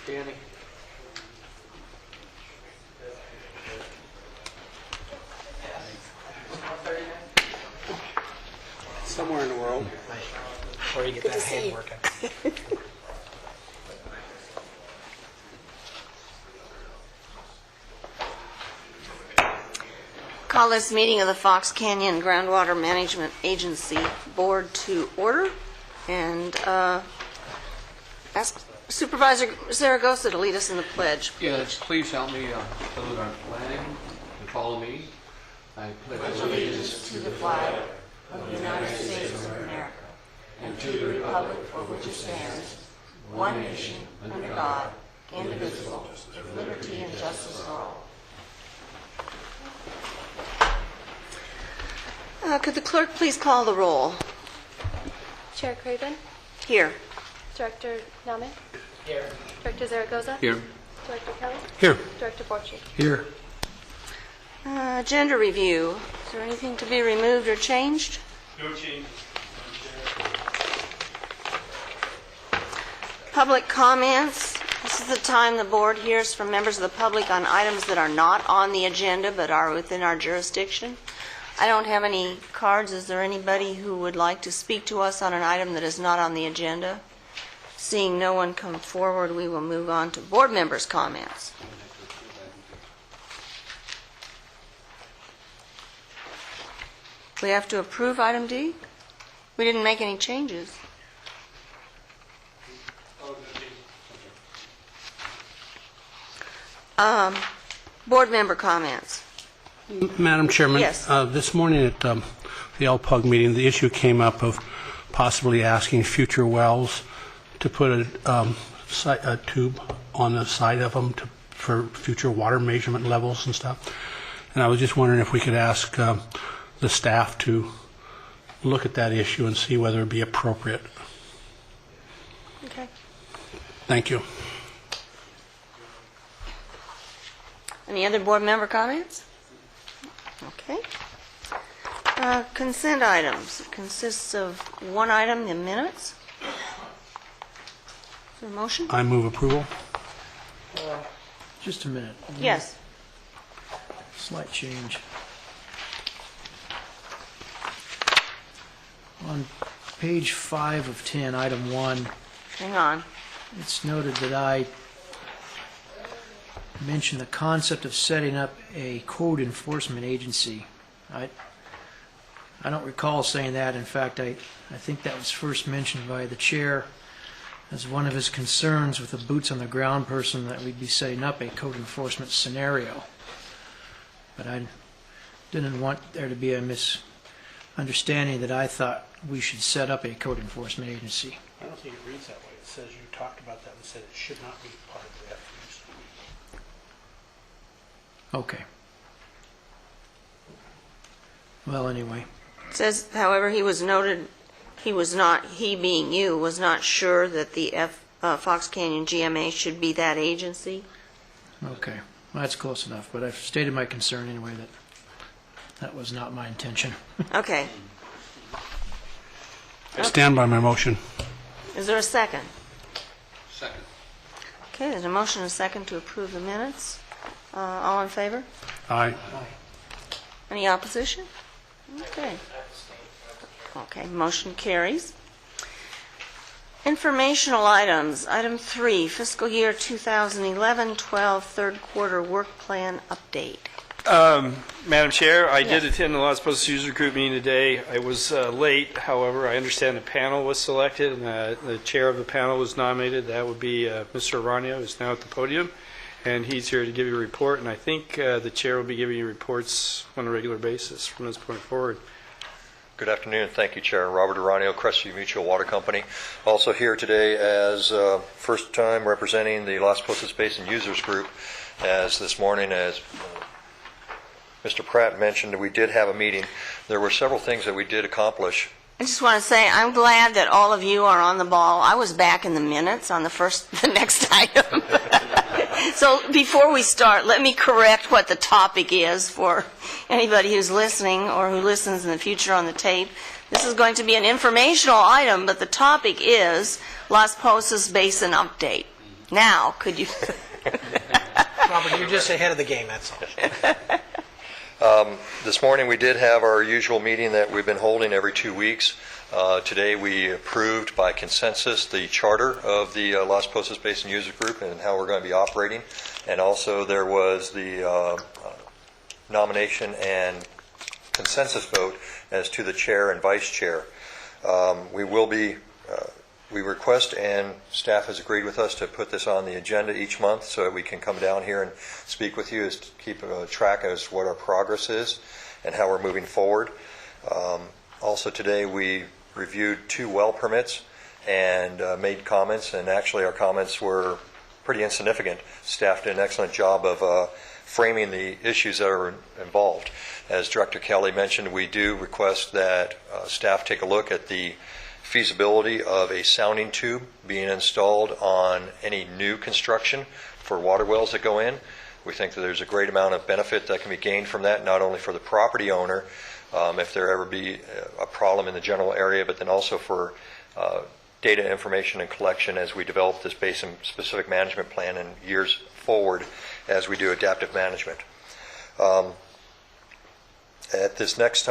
Danny. Somewhere in the world. Before you get that hand working. Call this meeting of the Fox Canyon Groundwater Management Agency Board to order and ask Supervisor Zaragoza to lead us in the pledge. Yes, please help me those are planning to follow me. I pledge allegiance To the flag of the United States of America and to the republic for which it stands, one nation, under God, indivisible, with liberty and justice for all. Could the clerk please call the roll? Chair Craven, Here. Director Name, Here. Director Zaragoza, here. Director Kelly, Here. Director Borchi. Here. Agenda review. Is there anything to be removed or changed? No change. Public comments. This is the time the board hears from members of the public on items that are not on the agenda but are within our jurisdiction. I don't have any cards. Is there anybody who would like to speak to us on an item that is not on the agenda? Seeing no one come forward, we will move on to board members' comments. We have to approve item D? We didn't make any changes. Board member comments. Madam Chairman, Yes. This morning at the LPUG meeting, the issue came up of possibly asking future wells to put a tube on the side of them for future water measurement levels and stuff. And I was just wondering if we could ask the staff to look at that issue and see whether it would be appropriate. Okay. Thank you. Any other board member comments? Okay. Consent items. It consists of one item, the minutes. Is there a motion? I move approval. Just a minute. Yes. Slight change. On page 5 of 10, item 1, Hang on. it's noted that I mentioned the concept of setting up a code enforcement agency. I don't recall saying that. In fact, I think that was first mentioned by the chair as one of his concerns with the boots on the ground person, that we'd be setting up a code enforcement scenario. But I didn't want there to be a misunderstanding that I thought we should set up a code enforcement agency. I don't think it reads that way. It says you talked about that and said it should not be part of the FCGMA. Okay. Well, anyway. It says, however, he was noted, he being you, was not sure that the Fox Canyon GMA should be that agency. Okay. Well, that's close enough, but I've stated my concern anyway that that was not my intention. Okay. I stand by my motion. Is there a second? Second. Okay, there's a motion and a second to approve the minutes. All in favor? Aye. Any opposition? Okay. Okay, motion carries. Informational items. Item 3, fiscal year 2011-12 third quarter work plan update. Madam Chair, I did Yes. attend the Las Posas User Group meeting today. I was late, however, I understand the panel was selected, and the chair of the panel was nominated. That would be Mr. Arano, who's now at the podium, and he's here to give you a report, and I think the chair will be giving you reports on a regular basis from this point forward. Good afternoon. Thank you, Chair. Robert Arano, Crestview Mutual Water Company. Also here today as first time representing the Las Posas Basin Users Group, as this morning, as Mr. Pratt mentioned, we did have a meeting. There were several things that we did accomplish. I just want to say I'm glad that all of you are on the ball. I was back in the minutes on the next item. So before we start, let me correct what the topic is for anybody who's listening or who listens in the future on the tape. This is going to be an informational item, but the topic is Las Posas Basin update. Now, could you? Robert, you're just ahead of the game, that's all. This morning, we did have our usual meeting that we've been holding every 2 weeks. Today, we approved by consensus the charter of the Las Posas Basin User Group and how we're going to be operating. And also, there was the nomination and consensus vote as to the chair and vice chair. We request, and staff has agreed with us, to put this on the agenda each month so that we can come down here and speak with you, as to keep track as what our progress is and how we're moving forward. Also today we reviewed 2 well permits and made comments, and actually our comments were pretty insignificant. Staff did an excellent job of framing the issues that are involved. As Director Kelly mentioned, we do request that staff take a look at the feasibility of a sounding tube being installed on any new construction for water wells that go in. We think that there's a great amount of benefit that can be gained from that, not only for the property owner, if there ever be a problem in the general area, but then also for data information and collection as we develop this basin-specific management plan in years forward as we do adaptive management. At this next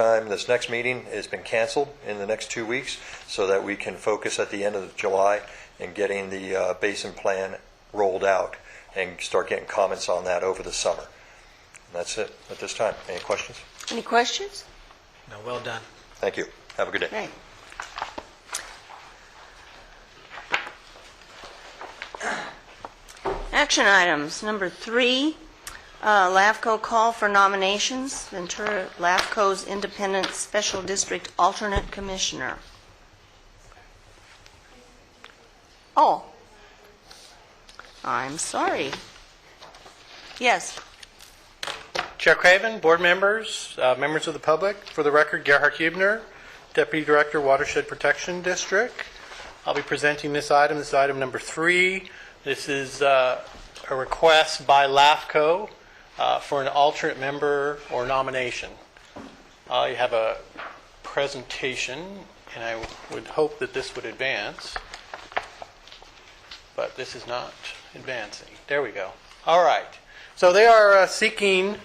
meeting has been canceled in the next 2 weeks so that we can focus at the end of July in getting the basin plan rolled out and start getting comments on that over the summer. And that's it at this time. Any questions? Any questions? No, well done. Thank you. Have a good day. Great. Action items. Number 3, LAFCO call for nominations. Ventura LAFCO's Independent Special District Alternate Commissioner. Oh, I'm sorry. Yes. Chair Craven, board members, members of the public, for the record, Gerhard Hubner, Deputy Director, Watershed Protection District. I'll be presenting this item number 3. This is a request by LAFCO for an alternate member or nomination. I have a presentation, and I would hope that this would advance, but this is not advancing. There we go. All right. So they are seeking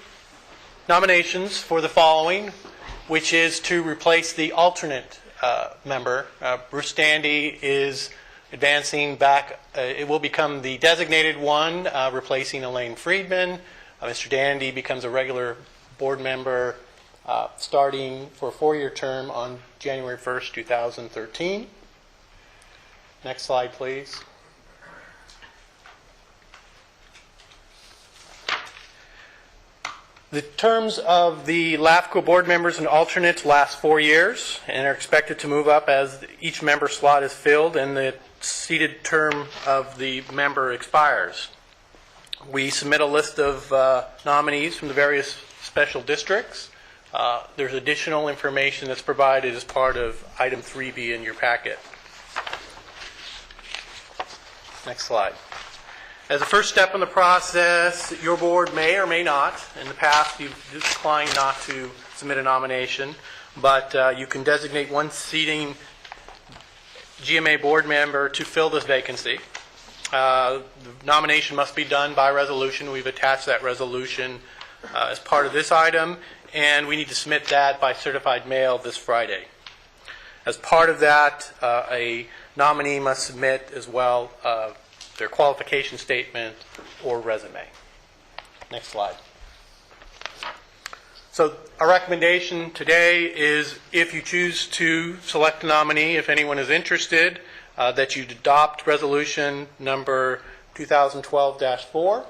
nominations for the following, which is to replace the alternate member. Bruce Dandy is advancing back. It will become the designated one, replacing Elaine Friedman. Mr. Dandy becomes a regular board member starting for a 4-year term on January 1st, 2013. Next slide, please. The terms of the LAFCO board members and alternates last 4 years and are expected to move up as each member slot is filled and the seated term of the member expires. We submit a list of nominees from the various special districts. There's additional information that's provided as part of item 3B in your packet. Next slide. As a first step in the process, your board may or may not, in the past you've declined not to submit a nomination, but you can designate one seating GMA board member to fill this vacancy. The nomination must be done by resolution. We've attached that resolution as part of this item, and we need to submit that by certified mail this Friday. As part of that, a nominee must submit as well their qualification statement or resume. Next slide. So our recommendation today is, if you choose to select a nominee, if anyone is interested, that you adopt resolution number 2012-4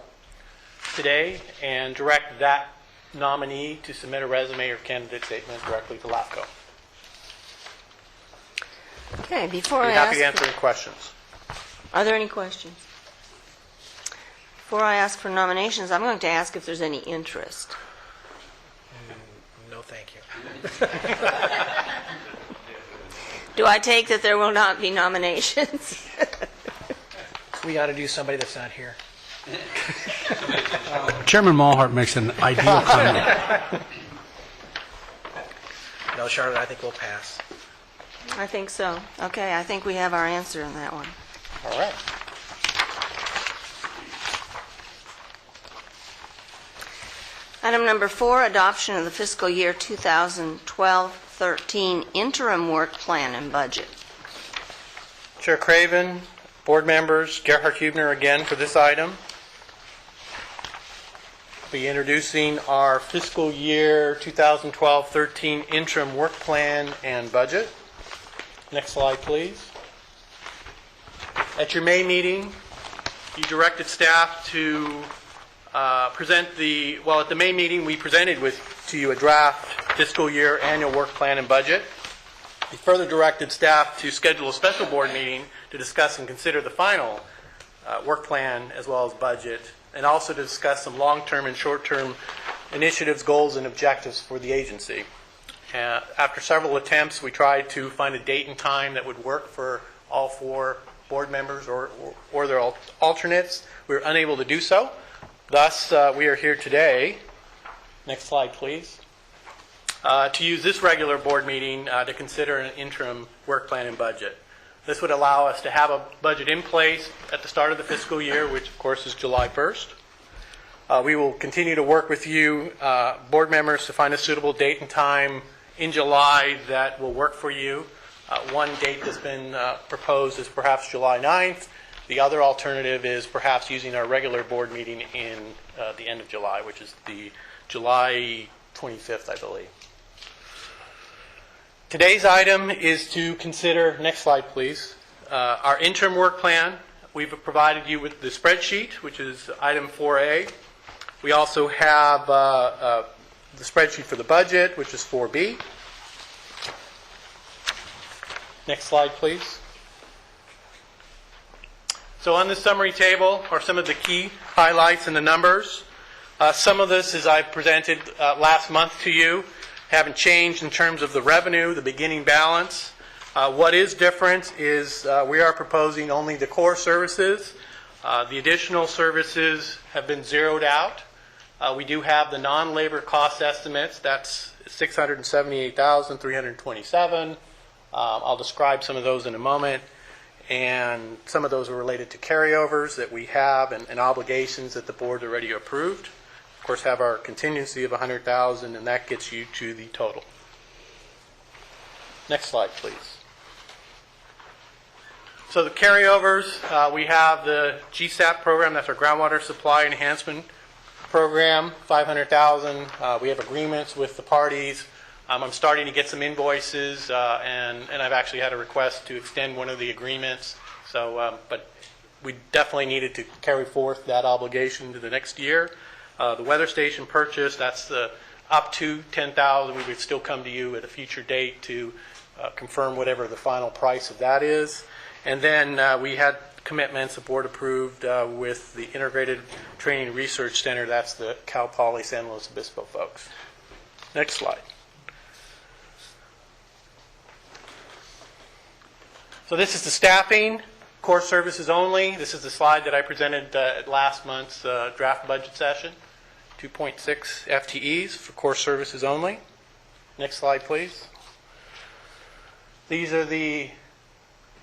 today and direct that nominee to submit a resume or candidate statement directly to LAFCO. Okay, before I'd I be happy to ask, answer any questions. are there any questions? Before I ask for nominations, I'm going to ask if there's any interest. No, thank you. Do I take that there will not be nominations? We got to do somebody that's not here. Chairman Mulhart makes an ideal comment. No, Charlotte, I think we'll pass. I think so. Okay, I think we have our answer in that one. All right. Item number 4, adoption of the fiscal year 2012-13 interim work plan and budget. Chair Craven, board members, Gerhard Hubner again for this item. Be introducing our fiscal year 2012-13 interim work plan and budget. Next slide, please. At your May meeting, you directed staff to at the May meeting, we presented to you a draft fiscal year annual work plan and budget. We further directed staff to schedule a special board meeting to discuss and consider the final work plan as well as budget, and also to discuss some long-term and short-term initiatives, goals, and objectives for the agency. After several attempts, we tried to find a date and time that would work for all 4 board members or their alternates. We were unable to do so. Thus, we are here today, next slide please, to use this regular board meeting to consider an interim work plan and budget. This would allow us to have a budget in place at the start of the fiscal year, which of course is July 1st. We will continue to work with you, board members, to find a suitable date and time in July that will work for you. One date that's been proposed is perhaps July 9th. The other alternative is perhaps using our regular board meeting in the end of July, which is the July 25th, I believe. Today's item is to consider, next slide please, our interim work plan. We've provided you with the spreadsheet, which is item 4A. We also have the spreadsheet for the budget, which is 4B. Next slide please. So on this summary table are some of the key highlights and the numbers. Some of this, as I presented last month to you, haven't changed in terms of the revenue, the beginning balance. What is different is we are proposing only the core services. The additional services have been zeroed out. We do have the non-labor cost estimates. That's $678,327. I'll describe some of those in a moment. And some of those are related to carryovers that we have and obligations that the board already approved. Of course, have our contingency of $100,000, and that gets you to the total. Next slide, please. So the carryovers, we have the GSAP program. That's our groundwater supply enhancement program, $500,000. We have agreements with the parties. I'm starting to get some invoices, and I've actually had a request to extend one of the agreements. So, but we definitely needed to carry forth that obligation to the next year. The weather station purchase, that's the up to $10,000. We would still come to you at a future date to confirm whatever the final price of that is. And then we had commitments the board approved with the Integrated Training Research Center. That's the Cal Poly San Luis Obispo folks. Next slide. So this is the staffing, core services only. This is the slide that I presented at last month's draft budget session. 2.6 FTEs for core services only. Next slide, please. These are the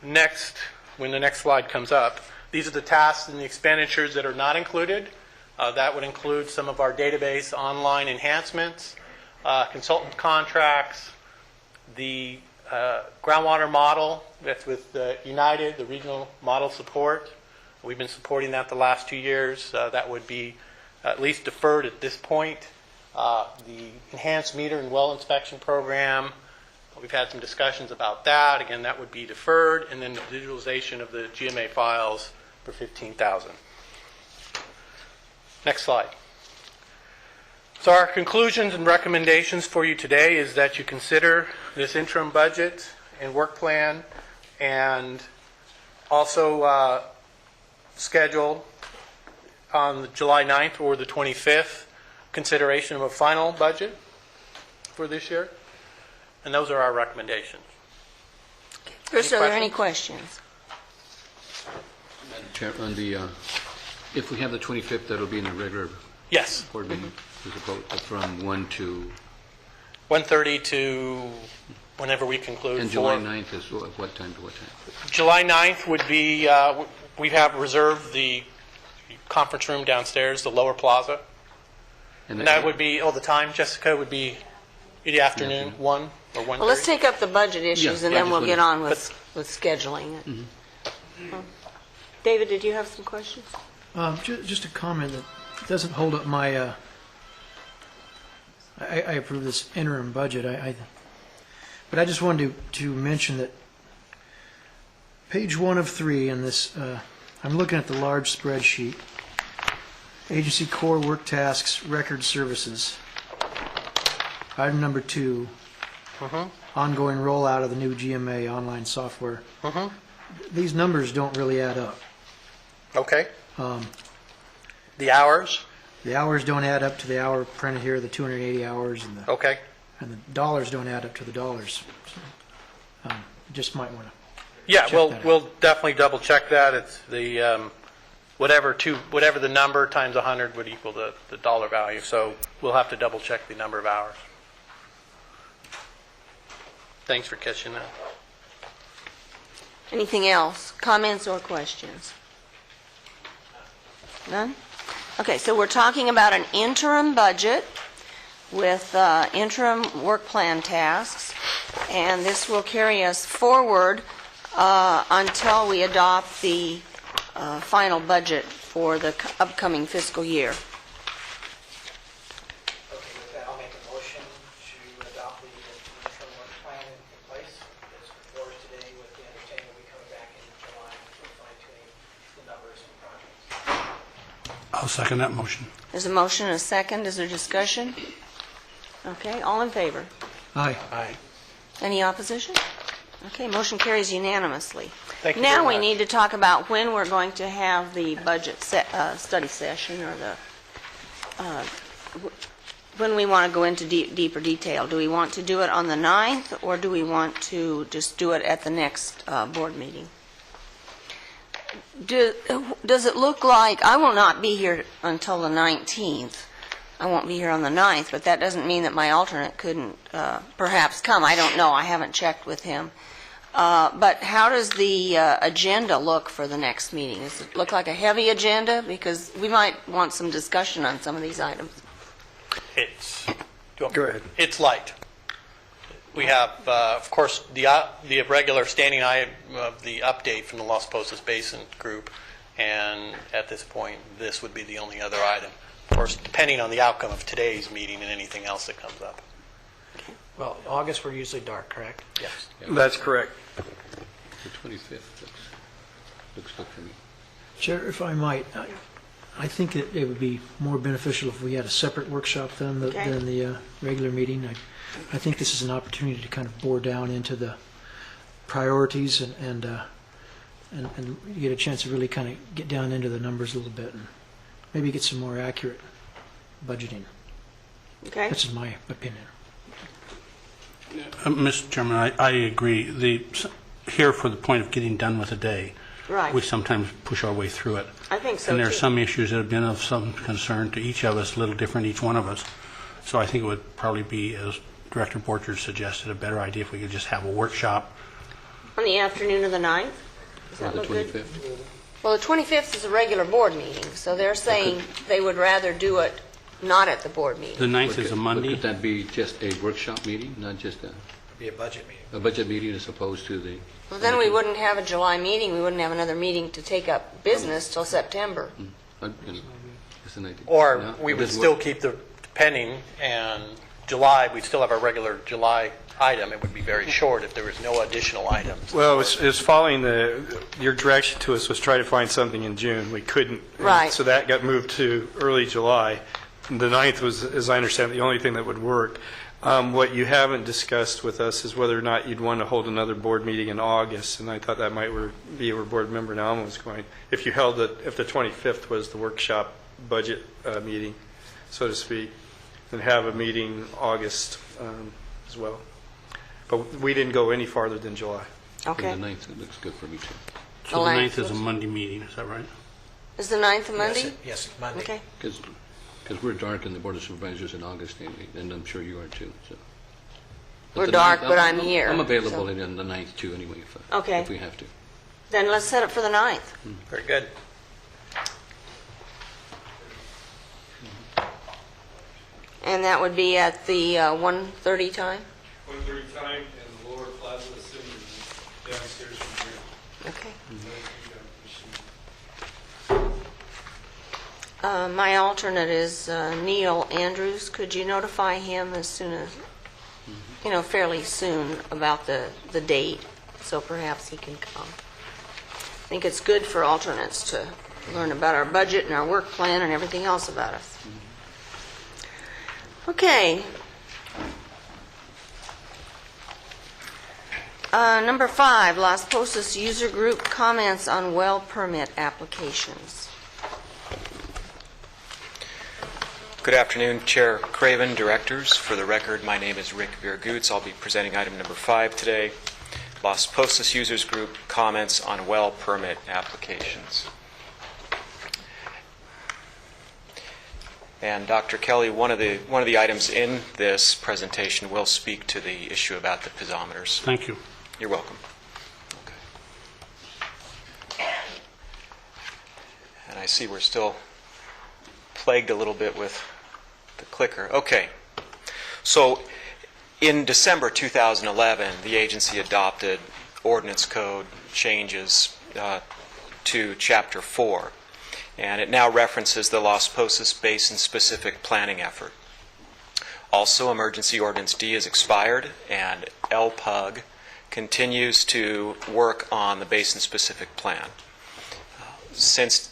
next, when the next slide comes up, these are the tasks and the expenditures that are not included. That would include some of our database online enhancements, consultant contracts, the groundwater model, that's with United, the regional model support. We've been supporting that the last 2 years. That would be at least deferred at this point. The enhanced meter and well inspection program, we've had some discussions about that. Again, that would be deferred. And then the digitalization of the GMA files for $15,000. Next slide. So our conclusions and recommendations for you today is that you consider this interim budget and work plan, and also schedule on the July 9th or the 25th consideration of a final budget for this year. And those are our recommendations. Chris, are there any questions? Madam Chair, on the, if we have the 25th, that'll be in the regular Yes. board meeting. There's a vote from 1 to... 1:30 to whenever we conclude. And July 9th is what time to what time? July 9th would be, we have reserved the conference room downstairs, the lower plaza. And And that would be, the time, Jessica, would be in the afternoon, 1 or 1:30? Well, let's take up the budget issues, and yeah, then we'll just get wanna- on with scheduling it. David, did you have some questions? Just a comment that doesn't hold up my, I approve this interim budget, but I just wanted to mention that page 1 of 3 in this, I'm looking at the large spreadsheet, agency core work tasks, record services. Item number 2, ongoing rollout of the new GMA online software. These numbers don't really add up. Okay. The hours? The hours don't add up to the hour printed here, the 280 hours, Okay. and the dollars don't add up to the dollars. So, you just might want to. Yeah, Check we'll that out. we'll definitely double check that. It's the whatever the number times 100 would equal the dollar value. So we'll have to double check the number of hours. Thanks for catching that. Anything else? Comments or questions? None? Okay, so we're talking about an interim budget with interim work plan tasks, and this will carry us forward until we adopt the final budget for the upcoming fiscal year. Okay, with that, I'll make a motion to adopt the interim work plan in place. It's before us today with the understanding we'll be coming back in July for fine-tuning the numbers and projects. I'll second that motion. There's a motion and a second. Is there discussion? Okay, all in favor? Aye. Any opposition? Okay, motion carries unanimously. Thank you Now very we much. need to talk about when we're going to have the budget study session, or when we want to go into deeper detail. Do we want to do it on the 9th, or do we want to just do it at the next board meeting? Does it look like, I will not be here until the 19th. I won't be here on the 9th, but that doesn't mean that my alternate couldn't perhaps come. I don't know. I haven't checked with him. But how does the agenda look for the next meeting? Does it look like a heavy agenda? Because we might want some discussion on some of these items. Go ahead. It's light. We have, of course, the regular standing item of the update from the Los Postos Basin group, and at this point, this would be the only other item. Of course, depending on the outcome of today's meeting and anything else that comes up. Well, August, we're usually dark, correct? Yes. That's correct. The 25th looks good for me. Chair, if I might, I think it would be more beneficial if we had a separate workshop than the regular meeting. I think this is an opportunity to kind of bore down into the priorities and you get a chance to really kind of get down into the numbers a little bit and maybe get some more accurate budgeting. Okay? That's just my opinion. Mr. Chairman, I agree. Here for the point of getting done with a day, Right. we sometimes push our way through it. I think so, And there are too. some issues that have been of some concern to each of us, a little different each one of us. So I think it would probably be, as Director Borchers suggested, a better idea if we could just have a workshop. On the afternoon of the 9th? Does Or that the look good? 25th. Well, the 25th is a regular board meeting, so they're saying they would rather do it not at the board meeting. The 9th But is a could- Monday. But could that be just a workshop meeting, not just Be a budget meeting. a budget meeting as opposed to the... Well, then we wouldn't have a July meeting, we wouldn't have another meeting to take up business till September. It's an idea. Or No, we it would doesn't still work. keep the pending, and July, we'd still have our regular July item. It would be very short if there was no additional items. Well, it was following your direction to us was try to find something in June. We couldn't. And Right. So that got moved to early July. The 9th was, as I understand, the only thing that would work. What you haven't discussed with us is whether or not you'd want to hold another board meeting in August, and I thought that might be where Board Member Nauman was going. If you held it, if the 25th was the workshop budget meeting, so to speak, then have a meeting August as well. But we didn't go any farther than July. Okay. The 9th, it looks good for me, too. So the 9th is a looks- Monday meeting, is that right? Is the 9th a Monday? Yes, Monday. Okay. Because we're dark in the Board of Supervisors in August, and I'm sure you are, too, so. But We're the dark, 9th but I'm here, I'm available so- on the 9th, too, anyway, Okay. if we have to. Then let's set it for the 9th. Very good. And that would be at the 1:30 time? 1:30 time in the lower plaza of the city, downstairs from here. Okay. My alternate is Neil Andrews. Could you notify him as soon as, fairly soon about the date, so perhaps he can come? I think it's good for alternates to learn about our budget and our work plan and everything else about us. Okay. Number 5, Las Posas User Group comments on well permit applications. Good afternoon, Chair Craven, directors. For the record, my name is Rick Virgutz. I'll be presenting item number 5 today. Las Posas Users Group comments on well permit applications. And Dr. Kelly, one of the items in this presentation will speak to the issue about the piezometers. Thank you. You're welcome. Okay. And I see we're still plagued a little bit with the clicker. Okay. So in December 2011, the agency adopted ordinance code changes to Chapter 4, and it now references the Las Posas Basin-specific planning effort. Also, Emergency Ordinance D is expired, and LPUG continues to work on the basin-specific plan. Since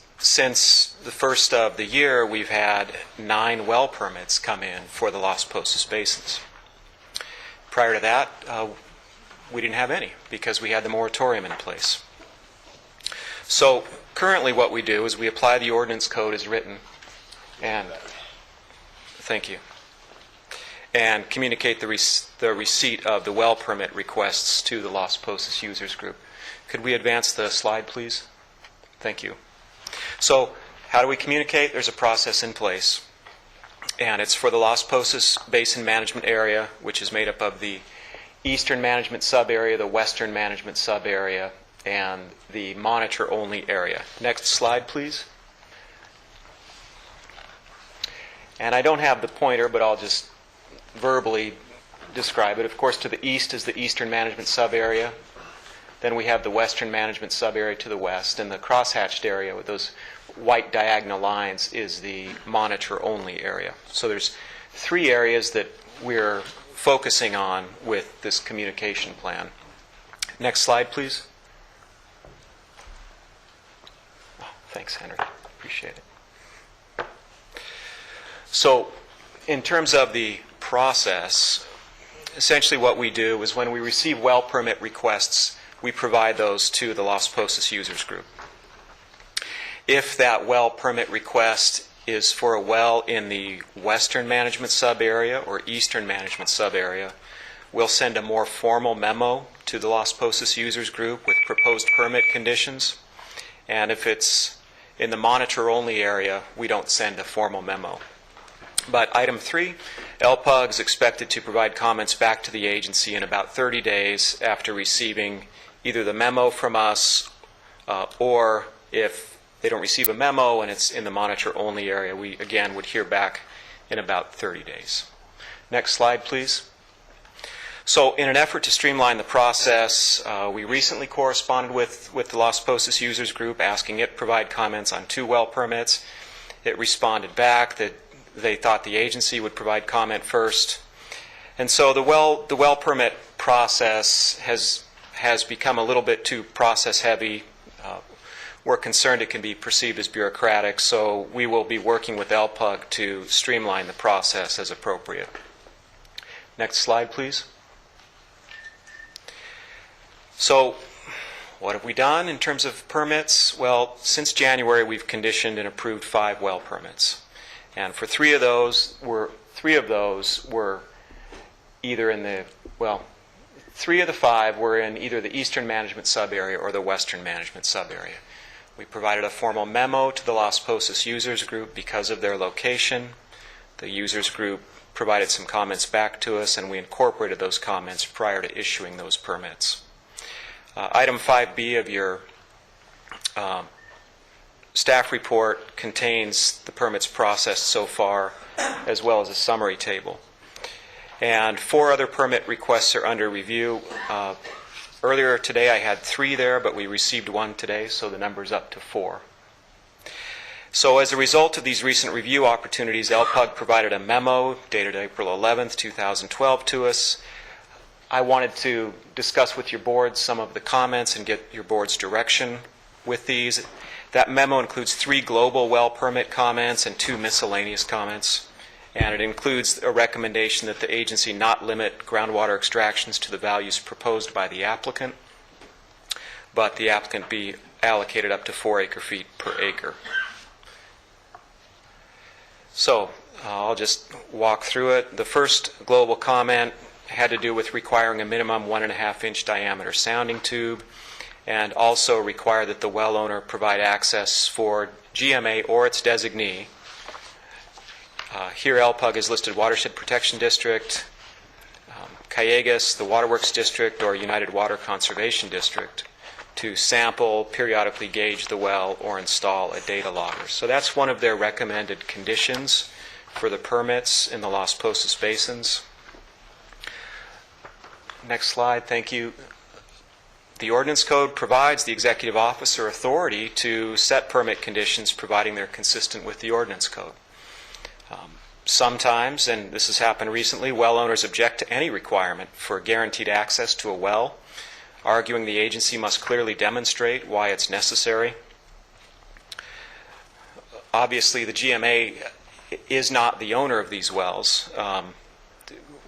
the first of the year, we've had 9 well permits come in for the Las Posas basins. Prior to that, we didn't have any because we had the moratorium in place. So currently what we do is we apply the ordinance code as written, and thank you, and communicate the receipt of the well permit requests to the Las Posas Users Group. Could we advance the slide, please? Thank you. So how do we communicate? There's a process in place, and it's for the Las Posas Basin Management Area, which is made up of the Eastern Management Sub-Area, the Western Management Sub-Area, and the monitor-only area. Next slide, please. And I don't have the pointer, but I'll just verbally describe it. Of course, to the east is the Eastern Management Sub-Area. Then we have the Western Management Sub-Area to the west, and the crosshatched area with those white diagonal lines is the monitor-only area. So there's 3 areas that we're focusing on with this communication plan. Next slide, please. Oh, thanks, Henry. Appreciate it. So in terms of the process, essentially what we do is when we receive well permit requests, we provide those to the Las Posas Users Group. If that well permit request is for a well in the Western Management Sub-Area or Eastern Management Sub-Area, we'll send a more formal memo to the Las Posas Users Group with proposed permit conditions. And if it's in the monitor-only area, we don't send a formal memo. But item 3, LPUG is expected to provide comments back to the agency in about 30 days after receiving either the memo from us or if they don't receive a memo and it's in the monitor-only area, we again would hear back in about 30 days. Next slide, please. So in an effort to streamline the process, we recently corresponded with the Las Posas Users Group asking it provide comments on 2 well permits. It responded back that they thought the agency would provide comment first. And so the well permit process has become a little bit too process heavy. We're concerned it can be perceived as bureaucratic, so we will be working with LPUG to streamline the process as appropriate. Next slide, please. So what have we done in terms of permits? Well, since January, we've conditioned and approved 5 well permits. And for 3 of those were either in the, 3 of the 5 were in either the Eastern Management Sub-Area or the Western Management Sub-Area. We provided a formal memo to the Las Posas Users Group because of their location. The Users Group provided some comments back to us, and we incorporated those comments prior to issuing those permits. Item 5B of your staff report contains the permits processed so far, as well as a summary table. And 4 other permit requests are under review. Earlier today I had 3 there, but we received 1 today, so the number's up to 4. So as a result of these recent review opportunities, LPUG provided a memo dated April 11th, 2012 to us. I wanted to discuss with your board some of the comments and get your board's direction with these. That memo includes 3 global well permit comments and 2 miscellaneous comments. And it includes a recommendation that the agency not limit groundwater extractions to the values proposed by the applicant, but the applicant be allocated up to 4 acre-feet per acre. So I'll just walk through it. The first global comment had to do with requiring a minimum 1.5-inch diameter sounding tube, and also require that the well owner provide access for GMA or its designee. Here LPUG is listed Watershed Protection District, Callegas, the Waterworks District, or United Water Conservation District to sample, periodically gauge the well, or install a data logger. So that's one of their recommended conditions for the permits in the Las Posas basins. Next slide, thank you. The ordinance code provides the executive officer authority to set permit conditions, providing they're consistent with the ordinance code. Sometimes, and this has happened recently, well owners object to any requirement for guaranteed access to a well, arguing the agency must clearly demonstrate why it's necessary. Obviously, the GMA is not the owner of these wells.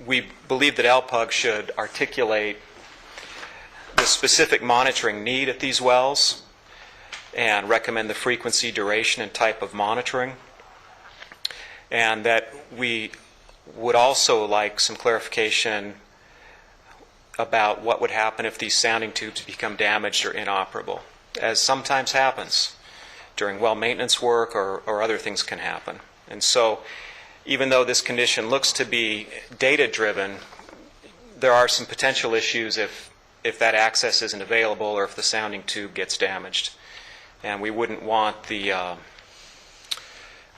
We believe that LPUG should articulate the specific monitoring need at these wells and recommend the frequency, duration, and type of monitoring. And that we would also like some clarification about what would happen if these sounding tubes become damaged or inoperable, as sometimes happens during well maintenance work, or other things can happen. And so even though this condition looks to be data-driven, there are some potential issues if that access isn't available or if the sounding tube gets damaged. And we wouldn't want the...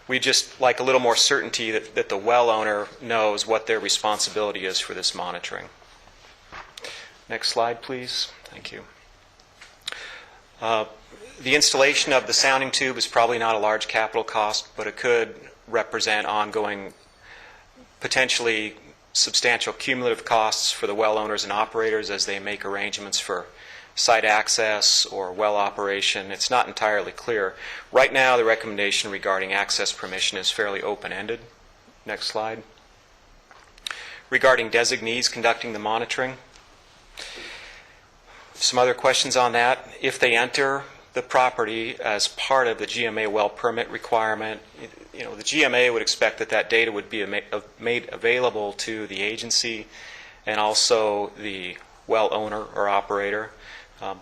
We'd just like a little more certainty that the well owner knows what their responsibility is for this monitoring. Next slide, please. Thank you. The installation of the sounding tube is probably not a large capital cost, but it could represent ongoing, potentially substantial cumulative costs for the well owners and operators as they make arrangements for site access or well operation. It's not entirely clear. Right now, the recommendation regarding access permission is fairly open-ended. Next slide. Regarding designees conducting the monitoring, some other questions on that. If they enter the property as part of the GMA well permit requirement, the GMA would expect that data would be made available to the agency and also the well owner or operator.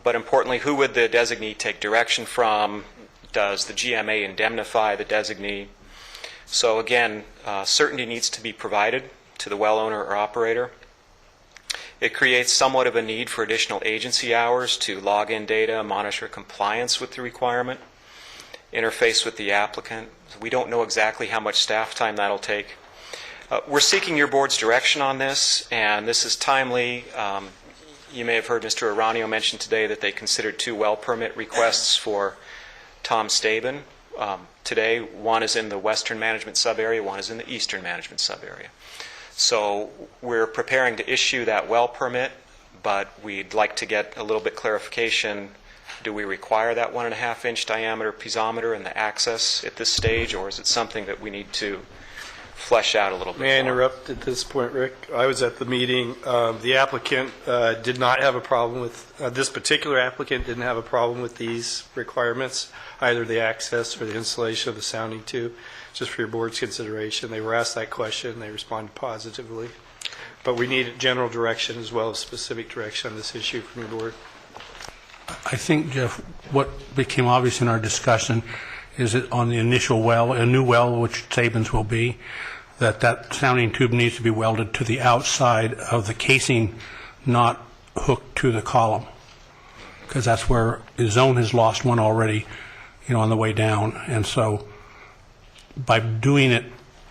But importantly, who would the designee take direction from? Does the GMA indemnify the designee? So again, certainty needs to be provided to the well owner or operator. It creates somewhat of a need for additional agency hours to log in data, monitor compliance with the requirement, interface with the applicant. We don't know exactly how much staff time that'll take. We're seeking your board's direction on this, and this is timely. You may have heard Mr. Aranio mention today that they considered 2 well permit requests for Tom Staben. Today, one is in the Western Management Subarea, one is in the Eastern Management Subarea. So we're preparing to issue that well permit, but we'd like to get a little bit clarification. Do we require that 1.5-inch diameter piezometer and the access at this stage, or is it something that we need to flesh out a little bit more? May I interrupt at this point, Rick? I was at the meeting. The applicant did not have a problem with, this particular applicant didn't have a problem with these requirements, either the access or the installation of the sounding tube. Just for your board's consideration, they were asked that question, they responded positively. But we need general direction as well as specific direction on this issue from your board. I think, Jeff, what became obvious in our discussion is that on the initial well, a new well, which Sabins will be, that sounding tube needs to be welded to the outside of the casing, not hooked to the column, because that's where the zone has lost one already on the way down. And so by doing it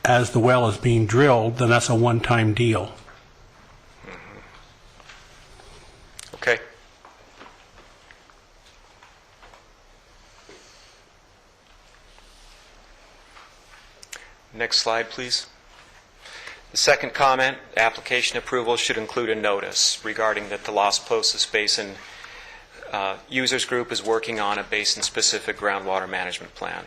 as the well is being drilled, then that's a one-time deal. Okay. Next slide, please. The second comment, application approval should include a notice regarding that the Las Posas Basin Users Group is working on a basin-specific groundwater management plan.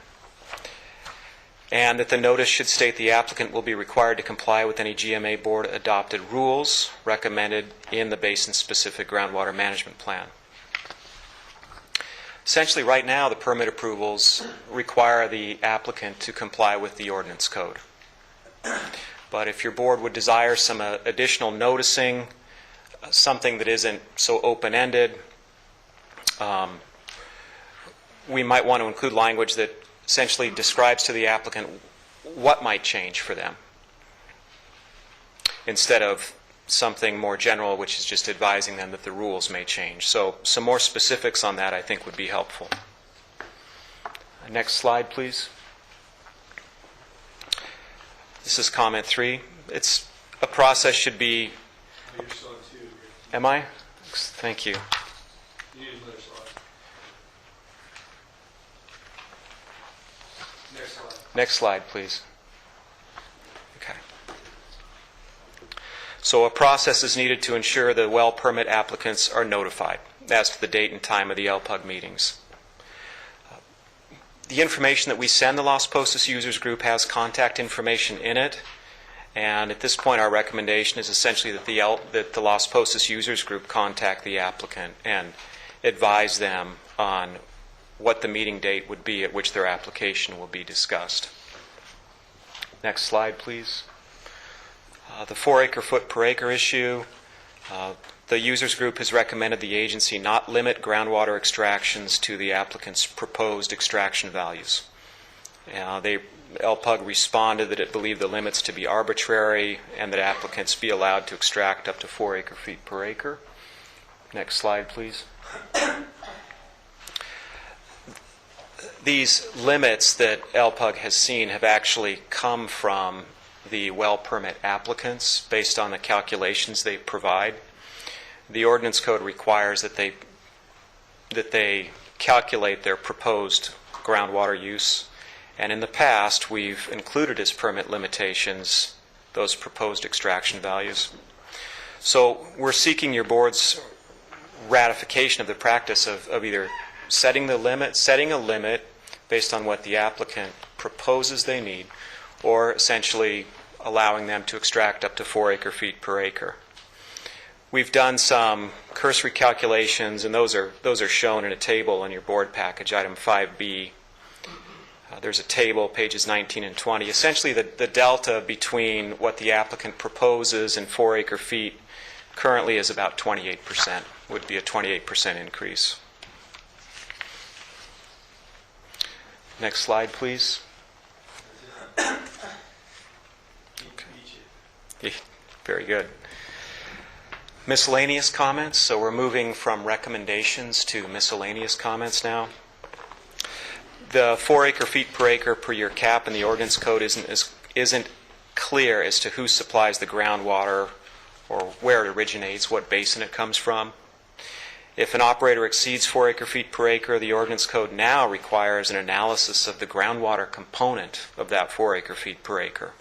And that the notice should state the applicant will be required to comply with any GMA board-adopted rules recommended in the basin-specific groundwater management plan. Essentially, right now, the permit approvals require the applicant to comply with the ordinance code. But if your board would desire some additional noticing, something that isn't so open-ended, we might want to include language that essentially describes to the applicant what might change for them, instead of something more general, which is just advising them that the rules may change. So some more specifics on that, I think, would be helpful. Next slide, please. This is comment 3. It's a process should be... You're still on 2. Am I? Thank you. You need another slide. Next slide. Next slide, please. Okay. So a process is needed to ensure the well permit applicants are notified as to the date and time of the LPUG meetings. The information that we send the Las Posas Users Group has contact information in it, and at this point our recommendation is essentially that the Las Posas Users Group contact the applicant and advise them on what the meeting date would be at which their application will be discussed. Next slide, please. The 4 acre-foot per acre issue. The users group has recommended the agency not limit groundwater extractions to the applicant's proposed extraction values. LPUG responded that it believed the limits to be arbitrary and that applicants be allowed to extract up to 4 acre-feet per acre. Next slide, please. These limits that LPUG has seen have actually come from the well permit applicants based on the calculations they provide. The ordinance code requires that they calculate their proposed groundwater use, and in the past we've included as permit limitations those proposed extraction values. So we're seeking your board's ratification of the practice of either setting a limit based on what the applicant proposes they need, or essentially allowing them to extract up to 4 acre-feet per acre. We've done some cursory calculations, and those are shown in a table in your board package, item 5B. There's a table, pages 19 and 20. Essentially, the delta between what the applicant proposes and 4 acre-feet currently is about 28%, would be a 28% increase. Next slide, please. Okay. Very good. Miscellaneous comments. So we're moving from recommendations to miscellaneous comments now. The 4 acre-feet per acre per year cap in the ordinance code isn't clear as to who supplies the groundwater or where it originates, what basin it comes from. If an operator exceeds 4 acre-feet per acre, the ordinance code now requires an analysis of the groundwater component of that 4 acre-feet per acre.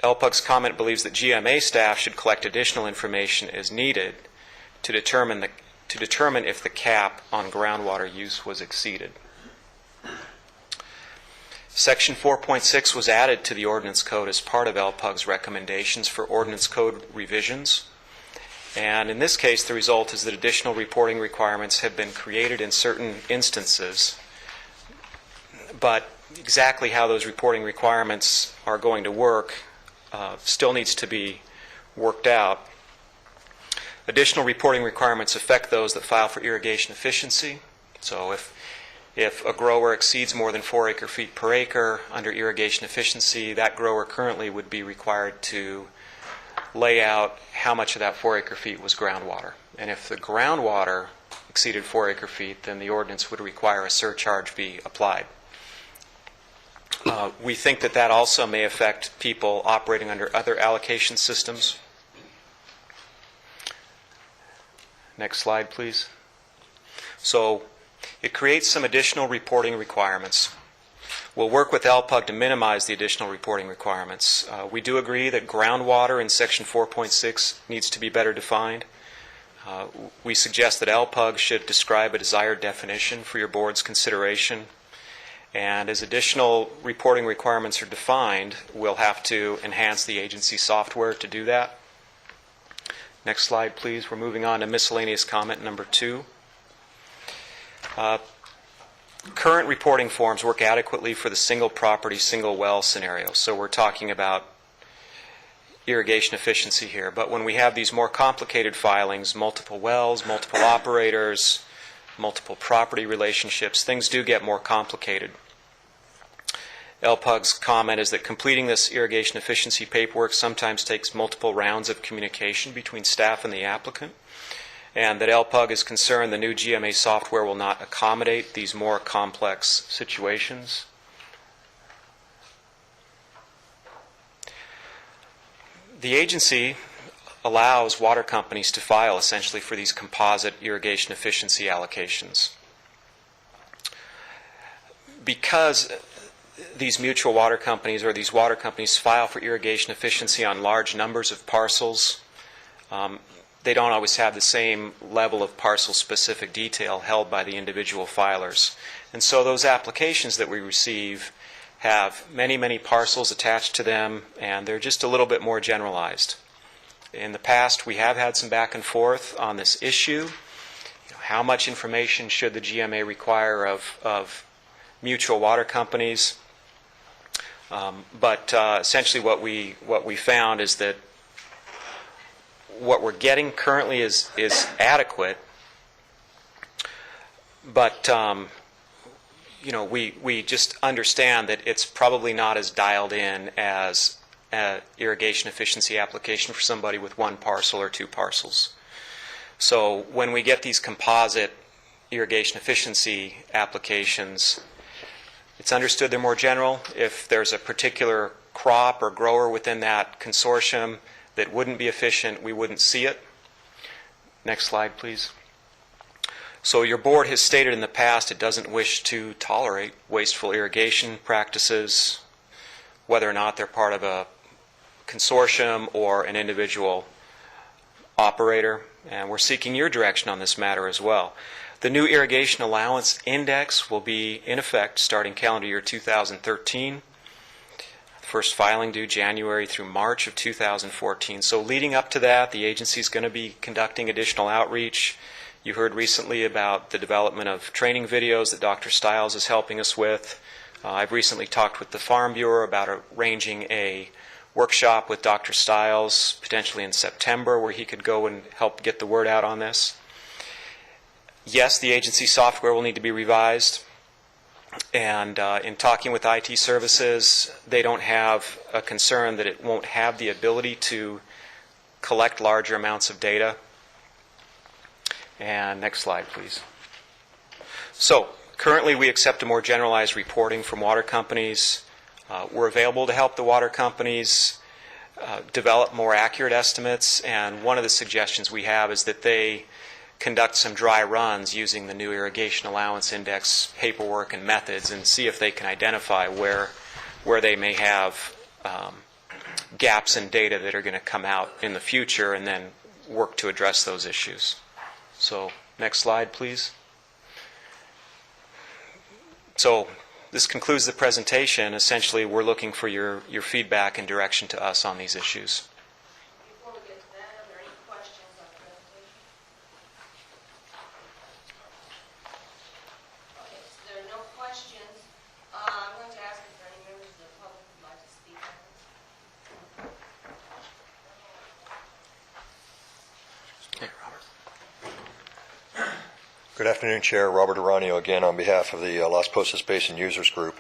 LPUG's comment believes that GMA staff should collect additional information as needed to determine if the cap on groundwater use was exceeded. Section 4.6 was added to the ordinance code as part of LPUG's recommendations for ordinance code revisions. And in this case, the result is that additional reporting requirements have been created in certain instances, but exactly how those reporting requirements are going to work still needs to be worked out. Additional reporting requirements affect those that file for irrigation efficiency. So if a grower exceeds more than 4 acre-feet per acre under irrigation efficiency, that grower currently would be required to lay out how much of that 4 acre-feet was groundwater. And if the groundwater exceeded 4 acre-feet, then the ordinance would require a surcharge be applied. We think that that also may affect people operating under other allocation systems. Next slide, please. So it creates some additional reporting requirements. We'll work with LPUG to minimize the additional reporting requirements. We do agree that groundwater in Section 4.6 needs to be better defined. We suggest that LPUG should describe a desired definition for your board's consideration. And as additional reporting requirements are defined, we'll have to enhance the agency software to do that. Next slide, please. We're moving on to miscellaneous comment number 2. Current reporting forms work adequately for the single property, single well scenario. So we're talking about irrigation efficiency here. But when we have these more complicated filings, multiple wells, multiple operators, multiple property relationships, things do get more complicated. LPUG's comment is that completing this irrigation efficiency paperwork sometimes takes multiple rounds of communication between staff and the applicant, and that LPUG is concerned the new GMA software will not accommodate these more complex situations. The agency allows water companies to file essentially for these composite irrigation efficiency allocations. Because these mutual water companies or these water companies file for irrigation efficiency on large numbers of parcels, they don't always have the same level of parcel-specific detail held by the individual filers. And so those applications that we receive have many, many parcels attached to them, and they're just a little bit more generalized. In the past, we have had some back and forth on this issue. How much information should the GMA require of mutual water companies? But essentially what we found is that what we're getting currently is adequate, but we just understand that it's probably not as dialed in as an irrigation efficiency application for somebody with 1 parcel or 2 parcels. So when we get these composite irrigation efficiency applications, it's understood they're more general. If there's a particular crop or grower within that consortium that wouldn't be efficient, we wouldn't see it. Next slide, please. So your board has stated in the past it doesn't wish to tolerate wasteful irrigation practices, whether or not they're part of a consortium or an individual operator, and we're seeking your direction on this matter as well. The new irrigation allowance index will be in effect starting calendar year 2013. First filing due January through March of 2014. So leading up to that, the agency is going to be conducting additional outreach. You heard recently about the development of training videos that Dr. Stiles is helping us with. I've recently talked with the Farm Bureau about arranging a workshop with Dr. Stiles, potentially in September, where he could go and help get the word out on this. Yes, the agency software will need to be revised. And in talking with IT services, they don't have a concern that it won't have the ability to collect larger amounts of data. And next slide, please. So currently we accept a more generalized reporting from water companies. We're available to help the water companies develop more accurate estimates, and one of the suggestions we have is that they conduct some dry runs using the new irrigation allowance index paperwork and methods and see if they can identify where they may have gaps in data that are going to come out in the future, and then work to address those issues. So next slide, please. So this concludes the presentation. Essentially, we're looking for your feedback and direction to us on these issues. Before we get to that, are there any questions on the presentation? Okay, so there are no questions. I'm going to ask if there are any members of the public who would like to speak on this. Okay, Robert. Good afternoon, Chair. Robert Aranio again on behalf of the Las Posas Basin Users Group.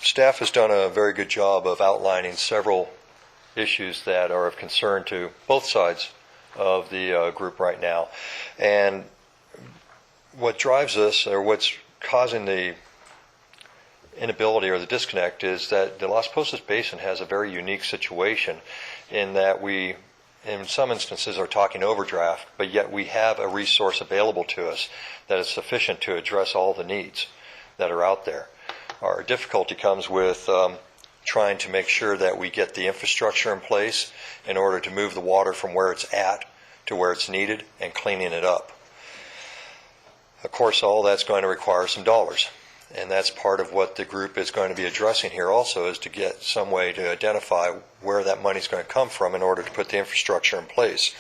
Staff has done a very good job of outlining several issues that are of concern to both sides of the group right now. And what drives us, or what's causing the inability or the disconnect, is that the Las Posas Basin has a very unique situation in that we, in some instances, are talking overdraft, but yet we have a resource available to us that is sufficient to address all the needs that are out there. Our difficulty comes with trying to make sure that we get the infrastructure in place in order to move the water from where it's at to where it's needed and cleaning it up. Of course, all that's going to require some dollars. And that's part of what the group is going to be addressing here also, is to get some way to identify where that money is going to come from in order to put the infrastructure in place.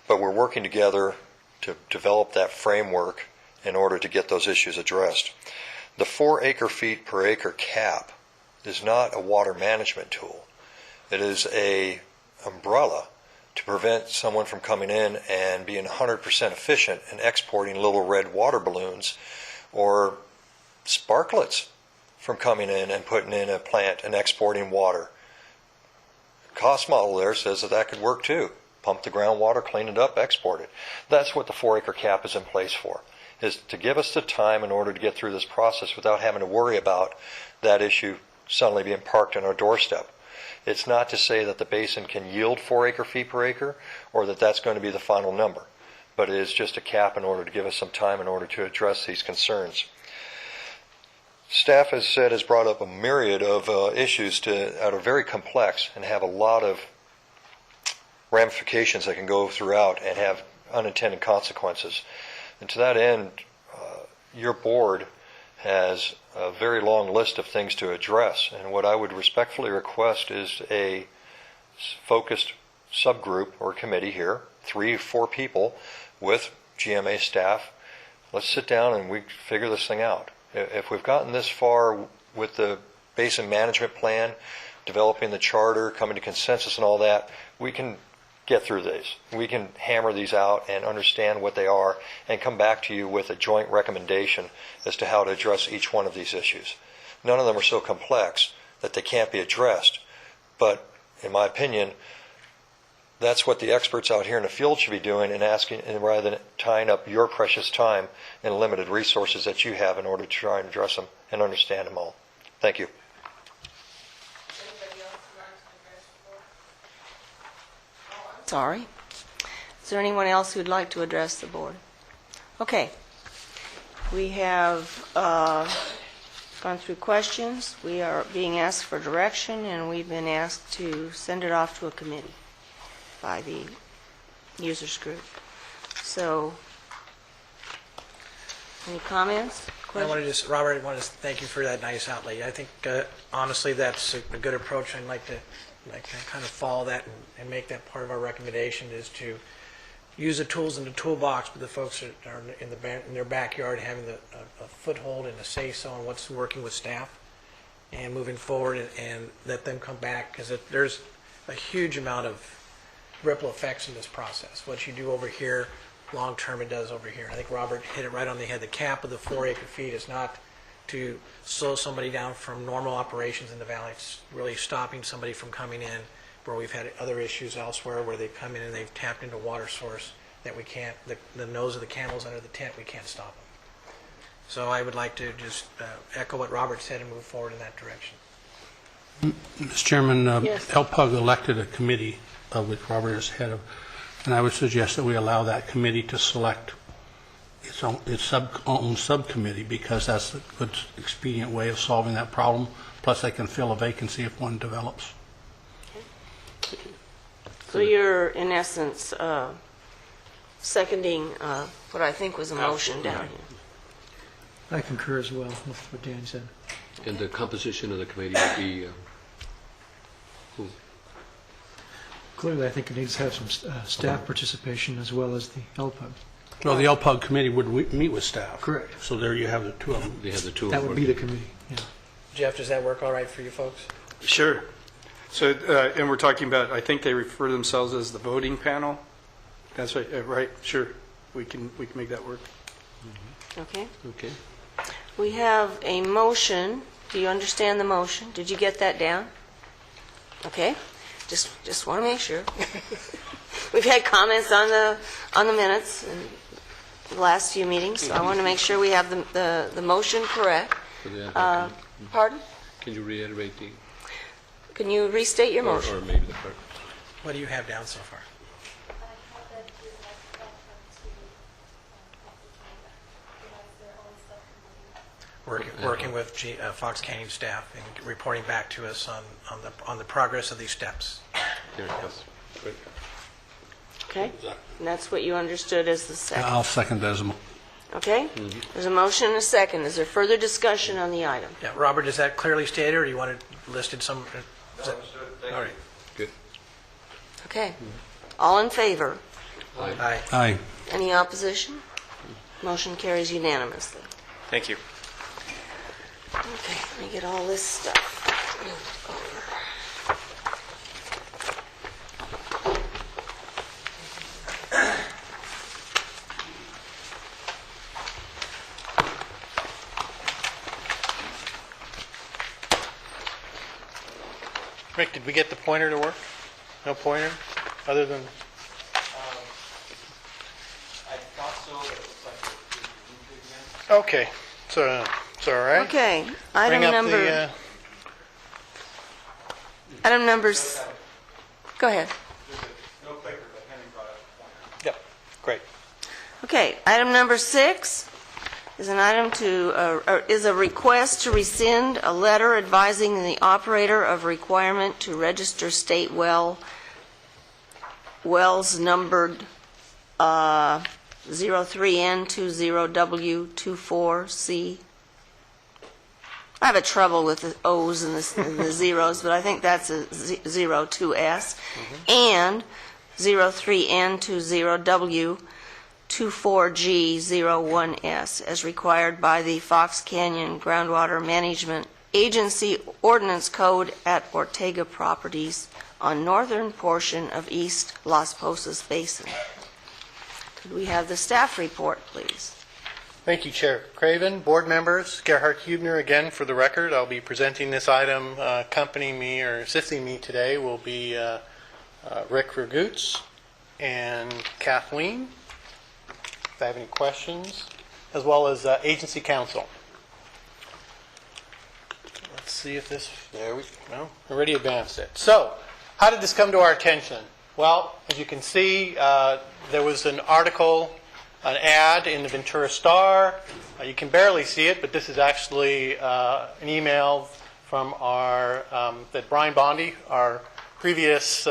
But we're working together to develop that framework in order to get those issues addressed. The 4 acre-feet per acre cap is not a water management tool. It is an umbrella to prevent someone from coming in and being 100% efficient in exporting little red water balloons or sparklets from coming in and putting in a plant and exporting water. The cost model there says that that could work too. Pump the groundwater, clean it up, export it. That's what the 4 acre cap is in place for, is to give us the time in order to get through this process without having to worry about that issue suddenly being parked on our doorstep. It's not to say that the basin can yield 4 acre-feet per acre or that that's going to be the final number, but it is just a cap in order to give us some time in order to address these concerns. Staff, as said, has brought up a myriad of issues that are very complex and have a lot of ramifications that can go throughout and have unintended consequences. And to that end, your board has a very long list of things to address, and what I would respectfully request is a focused subgroup or committee here, 3 or 4 people with GMA staff. Let's sit down and we figure this thing out. If we've gotten this far with the basin management plan, developing the charter, coming to consensus and all that, we can get through these. We can hammer these out and understand what they are and come back to you with a joint recommendation as to how to address each one of these issues. None of them are so complex that they can't be addressed, but in my opinion, that's what the experts out here in the field should be doing, and asking, and rather than tying up your precious time and limited resources that you have in order to try and address them and understand them all. Thank you. Sorry. Is there anyone else who'd like to address the board? Okay. We have gone through questions. We are being asked for direction, and we've been asked to send it off to a committee by the users group. So, any comments? I want to just, Robert, I want to thank you for that nice outlay. I think, honestly, that's a good approach. I'd like to kind of follow that and make that part of our recommendation, is to use the tools in the toolbox, but the folks that are in their backyard having a foothold and a say-so on what's working with staff and moving forward, and let them come back, because there's a huge amount of ripple effects in this process. What you do over here, long-term, it does over here. I think Robert hit it right on the head. The cap of the 4 acre-feet is not to slow somebody down from normal operations in the valley. It's really stopping somebody from coming in, where we've had other issues elsewhere where they've come in and they've tapped into a water source that we can't, the nose of the camel's under the tent, we can't stop them. So I would like to just echo what Robert said and move forward in that direction. Mr. Chairman, Yes. LPUG elected a committee of which Robert is head of, and I would suggest that we allow that committee to select its own subcommittee, because that's a good expedient way of solving that problem. Plus, they can fill a vacancy if one develops. So you're, in essence, seconding what I think was a motion down here. I concur as well with what Dan said. And the composition of the committee would be who? Clearly, I think it needs to have some staff participation as well as the LPUG. Well, the LPUG committee would meet with staff. Correct. So there you have the 2 of them. They have the 2 of That them. would be the committee, yeah. Jeff, does that work all right for you folks? Sure. So, and we're talking about, I think they refer themselves as the voting panel. That's right, right? Sure. We can make that work. Okay. Okay. We have a motion. Do you understand the motion? Did you get that down? Okay. Just want to make sure. We've had comments on the minutes, and the last few meetings, so I want to make sure we have the motion correct. Pardon? Can you reiterate the, Can you restate your motion? or maybe the clerk? What do you have down so far? Working with Fox Canyon staff and reporting back to us on the progress of these steps. Here it goes. Great. Okay? And that's what you understood as the second. I'll second that as a Okay? There's a motion and a second. Is there further discussion on the item? Yeah, Robert, is that clearly stated, or do you want it listed some? All right. Good. Okay. All in favor? Aye. Aye. Any opposition? Motion carries unanimously. Thank you. Okay, let me get all this stuff moved over. Rick, did we get the pointer to work? No pointer, other than? I thought so, but it looks like it again. Okay, so it's all right. Okay, Bring up the, item number, go ahead. No clicker, but Henry brought up a pointer. Yep, great. Okay, item number 6 is an item is a request to rescind a letter advising the operator of requirement to register state wells numbered 03N20W24C. I have a trouble with the O's and the zeros, but I think that's a 02S. And 03N20W24G01S, as required by the Fox Canyon Groundwater Management Agency Ordinance Code at Ortega Properties on northern portion of East Las Posas Basin. Could we have the staff report, please? Thank you, Chair Craven, board members, Gerhard Hubner again for the record. I'll be presenting this item. Accompanying me or assisting me today will be Rick Ragutz and Kathleen, if I have any questions, as well as agency counsel. Let's see if this, already advanced it. So, how did this come to our attention? Well, as you can see, there was an article, an ad in the Ventura Star. You can barely see it, but this is actually an email from our, that Brian Bondi, our previous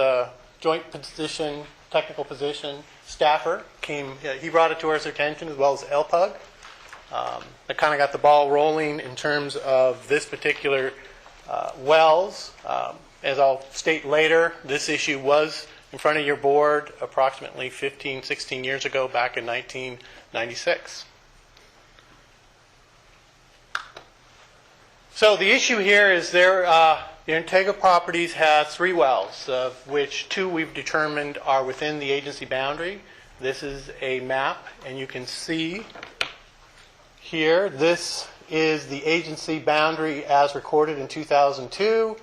joint position, technical position staffer, he brought it to our attention, as well as LPUG. That kind of got the ball rolling in terms of this particular wells. As I'll state later, this issue was in front of your board approximately 15, 16 years ago, back in 1996. So the issue here is the Ortega Properties has 3 wells, of which 2 we've determined are within the agency boundary. This is a map, and you can see here, this is the agency boundary as recorded in 2002.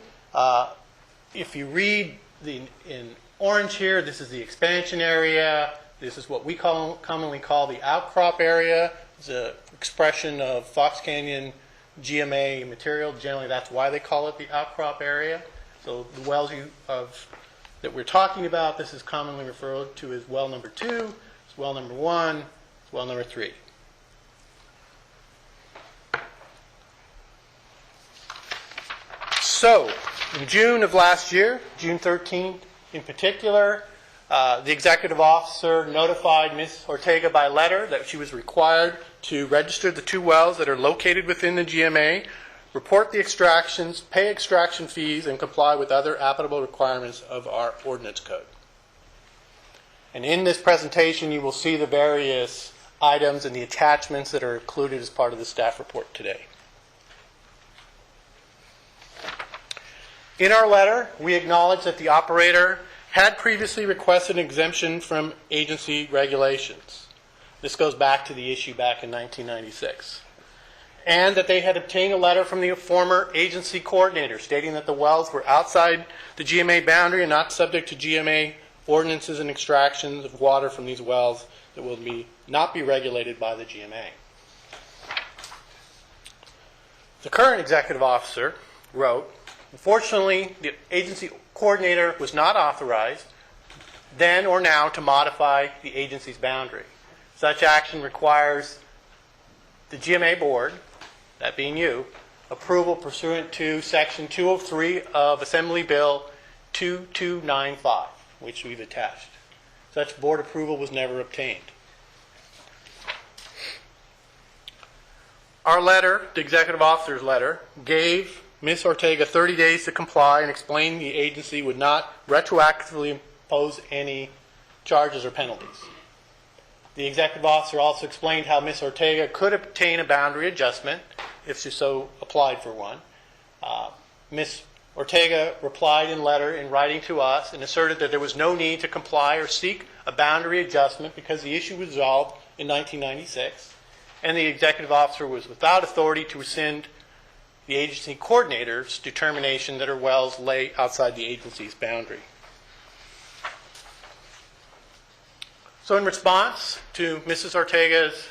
If you read in orange here, this is the expansion area. This is what we commonly call the outcrop area. It's an expression of Fox Canyon GMA material. Generally, that's why they call it the outcrop area. So the wells that we're talking about, this is commonly referred to as well number 2, it's well number 1, it's well number 3. So, in June of last year, June 13th in particular, the executive officer notified Ms. Ortega by letter that she was required to register the 2 wells that are located within the GMA, report the extractions, pay extraction fees, and comply with other applicable requirements of our ordinance code. And in this presentation, you will see the various items and the attachments that are included as part of the staff report today. In our letter, we acknowledge that the operator had previously requested an exemption from agency regulations. This goes back to the issue back in 1996. And that they had obtained a letter from the former agency coordinator stating that the wells were outside the GMA boundary and not subject to GMA ordinances and extractions of water from these wells that will not be regulated by the GMA. The current executive officer wrote, unfortunately, the agency coordinator was not authorized then or now to modify the agency's boundary. Such action requires the GMA board, that being you, approval pursuant to Section 203 of Assembly Bill 2295, which we've attached. Such board approval was never obtained. Our letter, the executive officer's letter, gave Ms. Ortega 30 days to comply and explain the agency would not retroactively impose any charges or penalties. The executive officer also explained how Ms. Ortega could obtain a boundary adjustment if she so applied for one. Ms. Ortega replied in writing to us and asserted that there was no need to comply or seek a boundary adjustment because the issue was resolved in 1996, and the executive officer was without authority to rescind the agency coordinator's determination that her wells lay outside the agency's boundary. So in response to Mrs. Ortega's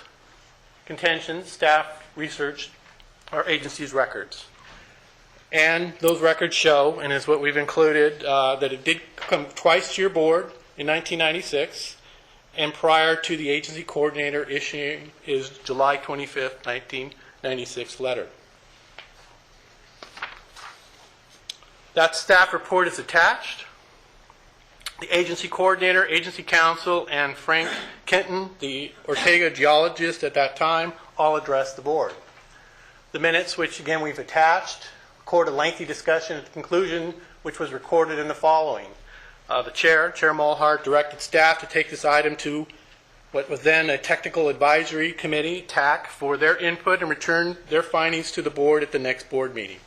contentions, staff researched our agency's records. And those records show, and is what we've included, that it did come twice to your board in 1996 and prior to the agency coordinator issuing his July 25th, 1996 letter. That staff report is attached. The agency coordinator, agency counsel, and Frank Kenton, the Ortega geologist at that time, all addressed the board. The minutes, which again we've attached, record a lengthy discussion at the conclusion, which was recorded in the following. The Chair Mulhart, directed staff to take this item to what was then a technical advisory committee, TAC, for their input and return their findings to the board at the next board meeting.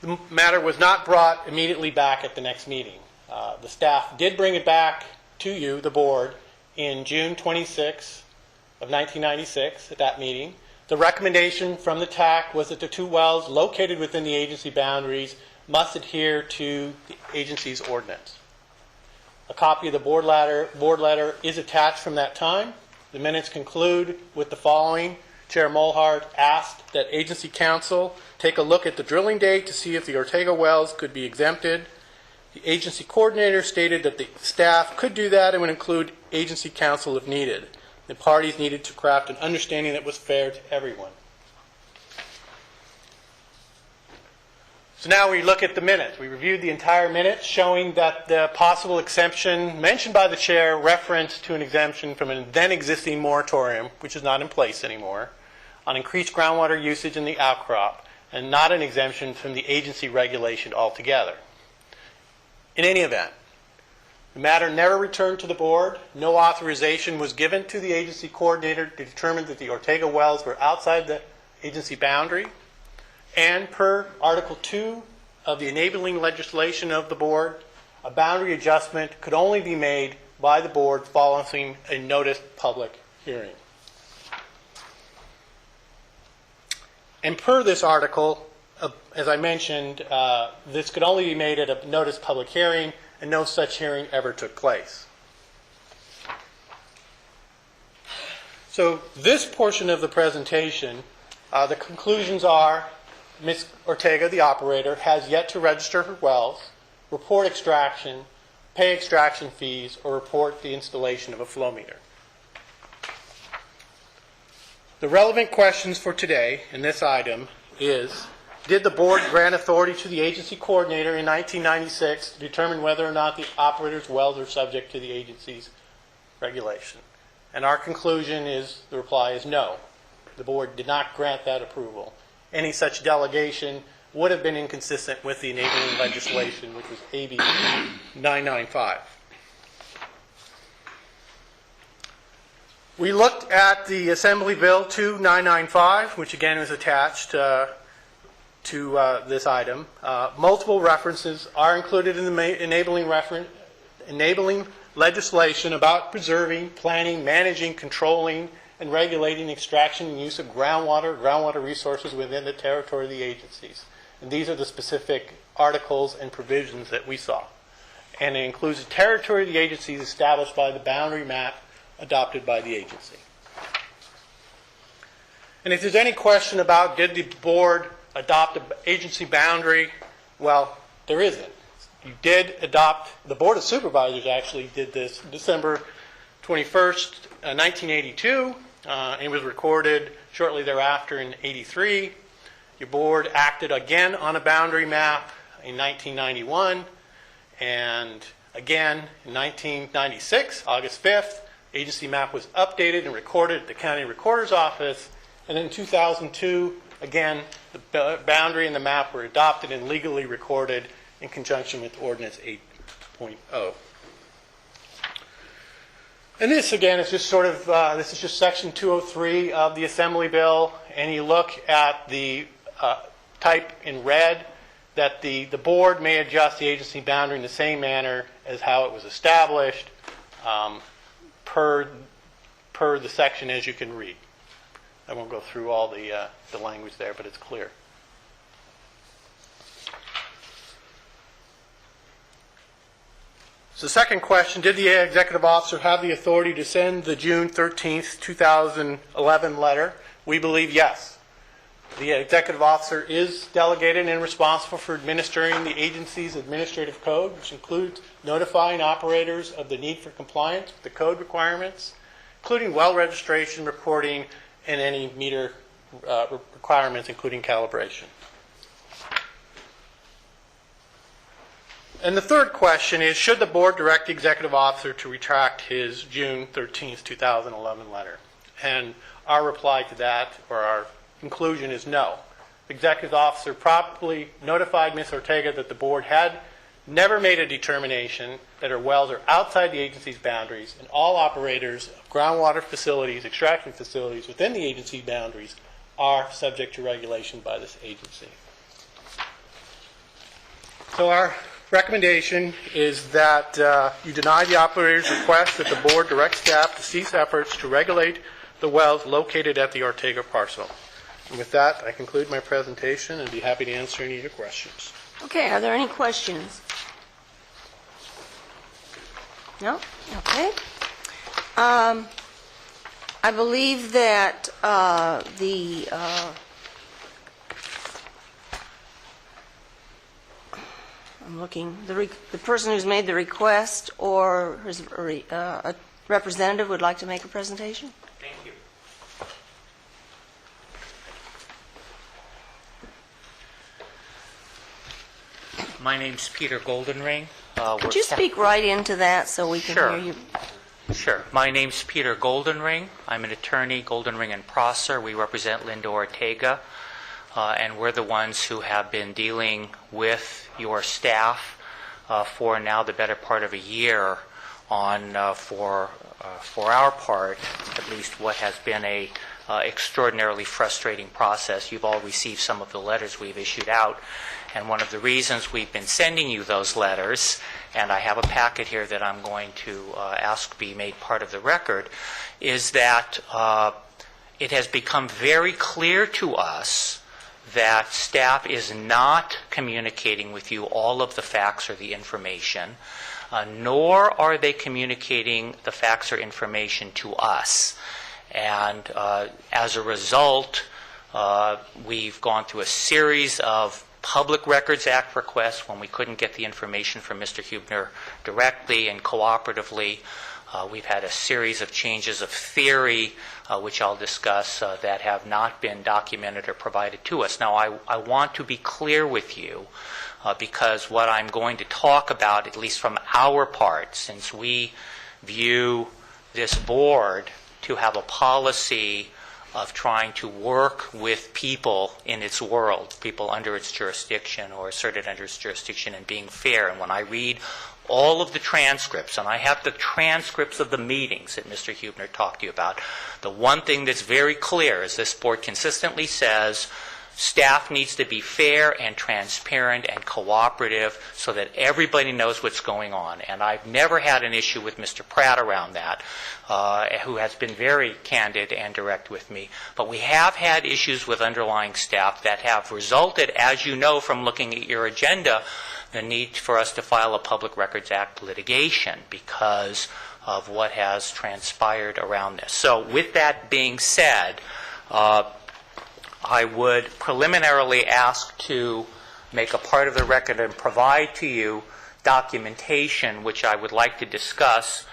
The matter was not brought immediately back at the next meeting. The staff did bring it back to you, the board, in June 26 of 1996 at that meeting. The recommendation from the TAC was that the two wells located within the agency boundaries must adhere to the agency's ordinance. A copy of the board letter is attached from that time. The minutes conclude with the following. Chair Mulhart asked that agency counsel take a look at the drilling date to see if the Ortega wells could be exempted. The agency coordinator stated that the staff could do that and would include agency counsel if needed. The parties needed to craft an understanding that was fair to everyone. So now we look at the minutes. We reviewed the entire minutes showing that the possible exemption mentioned by the chair referenced to an exemption from a then existing moratorium, which is not in place anymore, on increased groundwater usage in the outcrop, and not an exemption from the agency regulation altogether. In any event, the matter never returned to the board. No authorization was given to the agency coordinator to determine that the Ortega wells were outside the agency boundary. And per Article 2 of the enabling legislation of the board, a boundary adjustment could only be made by the board following a noticed public hearing. And per this article, as I mentioned, this could only be made at a noticed public hearing, and no such hearing ever took place. So this portion of the presentation, the conclusions are Ms. Ortega, the operator, has yet to register her wells, report extraction, pay extraction fees, or report the installation of a flow meter. The relevant questions for today in this item is, did the board grant authority to the agency coordinator in 1996 to determine whether or not the operator's wells are subject to the agency's regulation? And our conclusion is, the reply is no. The board did not grant that approval. Any such delegation would have been inconsistent with the enabling legislation, which was AB 995. We looked at the Assembly Bill 2995, which again was attached to this item. Multiple references are included in the enabling legislation about preserving, planning, managing, controlling, and regulating extraction and use of groundwater resources within the territory of the agencies. And these are the specific articles and provisions that we saw. and it includes the territory of the agencies established by the boundary map adopted by the agency. And if there's any question about did the board adopt an agency boundary, well, there isn't. You did adopt, the Board of Supervisors actually did this December 21st, 1982. It was recorded shortly thereafter in 83. Your board acted again on a boundary map in 1991. And again in 1996, August 5th, agency map was updated and recorded at the county recorder's office. And in 2002, again, the boundary and the map were adopted and legally recorded in conjunction with Ordinance 8.0. And this, again, is just sort of, this is just Section 203 of the Assembly Bill. And you look at the type in red that the board may adjust the agency boundary in the same manner as how it was established per the section as you can read. I won't go through all the language there, but it's clear. So the second question, did the executive officer have the authority to send the June 13th, 2011 letter? We believe yes. The executive officer is delegated and responsible for administering the agency's administrative code, which includes notifying operators of the need for compliance with the code requirements, including well registration, reporting, and any meter requirements, including calibration. And the third question is, should the board direct the executive officer to retract his June 13th, 2011 letter? And our reply to that, or our conclusion, is no. The executive officer properly notified Ms. Ortega that the board had never made a determination that her wells are outside the agency's boundaries, and all operators of groundwater facilities, extraction facilities within the agency boundaries are subject to regulation by this agency. So our recommendation is that you deny the operator's request that the board direct staff to cease efforts to regulate the wells located at the Ortega parcel. And with that, I conclude my presentation and be happy to answer any of your questions. Okay, are there any questions? No? Okay. I believe that I'm looking, the person who's made the request or a representative would like to make a presentation? Thank you. My name's Peter Goldenring. Could you speak right into that so we can Sure. hear you? Sure. My name's Peter Goldenring. I'm an attorney, Goldenring and Prosser. We represent Linda Ortega, and we're the ones who have been dealing with your staff for now the better part of a year on, for our part, at least what has been a extraordinarily frustrating process. You've all received some of the letters we've issued out. And one of the reasons we've been sending you those letters, and I have a packet here that I'm going to ask be made part of the record, is that it has become very clear to us that staff is not communicating with you all of the facts or the information, nor are they communicating the facts or information to us. And as a result, we've gone through a series of Public Records Act requests when we couldn't get the information from Mr. Huebner directly and cooperatively. We've had a series of changes of theory, which I'll discuss, that have not been documented or provided to us. Now, I want to be clear with you, because what I'm going to talk about, at least from our part, since we view this board to have a policy of trying to work with people in its world, people under its jurisdiction or asserted under its jurisdiction, and being fair. And when I read all of the transcripts, and I have the transcripts of the meetings that Mr. Huebner talked to you about, the one thing that's very clear is this board consistently says Staff needs to be fair and transparent and cooperative so that everybody knows what's going on. And I've never had an issue with Mr. Pratt around that, who has been very candid and direct with me. But we have had issues with underlying staff that have resulted, as you know from looking at your agenda, the need for us to file a Public Records Act litigation because of what has transpired around this. So with that being said, I would preliminarily ask to make a part of the record and provide to you documentation which I would like to discuss.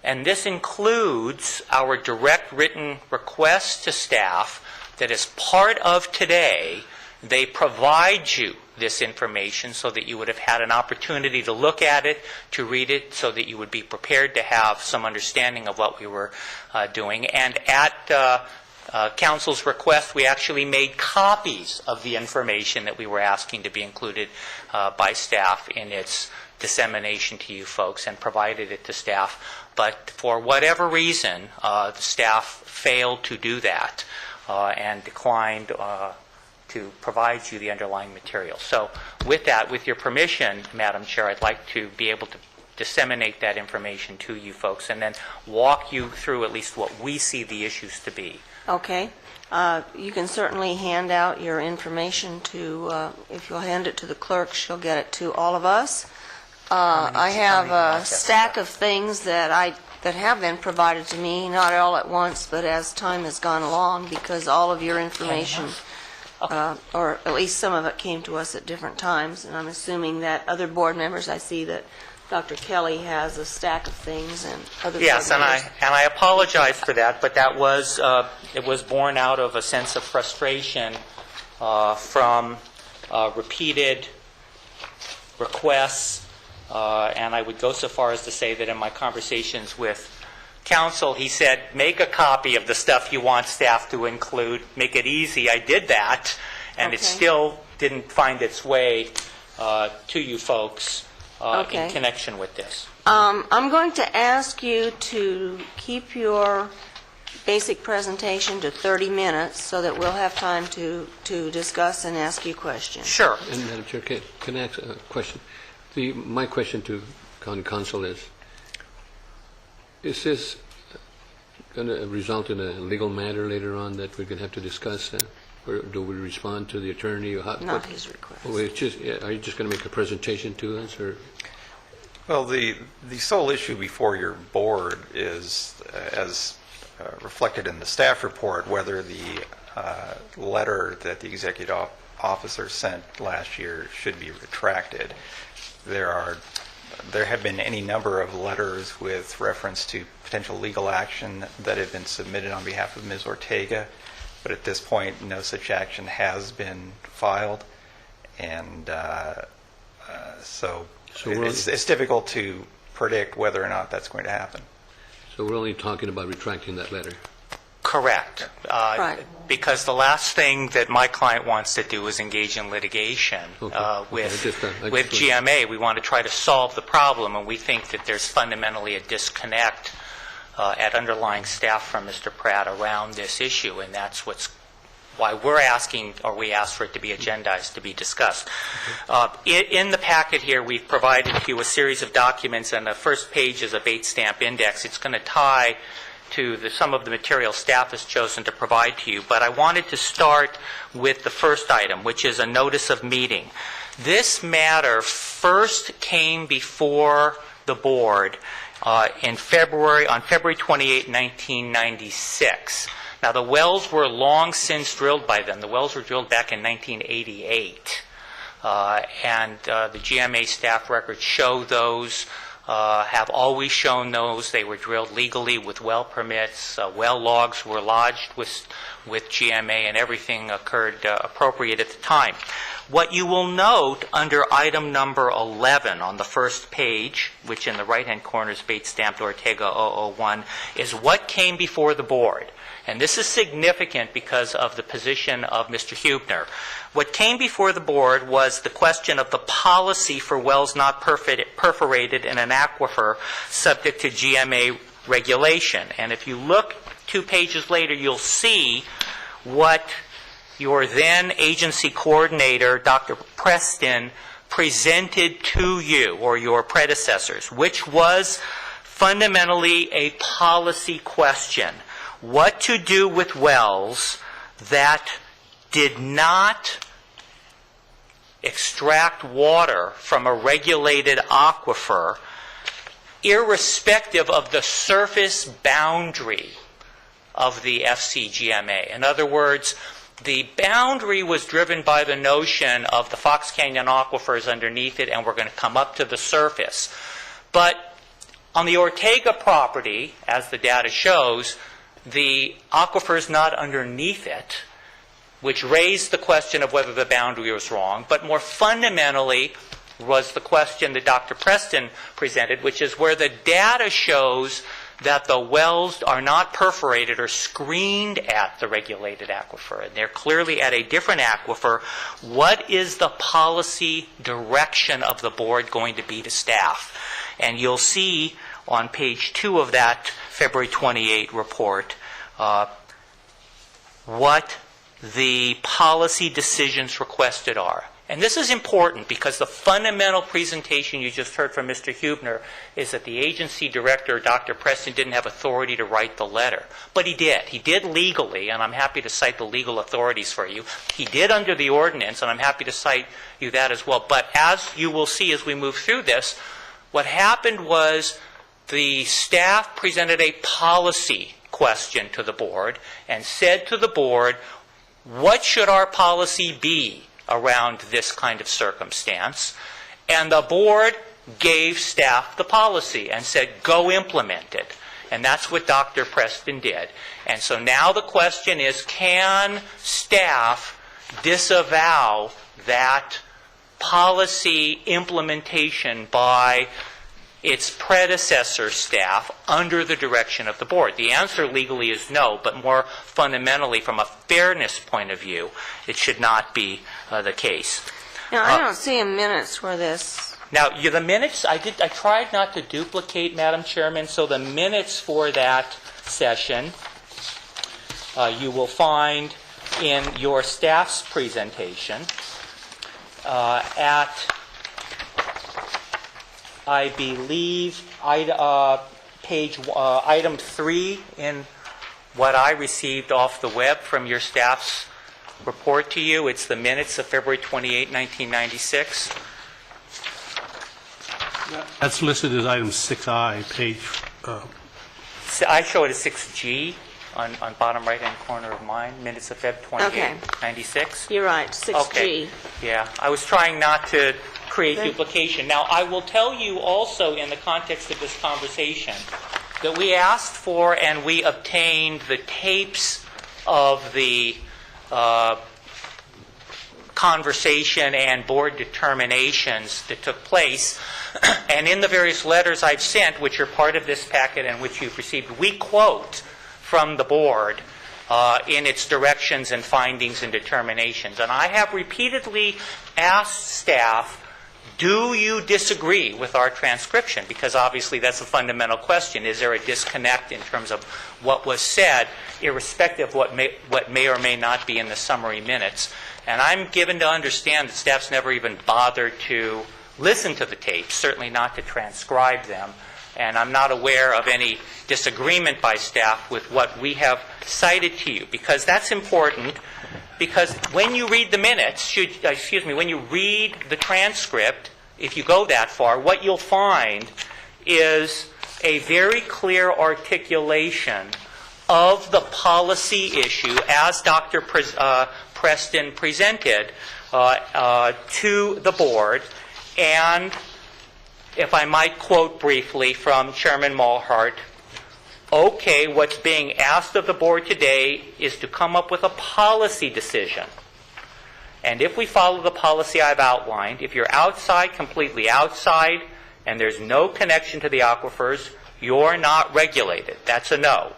And this includes our direct written request to staff that as part of today, they provide you this information so that you would have had an opportunity to look at it, to read it, so that you would be prepared to have some understanding of what we were doing. And at Council's request, we actually made copies of the information that we were asking to be included by staff in its dissemination to you folks and provided it to staff. But for whatever reason, the staff failed to do that and declined to provide you the underlying material. So with that, with your permission, Madam Chair, I'd like to be able to disseminate that information to you folks and then walk you through at least what we see the issues to be. Okay. You can certainly hand out your information to, if you'll hand it to the clerk, she'll get it to all of us. I have a stack of things that have been provided to me, not all at once, but as time has gone along, because all of your information, or at least some of it, came to us at different times. And I'm assuming that other board members, I see that Dr. Kelly has a stack of things, and other Yes, board and members. I apologize for that, but that was it was born out of a sense of frustration from repeated requests, and I would go so far as to say that in my conversations with Council, he said, make a copy of the stuff you want staff to include, make it easy. I did that, and it Okay. still didn't find its way to you folks Okay. in connection with this. I'm going to ask you to keep your basic presentation to 30 minutes so that we'll have time to discuss and ask you questions. Sure. And Madam Chair, can I ask a question? My question to County Council is this going to result in a legal matter later on that we're going to have to discuss? Or do we respond to the attorney? Or Not his request. are you just going to make a presentation to us? Or? Well, the sole issue before your board is, as reflected in the staff report, whether the letter that the executive officer sent last year should be retracted. There have been any number of letters with reference to potential legal action that have been submitted on behalf of Ms. Ortega, but at this point, no such action has been filed, and so it's difficult to predict whether or not that's going to happen. So we're only talking about retracting that letter. Correct. Right. Because the last thing that my client wants to do is engage in litigation with GMA. We want to try to solve the problem, and we think that there's fundamentally a disconnect at underlying staff from Mr. Pratt around this issue, and that's why we're asking, or we asked for it to be agendized to be discussed. In the packet here, we've provided to you a series of documents, and the first page is a bait stamp index. It's going to tie to some of the material staff has chosen to provide to you, but I wanted to start with the first item, which is a notice of meeting. This matter first came before the board on February 28, 1996. Now, the wells were long since drilled by then. The wells were drilled back in 1988. And the GMA staff records show those, have always shown those. They were drilled legally with well permits. Well logs were lodged with GMA, and everything occurred appropriate at the time. What you will note under item number 11 on the first page, which in the right-hand corner is bait stamped Ortega 001, is what came before the board. And this is significant because of the position of Mr. Hubner. What came before the board was the question of the policy for wells not perforated in an aquifer subject to GMA regulation. And if you look 2 pages later, you'll see what your then agency coordinator, Dr. Preston, presented to you, or your predecessors, which was fundamentally a policy question. What to do with wells that did not extract water from a regulated aquifer, irrespective of the surface boundary of the FCGMA. In other words, the boundary was driven by the notion of the Fox Canyon aquifers underneath it, and we're going to come up to the surface. But on the Ortega property, as the data shows, the aquifer is not underneath it, which raised the question of whether the boundary was wrong. But more fundamentally was the question that Dr. Preston presented, which is where the data shows that the wells are not perforated or screened at the regulated aquifer, and they're clearly at a different aquifer. What is the policy direction of the board going to be to staff? And you'll see on page 2 of that February 28 report what the policy decisions requested are. And this is important because the fundamental presentation you just heard from Mr. Huebner is that the agency director, Dr. Preston, didn't have authority to write the letter. But he did. He did legally, and I'm happy to cite the legal authorities for you. He did under the ordinance, and I'm happy to cite you that as well. But as you will see as we move through this, what happened was the staff presented a policy question to the board and said to the board, what should our policy be around this kind of circumstance? And the board gave staff the policy and said, go implement it. And that's what Dr. Preston did. And so now the question is, can staff disavow that policy implementation by its predecessor staff under the direction of the board? The answer legally is no, but more fundamentally from a fairness point of view, it should not be the case. Now, I don't see in minutes where this... Now, the minutes, I tried not to duplicate, Madam Chairman, so the minutes for that session you will find in your staff's presentation at, I believe, item 3 in what I received off the web from your staff's report to you. It's the minutes of February 28, 1996. That's listed as item 6I, page... I show it as 6G on bottom right-hand corner of mine, minutes of Feb 28, Okay. 96. You're right, 6G. Okay. Yeah, I was trying not to create duplication. Now, I will tell you also in the context of this conversation that we asked for and we obtained the tapes of the conversation and board determinations that took place. And in the various letters I've sent, which are part of this packet and which you've received, we quote from the board in its directions and findings and determinations. And I have repeatedly asked staff, do you disagree with our transcription? Because obviously that's a fundamental question. Is there a disconnect in terms of what was said, irrespective of what may or may not be in the summary minutes? And I'm given to understand that staff's never even bothered to listen to the tapes, certainly not to transcribe them. And I'm not aware of any disagreement by staff with what we have cited to you, because that's important. Because when you read the minutes, when you read the transcript, if you go that far, what you'll find is a very clear articulation of the policy issue as Dr. Preston presented to the board. And if I might quote briefly from Chairman Mulhart, okay, what's being asked of the board today is to come up with a policy decision. And if we follow the policy I've outlined, if you're outside, completely outside, and there's no connection to the aquifers, you're not regulated. That's a no.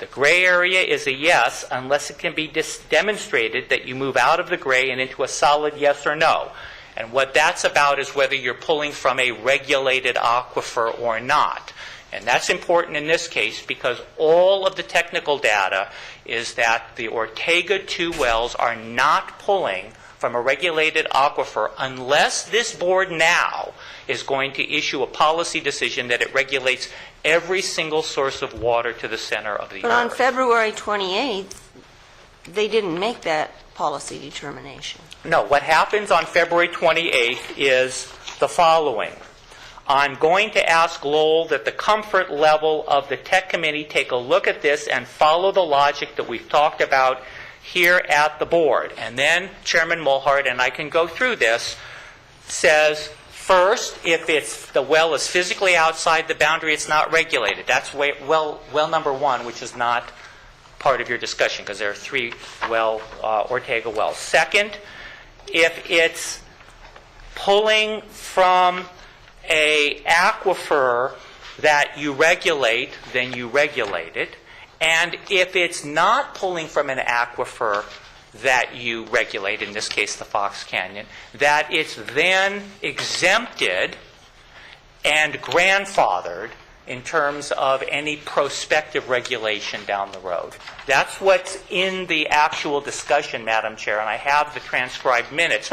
The gray area is a yes, unless it can be demonstrated that you move out of the gray and into a solid yes or no. And what that's about is whether you're pulling from a regulated aquifer or not. And that's important in this case because all of the technical data is that the Ortega 2 wells are not pulling from a regulated aquifer unless this board now is going to issue a policy decision that it regulates every single source of water to the center of the But on earth. February 28th, they didn't make that policy determination. No, what happens on February 28th is the following. I'm going to ask Lowell that the comfort level of the tech committee take a look at this and follow the logic that we've talked about here at the board. And then Chairman Mulhart, and I can go through this, says, first, if the well is physically outside the boundary, it's not regulated. That's well number one, which is not part of your discussion because there are 3 Ortega wells. Second, if it's pulling from a aquifer that you regulate, then you regulate it. And if it's not pulling from an aquifer that you regulate, in this case the Fox Canyon, that it's then exempted and grandfathered in terms of any prospective regulation down the road. That's what's in the actual discussion, Madam Chair, and I have the transcribed minutes.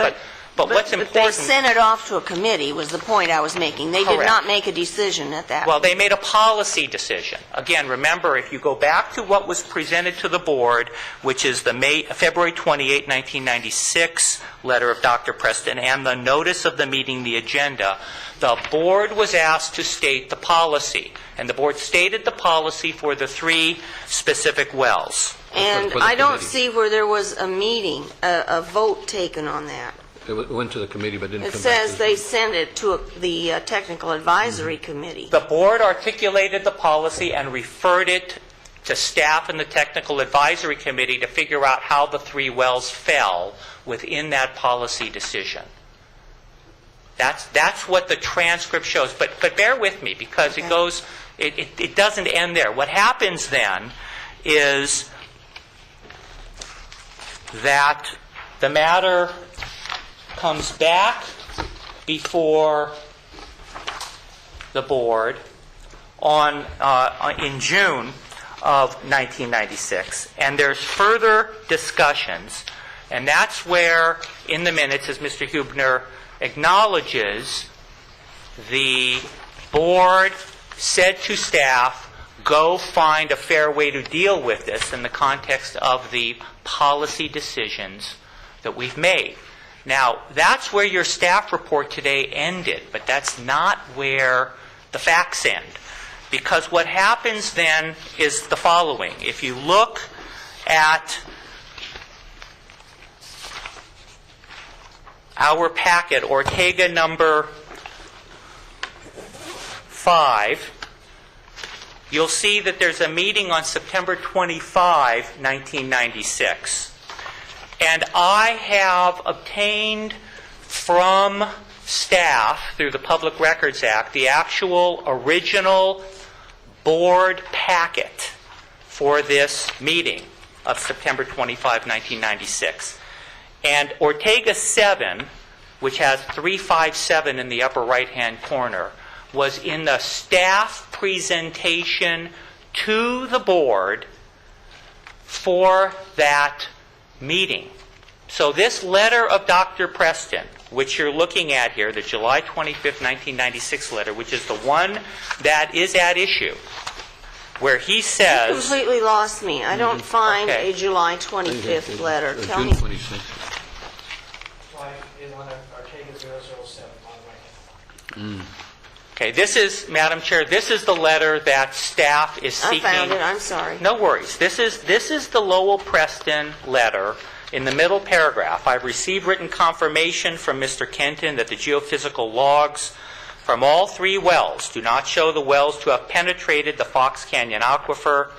But what's important... But they sent it off to a committee, was the point I was making. They did Correct. not make a decision at that. Well, they made a policy decision. Again, remember, if you go back to what was presented to the board, which is the February 28, 1996 letter of Dr. Preston and the notice of the meeting, the agenda, the board was asked to state the policy. And the board stated the policy for the 3 specific wells. And For the I don't committee. see where there was a meeting, a vote taken on that. It went to the committee but didn't It come back. says they sent it to the Technical Advisory Committee. The board articulated the policy and referred it to staff and the Technical Advisory Committee to figure out how the 3 wells fell within that policy decision. That's what the transcript shows. But bear with me because it goes, it doesn't end there. What happens then is that the matter comes back before the board in June of 1996, and there's further discussions, and that's where, in the minutes, as Mr. Hubner acknowledges, the board said to staff, go find a fair way to deal with this in the context of the policy decisions that we've made. Now, that's where your staff report today ended, but that's not where the facts end. Because what happens then is the following. If you look at our packet, Ortega number 5, you'll see that there's a meeting on September 25, 1996. And I have obtained from staff, through the Public Records Act, the actual original board packet for this meeting of September 25, 1996. And Ortega 7, which has 357 in the upper right-hand corner, was in the staff presentation to the board for that meeting. So this letter of Dr. Preston, which you're looking at here, the July 25, 1996 letter, which is the one that is at issue, where he You says... completely lost me. I don't find Okay. a July 25th letter. Tell me. June 26th. Okay, this is, Madam Chair, this is the letter that staff is I seeking... found it. I'm sorry. No worries. This is the Lowell Preston letter. In the middle paragraph, I've received written confirmation from Mr. Kenton that the geophysical logs from all 3 wells do not show the wells to have penetrated the Fox Canyon aquifer.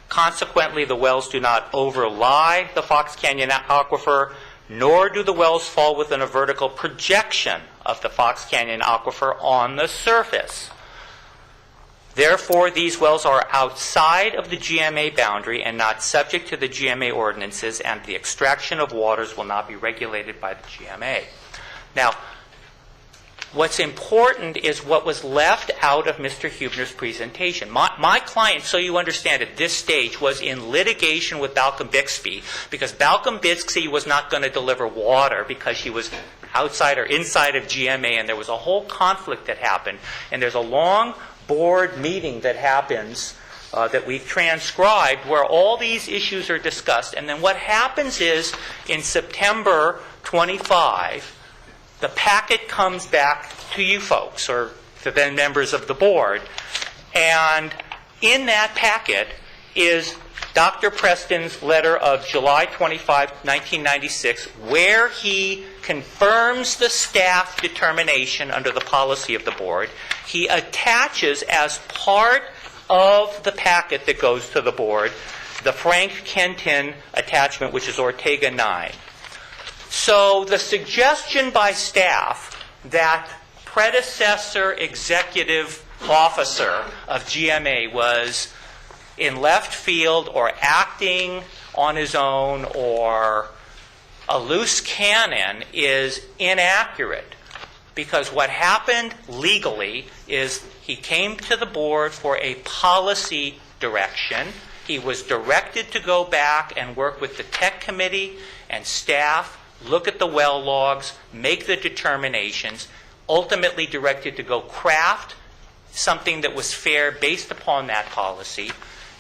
Consequently, the wells do not overlie the Fox Canyon aquifer, nor do the wells fall within a vertical projection of the Fox Canyon aquifer on the surface. Therefore, these wells are outside of the GMA boundary and not subject to the GMA ordinances, and the extraction of waters will not be regulated by the GMA. Now, What's important is what was left out of Mr. Huebner's presentation. My client, so you understand, at this stage was in litigation with Balcom Bixby because Balcom Bixby was not going to deliver water because she was outside or inside of GMA, and there was a whole conflict that happened. And there's a long board meeting that happens that we've transcribed where all these issues are discussed. And then what happens is in September 25, the packet comes back to you folks, or the then members of the board, and in that packet is Dr. Preston's letter of July 25, 1996, where he confirms the staff determination under the policy of the board. He attaches, as part of the packet that goes to the board, the Frank Kenton attachment, which is Ortega 9. So the suggestion by staff that predecessor executive officer of GMA was in left field or acting on his own or a loose cannon is inaccurate, because what happened legally is he came to the board for a policy direction. He was directed to go back and work with the tech committee and staff, look at the well logs, make the determinations, ultimately directed to go craft something that was fair based upon that policy.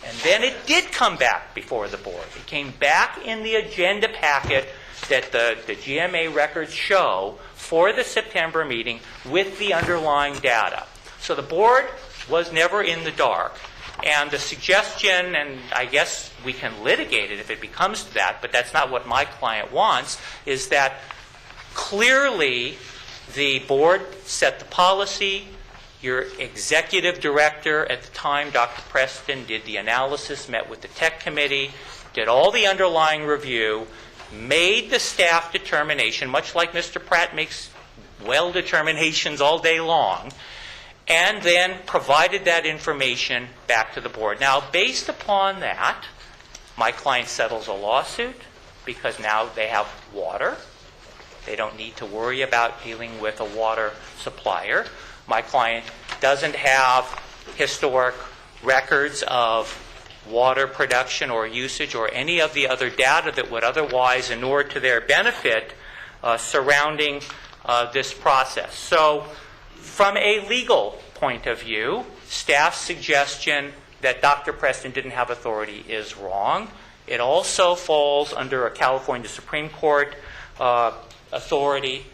And then it did come back before the board. It came back in the agenda packet that the GMA records show for the September meeting with the underlying data. So the board was never in the dark. And the suggestion, and I guess we can litigate it if it becomes to that, but that's not what my client wants, is that clearly the board set the policy. Your executive director at the time, Dr. Preston, did the analysis, met with the tech committee, did all the underlying review, made the staff determination, much like Mr. Pratt makes well determinations all day long, and then provided that information back to the board. Now, based upon that, my client settles a lawsuit because now they have water. They don't need to worry about dealing with a water supplier. My client doesn't have historic records of water production or usage or any of the other data that would otherwise inure to their benefit surrounding this process. So from a legal point of view, staff's suggestion that Dr. Preston didn't have authority is wrong. It also falls under a California Supreme Court authority,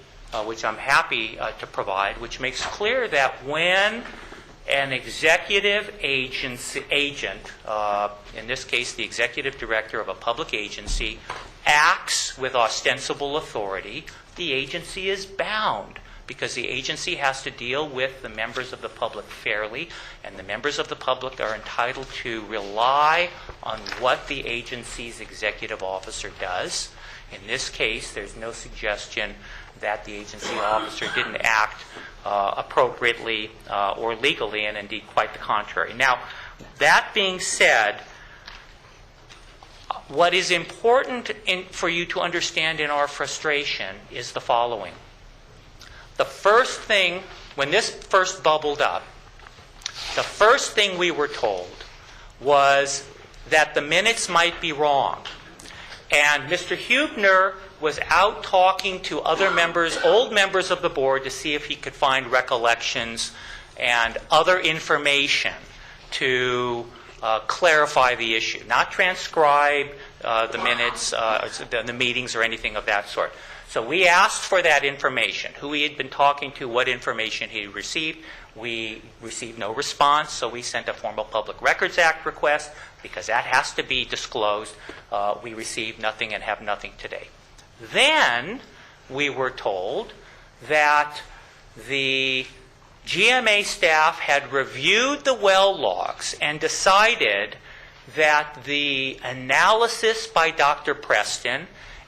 which I'm happy to provide, which makes clear that when an executive agent, in this case the executive director of a public agency, acts with ostensible authority, the agency is bound, because the agency has to deal with the members of the public fairly, and the members of the public are entitled to rely on what the agency's executive officer does. In this case, there's no suggestion that the agency officer didn't act appropriately or legally, and indeed quite the contrary. Now, that being said, what is important for you to understand in our frustration is the following. The first thing, when this first bubbled up, the first thing we were told was that the minutes might be wrong. And Mr. Huebner was out talking to other members, old members of the board, to see if he could find recollections and other information to clarify the issue. Not transcribe the minutes, the meetings, or anything of that sort. So we asked for that information, who he had been talking to, what information he received. We received no response, so we sent a formal Public Records Act request, because that has to be disclosed. We received nothing and have nothing today. Then we were told that the GMA staff had reviewed the well logs and decided that the analysis by Dr. Preston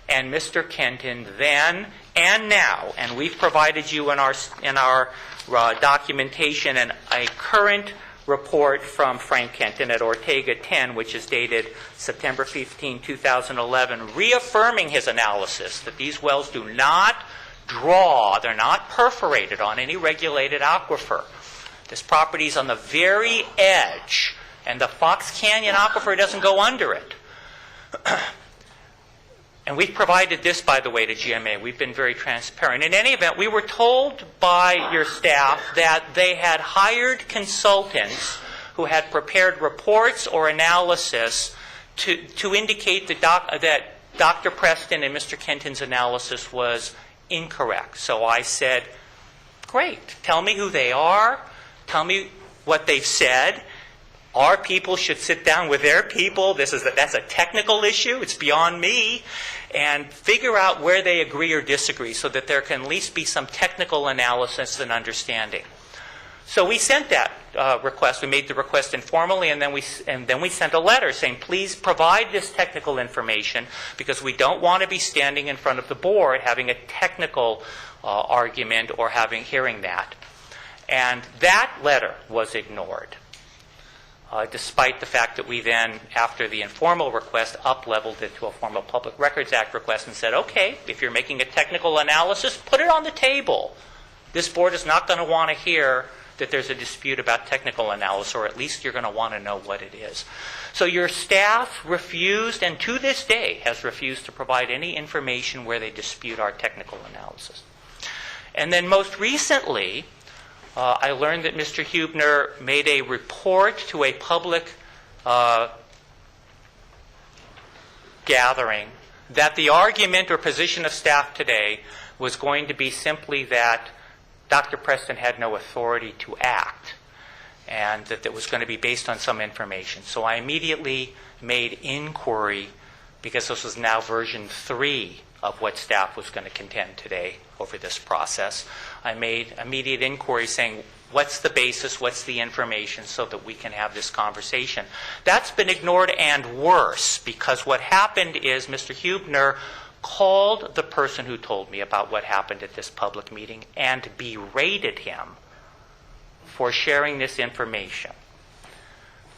and Mr. Kenton then and now, and we've provided you in our documentation and a current report from Frank Kenton at Ortega 10, which is dated September 15, 2011, reaffirming his analysis that these wells do not draw. They're not perforated on any regulated aquifer. This property is on the very edge, and the Fox Canyon aquifer doesn't go under it. And we've provided this, by the way, to GMA. We've been very transparent. In any event, we were told by your staff that they had hired consultants who had prepared reports or analysis to indicate that Dr. Preston and Mr. Kenton's analysis was incorrect. So I said, great, tell me who they are, tell me what they've said. Our people should sit down with their people. That's a technical issue. It's beyond me. And figure out where they agree or disagree so that there can at least be some technical analysis and understanding. So we sent that request. We made the request informally, and then we sent a letter saying, please provide this technical information because we don't want to be standing in front of the board having a technical argument or hearing that. And that letter was ignored. Despite the fact that we then, after the informal request, up-leveled it to a formal Public Records Act request and said, okay, if you're making a technical analysis, put it on the table. This board is not going to want to hear that there's a dispute about technical analysis, or at least you're going to want to know what it is. So your staff refused, and to this day has refused to provide any information where they dispute our technical analysis. And then most recently, I learned that Mr. Huebner made a report to a public gathering that the argument or position of staff today was going to be simply that Dr. Preston had no authority to act and that it was going to be based on some information. So I immediately made inquiry, because this was now version 3 of what staff was going to contend today over this process. I made immediate inquiry saying, what's the basis, what's the information, so that we can have this conversation. That's been ignored, and worse, because what happened is Mr. Huebner called the person who told me about what happened at this public meeting and berated him for sharing this information.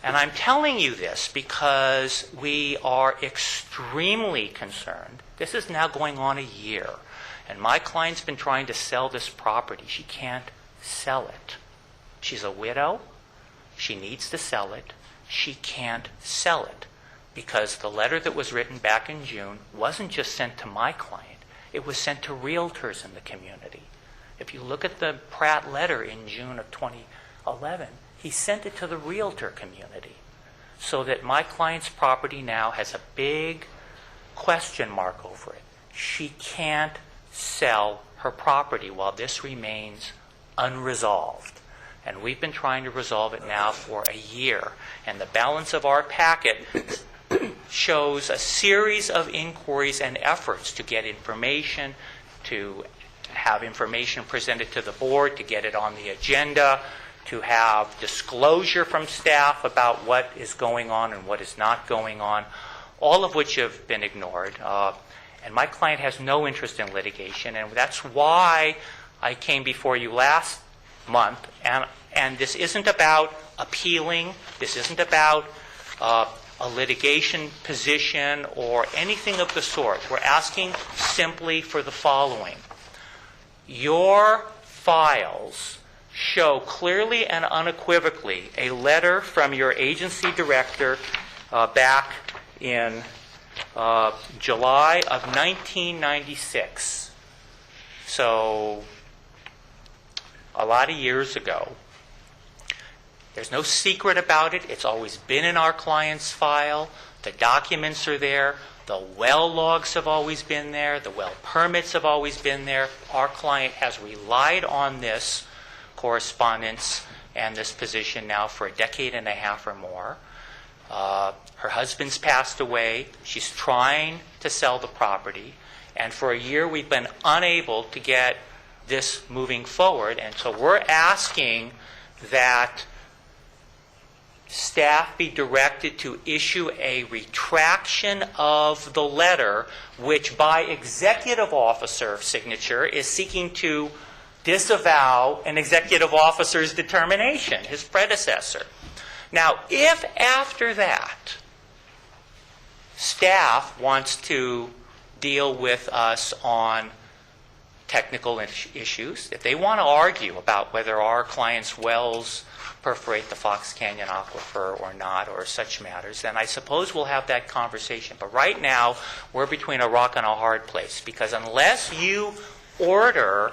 And I'm telling you this because we are extremely concerned. This is now going on a year, and my client's been trying to sell this property. She can't sell it. She's a widow. She needs to sell it. She can't sell it because the letter that was written back in June wasn't just sent to my client. It was sent to realtors in the community. If you look at the Pratt letter in June of 2011, he sent it to the realtor community so that my client's property now has a big question mark over it. She can't sell her property while this remains unresolved. And we've been trying to resolve it now for a year. And the balance of our packet shows a series of inquiries and efforts to get information, to have information presented to the board, to get it on the agenda, to have disclosure from staff about what is going on and what is not going on, all of which have been ignored. And my client has no interest in litigation, and that's why I came before you last month. And this isn't about appealing. This isn't about a litigation position or anything of the sort. We're asking simply for the following. Your files show clearly and unequivocally a letter from your agency director back in July of 1996. So a lot of years ago. There's no secret about it. It's always been in our client's file. The documents are there. The well logs have always been there. The well permits have always been there. Our client has relied on this correspondence and this position now for a decade and a half or more. Her husband's passed away. She's trying to sell the property. And for a year, we've been unable to get this moving forward. And so we're asking that staff be directed to issue a retraction of the letter, which by executive officer signature is seeking to disavow an executive officer's determination, his predecessor. Now, if after that staff wants to deal with us on technical issues, if they want to argue about whether our clients' wells perforate the Fox Canyon aquifer or not, or such matters, then I suppose we'll have that conversation. But right now, we're between a rock and a hard place, because unless you order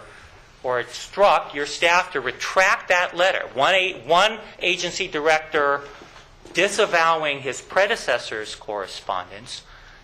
or instruct your staff to retract that letter, one agency director disavowing his predecessor's correspondence,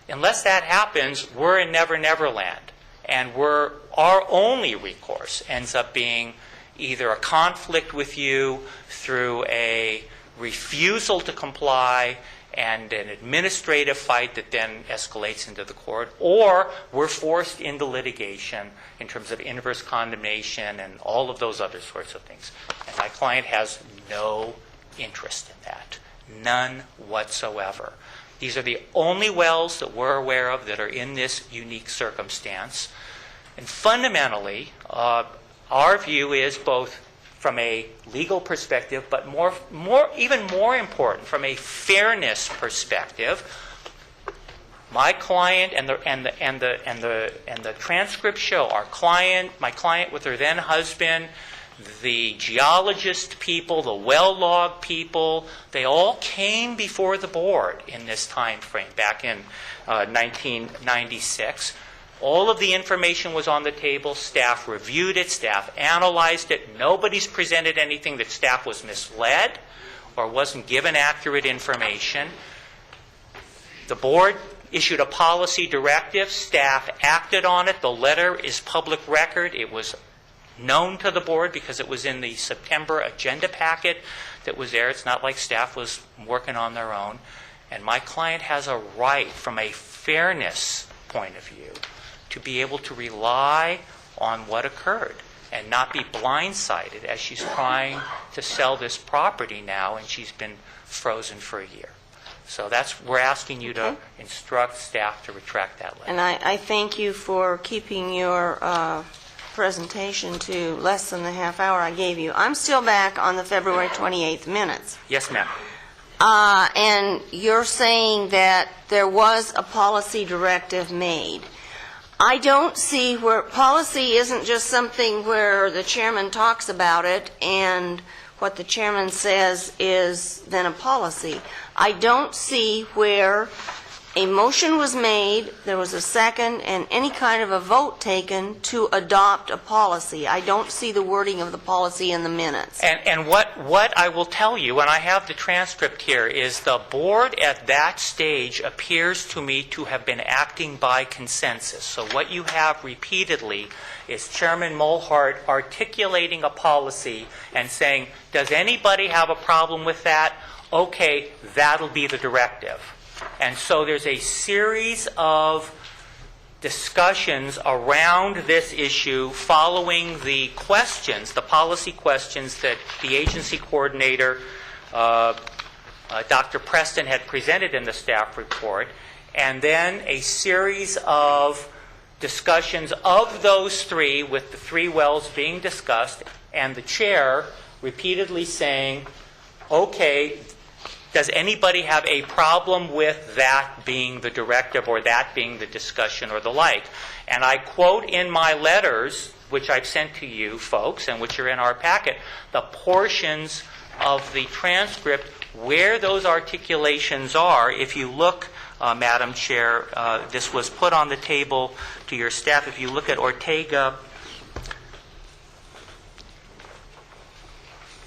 unless that happens, we're in Never Never Land. And our only recourse ends up being either a conflict with you through a refusal to comply and an administrative fight that then escalates into the court, or we're forced into litigation in terms of inverse condemnation and all of those other sorts of things. And my client has no interest in that. None whatsoever. These are the only wells that we're aware of that are in this unique circumstance. And fundamentally, our view is both from a legal perspective, but even more important, from a fairness perspective. My client and the transcripts show my client with her then husband, the geologist people, the well log people, they all came before the board in this time frame back in 1996. All of the information was on the table. Staff reviewed it. Staff analyzed it. Nobody's presented anything that staff was misled or wasn't given accurate information. The board issued a policy directive. Staff acted on it. The letter is public record. It was known to the board because it was in the September agenda packet that was there. It's not like staff was working on their own. And my client has a right, from a fairness point of view, to be able to rely on what occurred and not be blindsided as she's trying to sell this property now, and she's been frozen for a year. So we're asking you to instruct staff to retract that letter. And I thank you for keeping your presentation to less than the half hour I gave you. I'm still back on the February 28th minutes. Yes, ma'am. And you're saying that there was a policy directive made. I don't see where policy isn't just something where the chairman talks about it and what the chairman says is then a policy. I don't see where a motion was made, there was a second, and any kind of a vote taken to adopt a policy. I don't see the wording of the policy in the minutes. And what I will tell you, and I have the transcript here, is the board at that stage appears to me to have been acting by consensus. So what you have repeatedly is Chairman Mulhart articulating a policy and saying, does anybody have a problem with that? Okay, that'll be the directive. And so there's a series of discussions around this issue following the questions, the policy questions that the agency coordinator, Dr. Preston, had presented in the staff report, and then a series of discussions of those three, with the three wells being discussed, and the chair repeatedly saying, okay, does anybody have a problem with that being the directive or that being the discussion or the like? And I quote in my letters, which I've sent to you folks and which are in our packet, the portions of the transcript where those articulations are. If you look, Madam Chair, this was put on the table to your staff. If you look at Ortega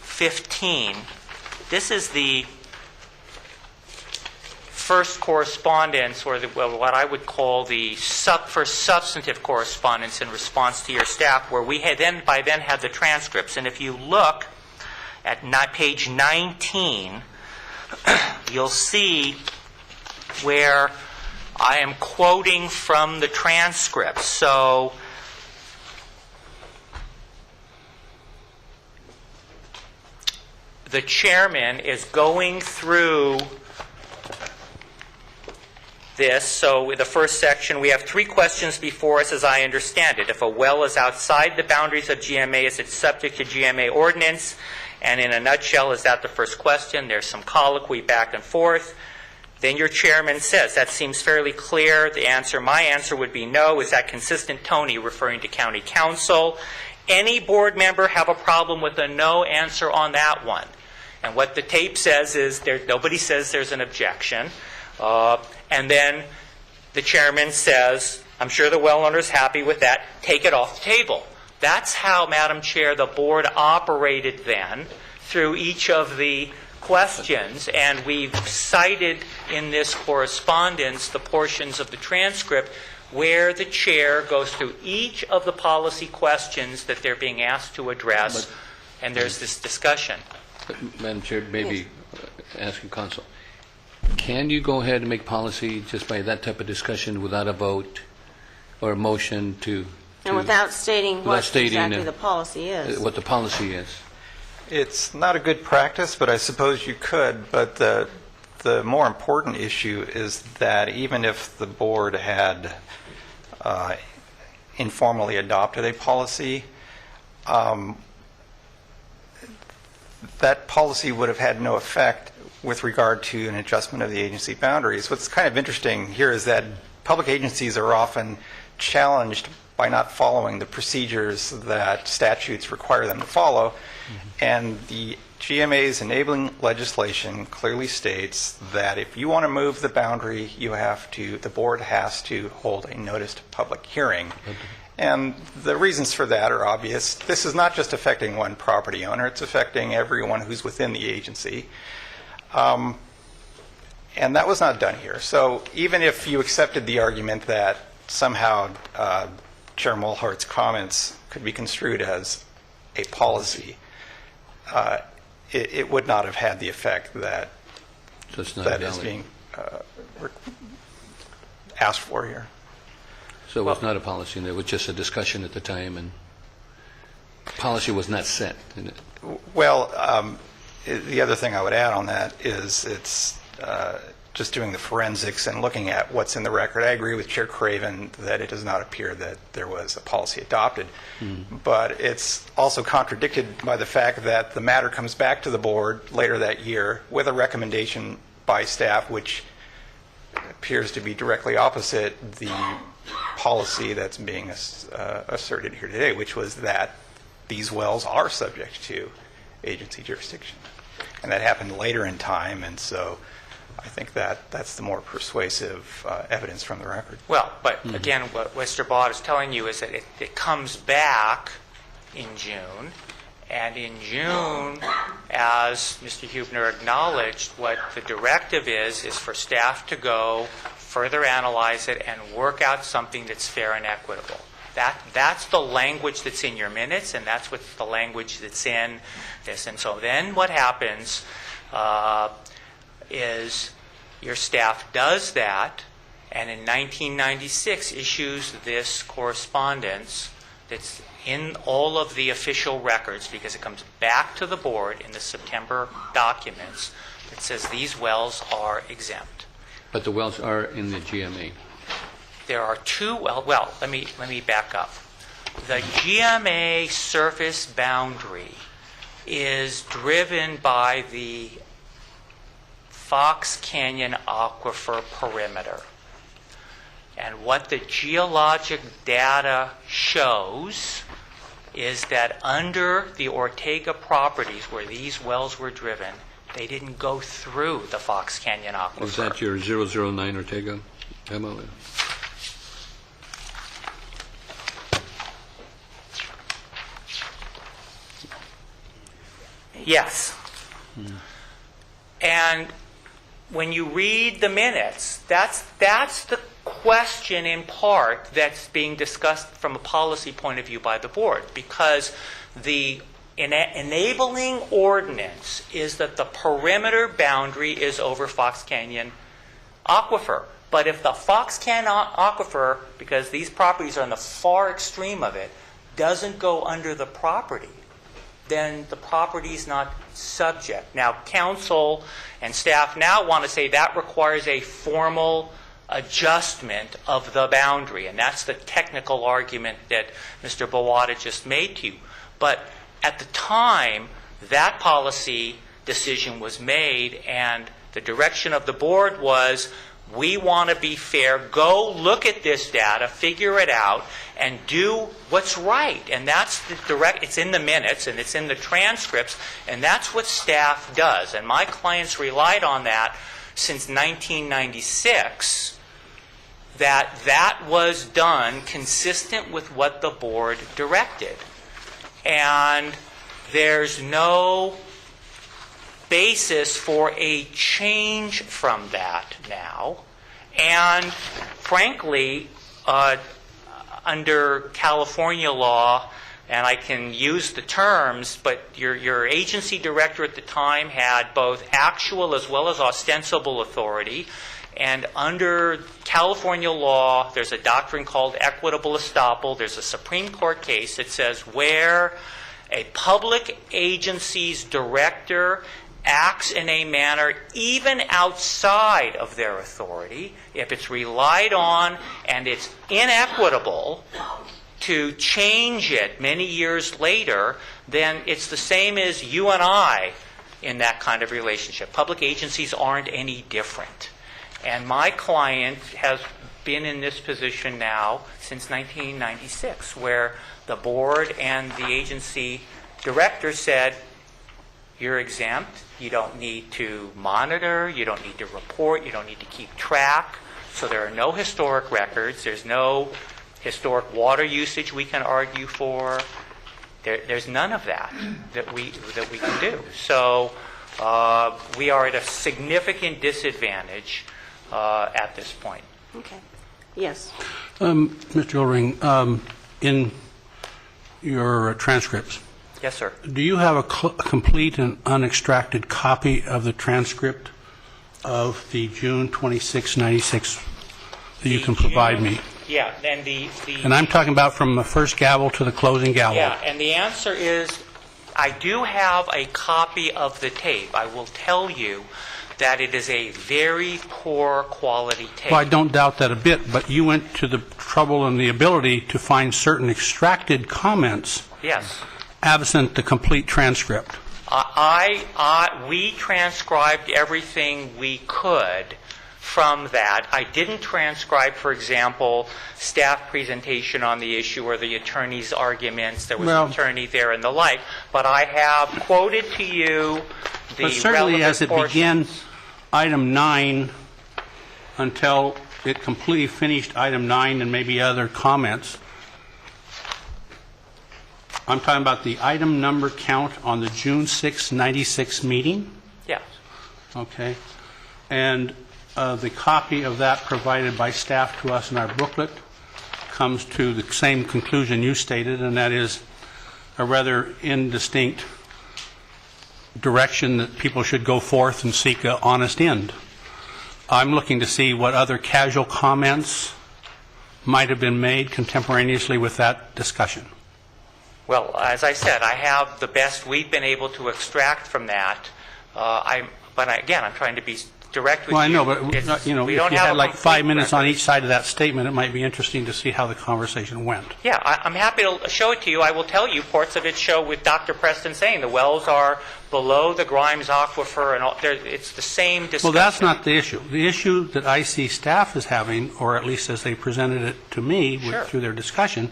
15, this is the first correspondence, or what I would call the first substantive correspondence in response to your staff, where we had by then had the transcripts. And if you look at page 19, you'll see where I am quoting from the transcript. So the chairman is going through this. So in the first section, we have three questions before us as I understand it. If a well is outside the boundaries of GMA, is it subject to GMA ordinance? And in a nutshell, is that the first question? There's some colloquy back and forth. Then your chairman says, that seems fairly clear. My answer would be no. Is that consistent, Tony, referring to county council? Any board member have a problem with a no answer on that one? And what the tape says is nobody says there's an objection. And then the chairman says, I'm sure the well owner's happy with that. Take it off the table. That's how, Madam Chair, the board operated then through each of the questions, and we've cited in this correspondence the portions of the transcript where the chair goes through each of the policy questions that they're being asked to address, and there's this discussion. Madam Chair, maybe asking counsel, can you go ahead and make policy just by that type of discussion without a vote or a motion to And without stating what stating, exactly the policy is. what the policy is? It's not a good practice, but I suppose you could. But the more important issue is that even if the board had informally adopted a policy, that policy would have had no effect with regard to an adjustment of the agency boundaries. What's kind of interesting here is that public agencies are often challenged by not following the procedures that statutes require them to follow. And the GMA's enabling legislation clearly states that if you want to move the boundary, the board has to hold a noticed public hearing. And the reasons for that are obvious. This is not just affecting one property owner, it's affecting everyone who's within the agency. And that was not done here. So even if you accepted the argument that somehow Chair Mulhart's comments could be construed as a policy, it would not have had the effect that is being asked for here. So it was not a policy, and it was just a discussion at the time, and policy was not set. Well, the other thing I would add on that is it's just doing the forensics and looking at what's in the record. I agree with Chair Craven that it does not appear that there was a policy adopted, but it's also contradicted by the fact that the matter comes back to the board later that year with a recommendation by staff which appears to be directly opposite the policy that's being asserted here today, which was that these wells are subject to agency jurisdiction. And that happened later in time, and so I think that's the more persuasive evidence from the record. Well, but again, what Mr. Bott is telling you is that it comes back in June, and in June, as Mr. Huebner acknowledged, what the directive is for staff to go further analyze it and work out something that's fair and equitable. That's the language that's in your minutes, and that's what the language that's in this. And so then what happens is your staff does that, and in 1996 issues this correspondence that's in all of the official records, because it comes back to the board in the September documents that says these wells are exempt. But the wells are in the GMA. There are two well, let me back up. The GMA surface boundary is driven by the Fox Canyon Aquifer perimeter. And what the geologic data shows is that under the Ortega properties where these wells were driven, they didn't go through the Fox Canyon Aquifer. Is that your 009 Ortega memo? Yes. And when you read the minutes, that's the question in part that's being discussed from a policy point of view by the board, because the enabling ordinance is that the perimeter boundary is over Fox Canyon Aquifer. But if the Fox Canyon Aquifer, because these properties are on the far extreme of it, doesn't go under the property, then the property is not subject. Now, council and staff now want to say that requires a formal adjustment of the boundary, and that's the technical argument that Mr. Bowata just made to you. But at the time that policy decision was made and The direction of the board was, we want to be fair. Go look at this data, figure it out, and do what's right. And that's it's in the minutes and it's in the transcripts, and that's what staff does. And my clients relied on that since 1996, that was done consistent with what the board directed. And there's no basis for a change from that now. And frankly, under California law, and I can use the terms, but your agency director at the time had both actual as well as ostensible authority. And under California law, there's a doctrine called equitable estoppel. There's a Supreme Court case that says where a public agency's director acts in a manner even outside of their authority, if it's relied on and it's inequitable to change it many years later, then it's the same as you and I in that kind of relationship. Public agencies aren't any different. And my client has been in this position now since 1996, where the board and the agency director said, you're exempt, you don't need to monitor, you don't need to report, you don't need to keep track. So there are no historic records, there's no historic water usage we can argue for. There's none of that we can do. So we are at a significant disadvantage at this point. Okay. Yes. Mr. Goldring, in your transcripts, Yes, sir. do you have a complete and unextracted copy of the transcript of the June 26, 96 that you can provide me? Yeah, and And I'm talking about from the first gavel to the closing gavel. Yeah, and the answer is, I do have a copy of the tape. I will tell you that it is a very poor quality tape. Well, I don't doubt that a bit, but you went to the trouble and the ability to find certain extracted comments Yes. absent the complete transcript. We transcribed everything we could from that. I didn't transcribe, for example, staff presentation on the issue or the attorney's arguments. There was an attorney there and the like. But I have quoted to you the But certainly as it relevant began portions. item 9 until it completely finished item 9 and maybe other comments, I'm talking about the item number count on the June 6, 96 meeting. Yes. Okay. And the copy of that provided by staff to us in our booklet comes to the same conclusion you stated, and that is a rather indistinct direction that people should go forth and seek an honest end. I'm looking to see what other casual comments might have been made contemporaneously with that discussion. Well, as I said, I have the best we've been able to extract from that. Again, I'm trying to be direct with Well, I you. know, but It's- you know, we if don't you have had a like 5 complete minutes on record. each side of that statement, it might be interesting to see how the conversation went. Yeah, I'm happy to show it to you. I will tell you, parts of it show with Dr. Preston saying the wells are below the Grimes Aquifer, and it's the same discussion. Well, that's not the issue. The issue that I see staff is having, or at least as they presented it to me Sure. through their discussion,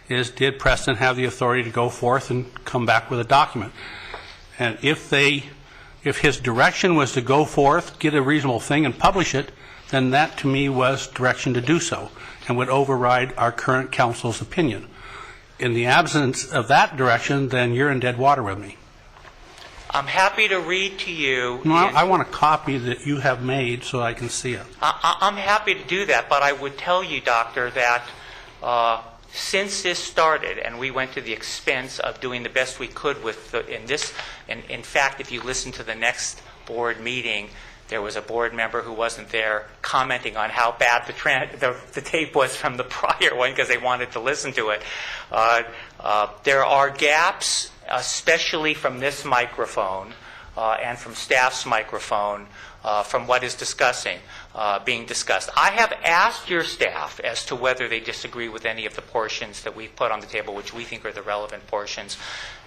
is did Preston have the authority to go forth and come back with a document? And if his direction was to go forth, get a reasonable thing, and publish it, then that to me was direction to do so and would override our current council's opinion. In the absence of that direction, then you're in dead water with me. I'm happy to read to you. No, I want a copy that you have made so I can see it. I'm happy to do that, but I would tell you, Doctor, that since this started, and we went to the expense of doing the best we could with in fact, if you listen to the next board meeting, there was a board member who wasn't there commenting on how bad the tape was from the prior one because they wanted to listen to it. There are gaps, especially from this microphone, and from staff's microphone from what is being discussed. I have asked your staff as to whether they disagree with any of the portions that we've put on the table, which we think are the relevant portions.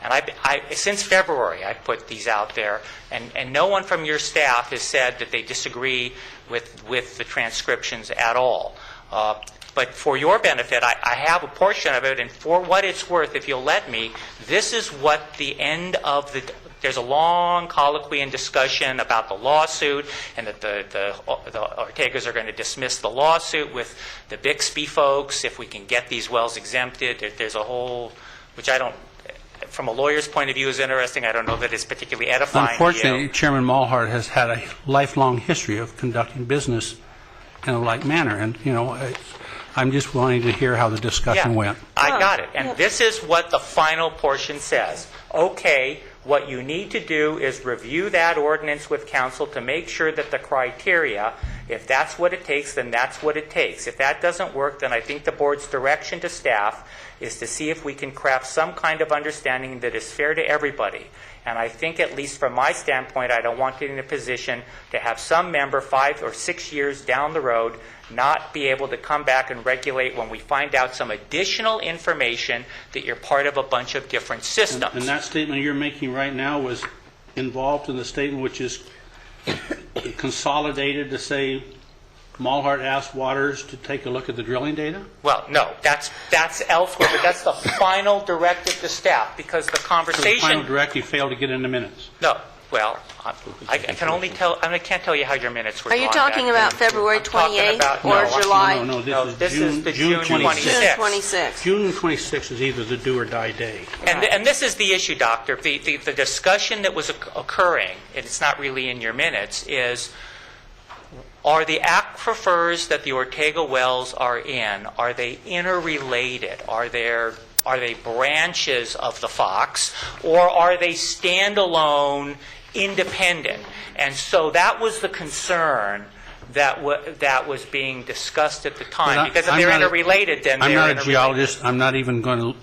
And since February, I've put these out there, and no one from your staff has said that they disagree with the transcriptions at all. But for your benefit, I have a portion of it, and for what it's worth, if you'll let me, this is what the end of there's a long colloquy and discussion about the lawsuit, and that the Ortegas are going to dismiss the lawsuit with the Bixby folks if we can get these wells exempted. There's a whole, which I don't, from a lawyer's point of view, is interesting. I don't know that it's particularly edifying. Unfortunately, Chairman Malhart has had a lifelong history of conducting business in a like manner, and I'm just wanting to hear how the discussion went. I got it. And this is what the final portion says. Okay, what you need to do is review that ordinance with council to make sure that the criteria, if that's what it takes, then that's what it takes. If that doesn't work, then I think the board's direction to staff is to see if we can craft some kind of understanding that is fair to everybody. And I think, at least from my standpoint, I don't want to get in a position to have some member 5 or 6 years down the road not be able to come back and regulate when we find out some additional information that you're part of a bunch of different systems. And that statement you're making right now was involved in the statement which is consolidated to say Malhart asked Waters to take a look at the drilling data? Well, no, that's elsewhere, but that's the final directive to staff, because the conversation... So the final directive failed to get in the minutes? No. Well, I can only tell. I can't tell you how your minutes were. Are you talking about February 28th or July? No, this is the June 26th. June 26th. June 26th is either the do or die day. And this is the issue, Doctor. The discussion that was occurring, and it's not really in your minutes, is are the aquifers that the Ortega wells are in, are they interrelated? Are they branches of the Fox, or are they standalone, independent? And so that was the concern that was being discussed at the time. Because if they're interrelated, then they're interrelated. I'm not a geologist. I'm not even going to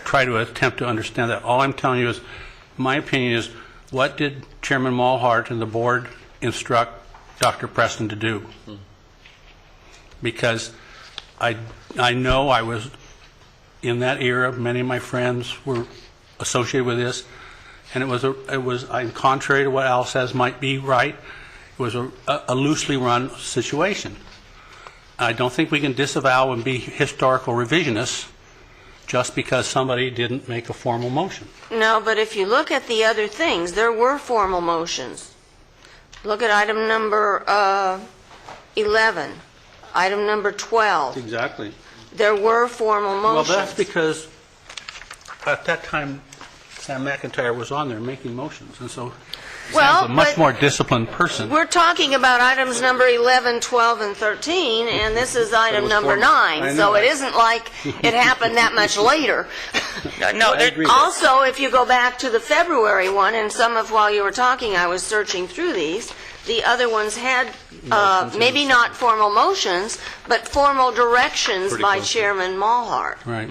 try to attempt to understand that. All I'm telling you is, my opinion is, what did Chairman Malhart and the board instruct Dr. Preston to do? Because I know I was in that era. Many of my friends were associated with this, and it was contrary to what Al says might be right. It was a loosely run situation. I don't think we can disavow and be historical revisionists just because somebody didn't make a formal motion. No, but if you look at the other things, there were formal motions. Look at item number 11, item number 12. Exactly. There were formal motions. Well, that's because at that time Sam McIntyre was on there making motions, and so Sam's a much more disciplined person. We're talking about items number 11, 12, and 13, and this is item number 9, so it isn't like it happened that much later. No, also, if you go back to the February one, and while you were talking, I was searching through these, the other ones had maybe not formal motions, but formal directions by Chairman Malhart. Right.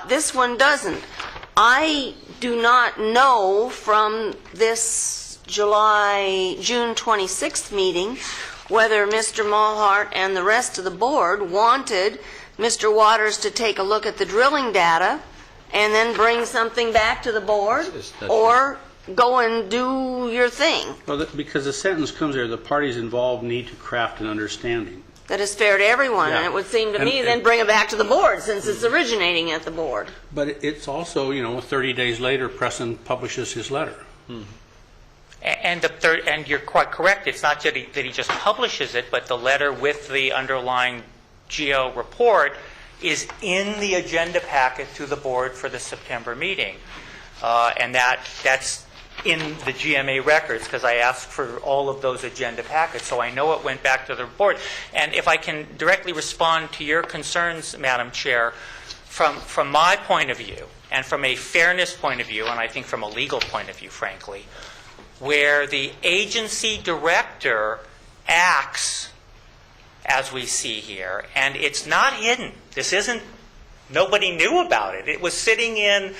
This one doesn't. I do not know from this June 26th meeting whether Mr. Malhart and the rest of the board wanted Mr. Waters to take a look at the drilling data and then bring something back to the board, or go and do your thing. Well, because the sentence comes there, the parties involved need to craft an understanding. That is fair to everyone, Yeah. and it would seem to me then bring it back to the board, since it's originating at the board. But it's also, 30 days later, Preston publishes his letter. And you're quite correct. It's not that he just publishes it, but the letter with the underlying GEO report is in the agenda packet to the board for the September meeting. And that's in the GMA records, because I asked for all of those agenda packets, so I know it went back to the board. And if I can directly respond to your concerns, Madam Chair, from my point of view, and from a fairness point of view, and I think from a legal point of view, frankly, where the agency director acts as we see here, and it's not hidden. This isn't, nobody knew about it. It was sitting in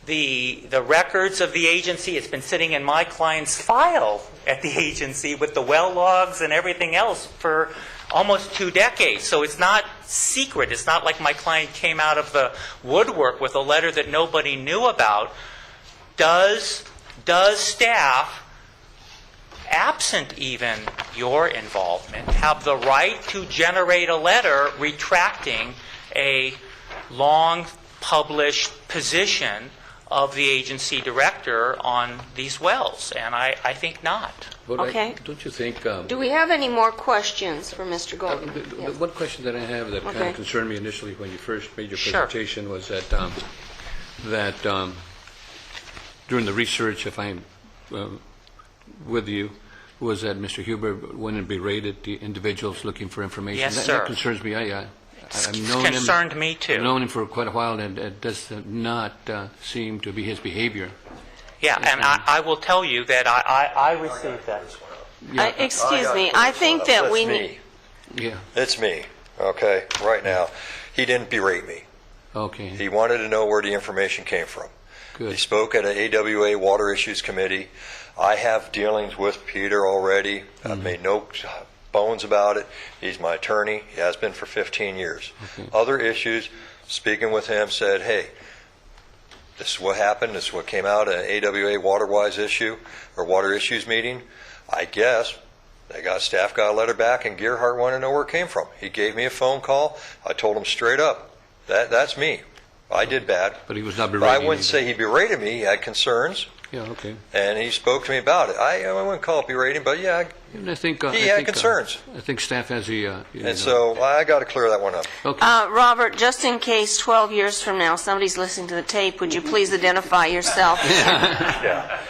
the records of the agency. It's been sitting in my client's file at the agency with the well logs and everything else for almost 2 decades. So it's not secret. It's not like my client came out of the woodwork with a letter that nobody knew about. Does staff, absent even your involvement, have the right to generate a letter retracting a long published position of the agency director on these wells? And I think not. But Okay. don't you think... Do we have any more questions for Mr. Golden? The one question that I have that kind Okay. of concerned me initially when you first made your Sure. presentation was that during the research, if I'm with you, was that Mr. Huber went and berated the individuals looking for information. Yes, That sir. concerns me. I've known Concerned me too. I've known him for quite a while, and it does not seem to be his behavior. Yeah, and I will tell you that I received that. Excuse me, I think that we That's need... me. Yeah. It's me, okay, right now. He didn't berate me. Okay. He wanted to know where the information came from. He Good. spoke at an AWA Water Issues Committee. I have dealings with Peter already. I've made no bones about it. He's my attorney. He has been for 15 years. Okay. Other issues, speaking with him, said, hey, this is what happened. This is what came out at an AWA Water-wise issue or Water Issues meeting. I guess staff got a letter back, and Gerhardt wanted to know where it came from. He gave me a phone call. I told him straight up, that's me. I did bad. But he was not But berating I wouldn't either. say he berated me. He had concerns, Yeah, okay. and he spoke to me about it. I wouldn't call it berating, but yeah, And I think... he had concerns. I think staff has the... And so I got to clear that one up. Okay. Robert, just in case 12 years from now somebody's listening to the tape, would you please identify yourself? Yeah.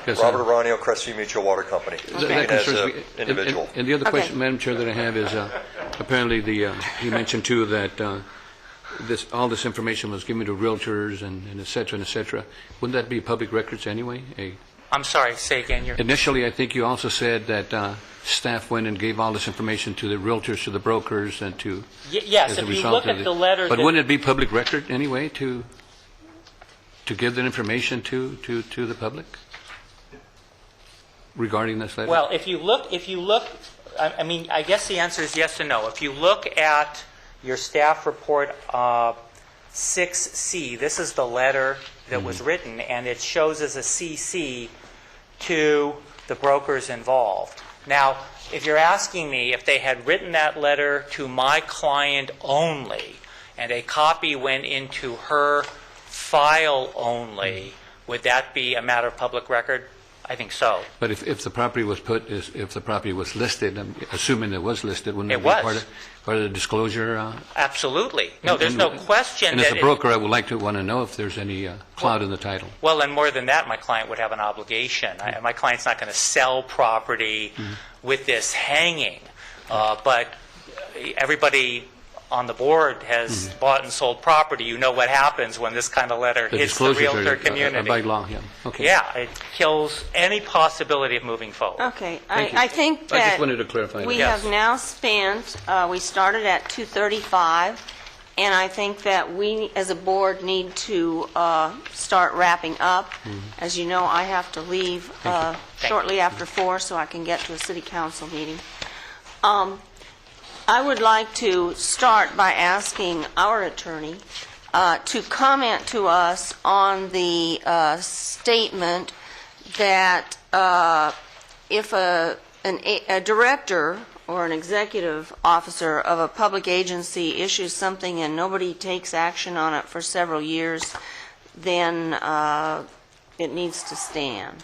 'Cause, Robert Aranio, Crestview Mutual Water Company. that Speaking as concerns an me. individual. And the other Okay. question, Madam Chair, that I have is apparently you mentioned too that all this information was given to realtors and et cetera and et cetera. Wouldn't that be public records anyway? I'm sorry, say again. Initially, I think you also said that staff went and gave all this information to the realtors, to the brokers, and to... Yes, as a if you result look of at the letter But that- wouldn't it be public record anyway to give that information to the public regarding this letter? Well, if you look, I mean, I guess the answer is yes and no. If you look at your staff report 6C, this is the letter that was written, and it shows as a CC to the brokers involved. Now, if you're asking me if they had written that letter to my client only, and a copy went into her file only, would that be a matter of public record? I think so. But if the property was if the property was listed, I'm assuming it was listed, wouldn't It that be was. part of the disclosure? Absolutely. No, there's no question And that... as a broker, I would like to want to know if there's any cloud in the title. Well, and more than that, my client would have an obligation. My client's not going to sell property with this hanging. But everybody on the board has bought and sold property. You know what happens when this kind of letter The hits the disclosures realtor are community. by law, yeah. Okay. Yeah, it kills any possibility of moving forward. Okay, Thank you. I think that... I just wanted to clarify We that. Yes. have now spent, we started at 2:35, and I think that we, as a board, need to start wrapping up. As you know, I have to leave shortly after 4 so I can get to a city council meeting. I would like to start by asking our attorney to comment to us on the statement that if a director or an executive officer of a public agency issues something and nobody takes action on it for several years, then it needs to stand.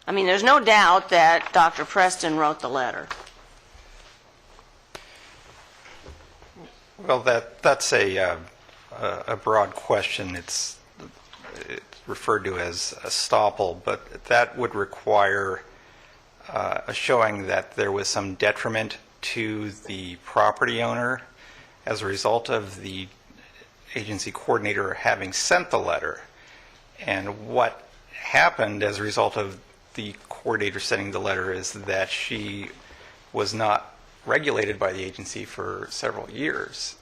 I mean, there's no doubt that Dr. Preston wrote the letter. Well, that's a broad question. It's referred to as estoppel, but that would require a showing that there was some detriment to the property owner as a result of the agency coordinator having sent the letter. And what happened as a result of the coordinator sending the letter is that she was not regulated by the agency for several years.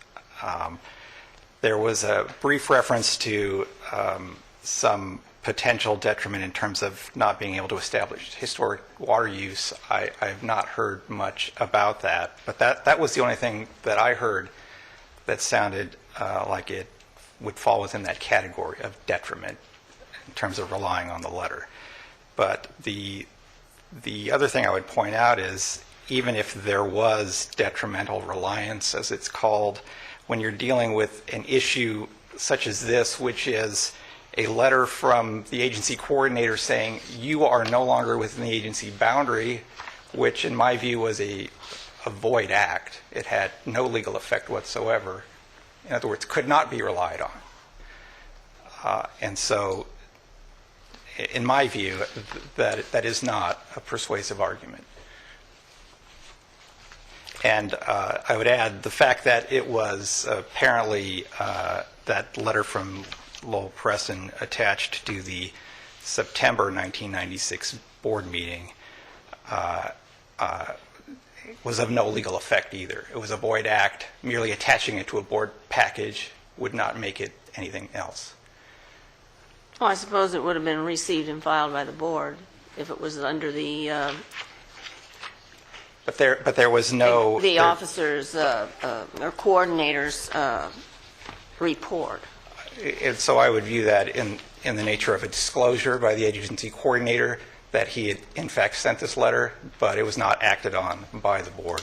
There was a brief reference to some potential detriment in terms of not being able to establish historic water use. I have not heard much about that, but that was the only thing that I heard that sounded like it would fall within that category of detriment in terms of relying on the letter. But the other thing I would point out is, even if there was detrimental reliance, as it's called, when you're dealing with an issue such as this, which is a letter from the agency coordinator saying you are no longer within the agency boundary, which in my view was a void act. It had no legal effect whatsoever. In other words, could not be relied on. And so, in my view, that is not a persuasive argument. And I would add the fact that it was apparently that letter from Lowell Preston attached to the September 1996 board meeting was of no legal effect either. It was a void act. Merely attaching it to a board package would not make it anything else. Well, I suppose it would have been received and filed by the board if it was under the But there was no... the officers' or coordinators' report. And so I would view that in the nature of a disclosure by the agency coordinator that he had in fact sent this letter, but it was not acted on by the board.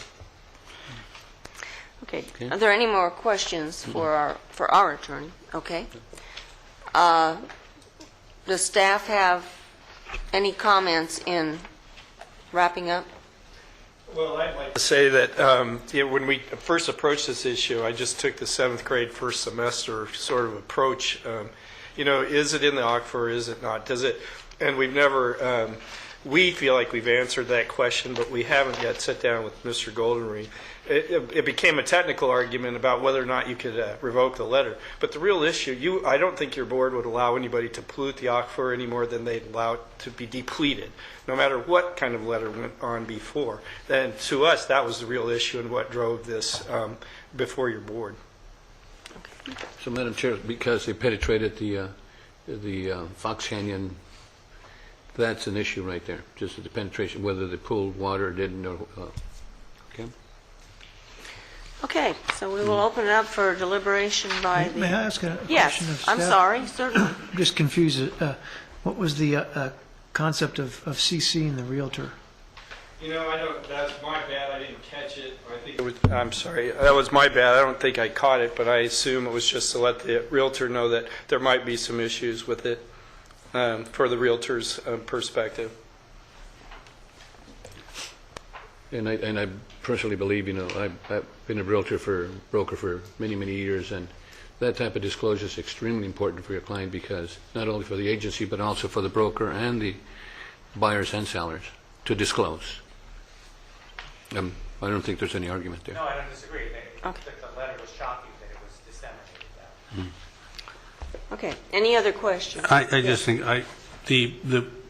Okay. Are there any more questions for our attorney? Okay. Does staff have any comments in wrapping up? Well, I'd like to say that when we first approached this issue, I just took the 7th grade first semester sort of approach. Is it in the aquifer? Is it not? Does it? And we've never. We feel like we've answered that question, but we haven't yet sat down with Mr. Goldenring. It became a technical argument about whether or not you could revoke the letter. But the real issue, I don't think your board would allow anybody to pollute the aquifer any more than they'd allow it to be depleted, no matter what kind of letter went on before. And to us, that was the real issue and what drove this before your board. So, Madam Chair, because they penetrated the Fox Canyon, that's an issue right there, just the penetration, whether they pulled water or didn't. Okay. Okay, so we will open it up for deliberation by the... May I ask a Yes, question of staff? I'm sorry, certainly. I'm just confused. What was the concept of CCing the realtor? That's my bad. I didn't catch it. I'm sorry. That was my bad. I don't think I caught it, but I assume it was just to let the realtor know that there might be some issues with it for the realtor's perspective. And I personally believe, I've been a broker for many, many years, and that type of disclosure is extremely important for your client, because not only for the agency, but also for the broker and the buyers and sellers to disclose. I don't think there's any argument there. No, I don't disagree. The letter was shocking that it was disseminated that. Okay, any other questions? I just think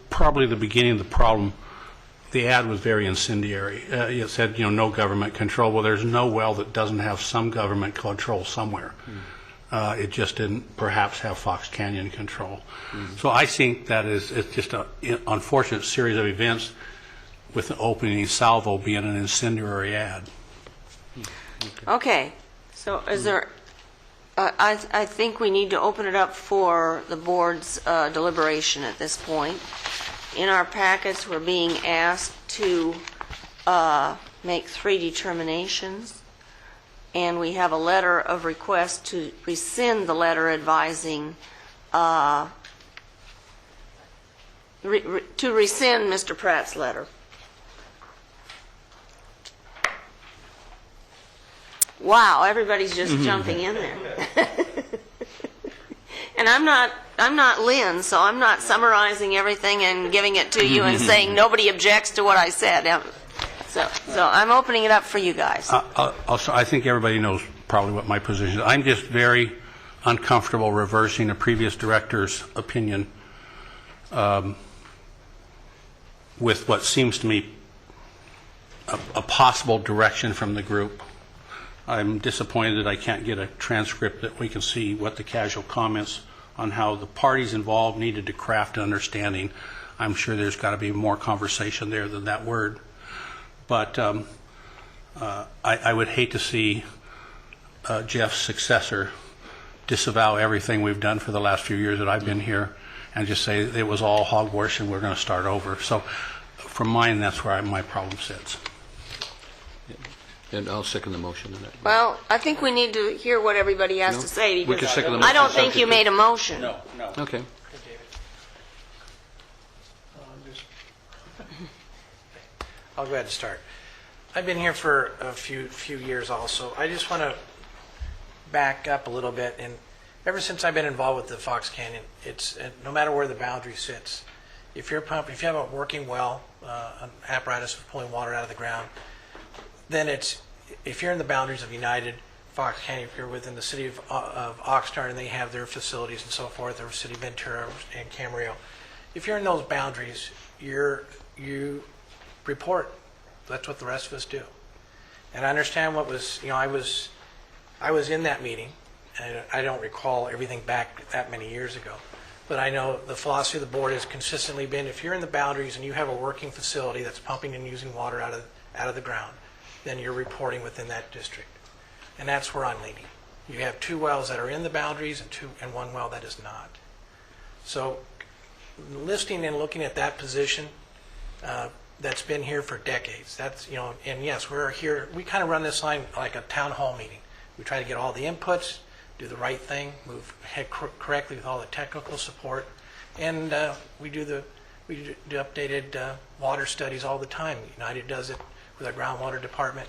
probably the beginning of the problem, the ad was very incendiary. It said, no government control. Well, there's no well that doesn't have some government control somewhere. It just didn't perhaps have Fox Canyon control. So I think that it's just an unfortunate series of events, with the opening salvo being an incendiary ad. Okay, so is there, I think we need to open it up for the board's deliberation at this point. In our packets, we're being asked to make 3 determinations, and we have a letter of request to rescind the letter advising, to rescind Mr. Pratt's letter. Wow, everybody's just jumping in there. And I'm not Lynn, so I'm not summarizing everything and giving it to you and saying nobody objects to what I said. So I'm opening it up for you guys. Also, I think everybody knows probably what my position is. I'm just very uncomfortable reversing a previous director's opinion with what seems to me a possible direction from the group. I'm disappointed that I can't get a transcript that we can see what the casual comments on how the parties involved needed to craft an understanding. I'm sure there's got to be more conversation there than that word. But I would hate to see Jeff's successor disavow everything we've done for the last few years that I've been here and just say it was all hogwash and we're going to start over. So from mine, that's where my problem sits. And I'll second the motion on that. Well, I think we need to hear what everybody has No? to say, We can because second the I don't motion think you subject made a motion. No. Okay. I'll go ahead and start. I've been here for a few years also. I just want to back up a little bit. And ever since I've been involved with the Fox Canyon, it's no matter where the boundary sits, if you have a working well, an apparatus for pulling water out of the ground, then if you're in the boundaries of United, Fox Canyon, if you're within the city of Oxnard and they have their facilities and so forth, or City of Ventura and Camarillo, if you're in those boundaries, you report. That's what the rest of us do. And I understand what was, I was in that meeting, and I don't recall everything back that many years ago. But I know the philosophy of the board has consistently been, if you're in the boundaries and you have a working facility that's pumping and using water out of the ground, then you're reporting within that district. And that's where I'm leaning. You have 2 wells that are in the boundaries and 1 well that is not. So listening and looking at that position, that's been here for decades. That's, and yes, we're here, we kind of run this line like a town hall meeting. We try to get all the inputs, do the right thing, move ahead correctly with all the technical support, and we do updated water studies all the time. United does it with our groundwater department,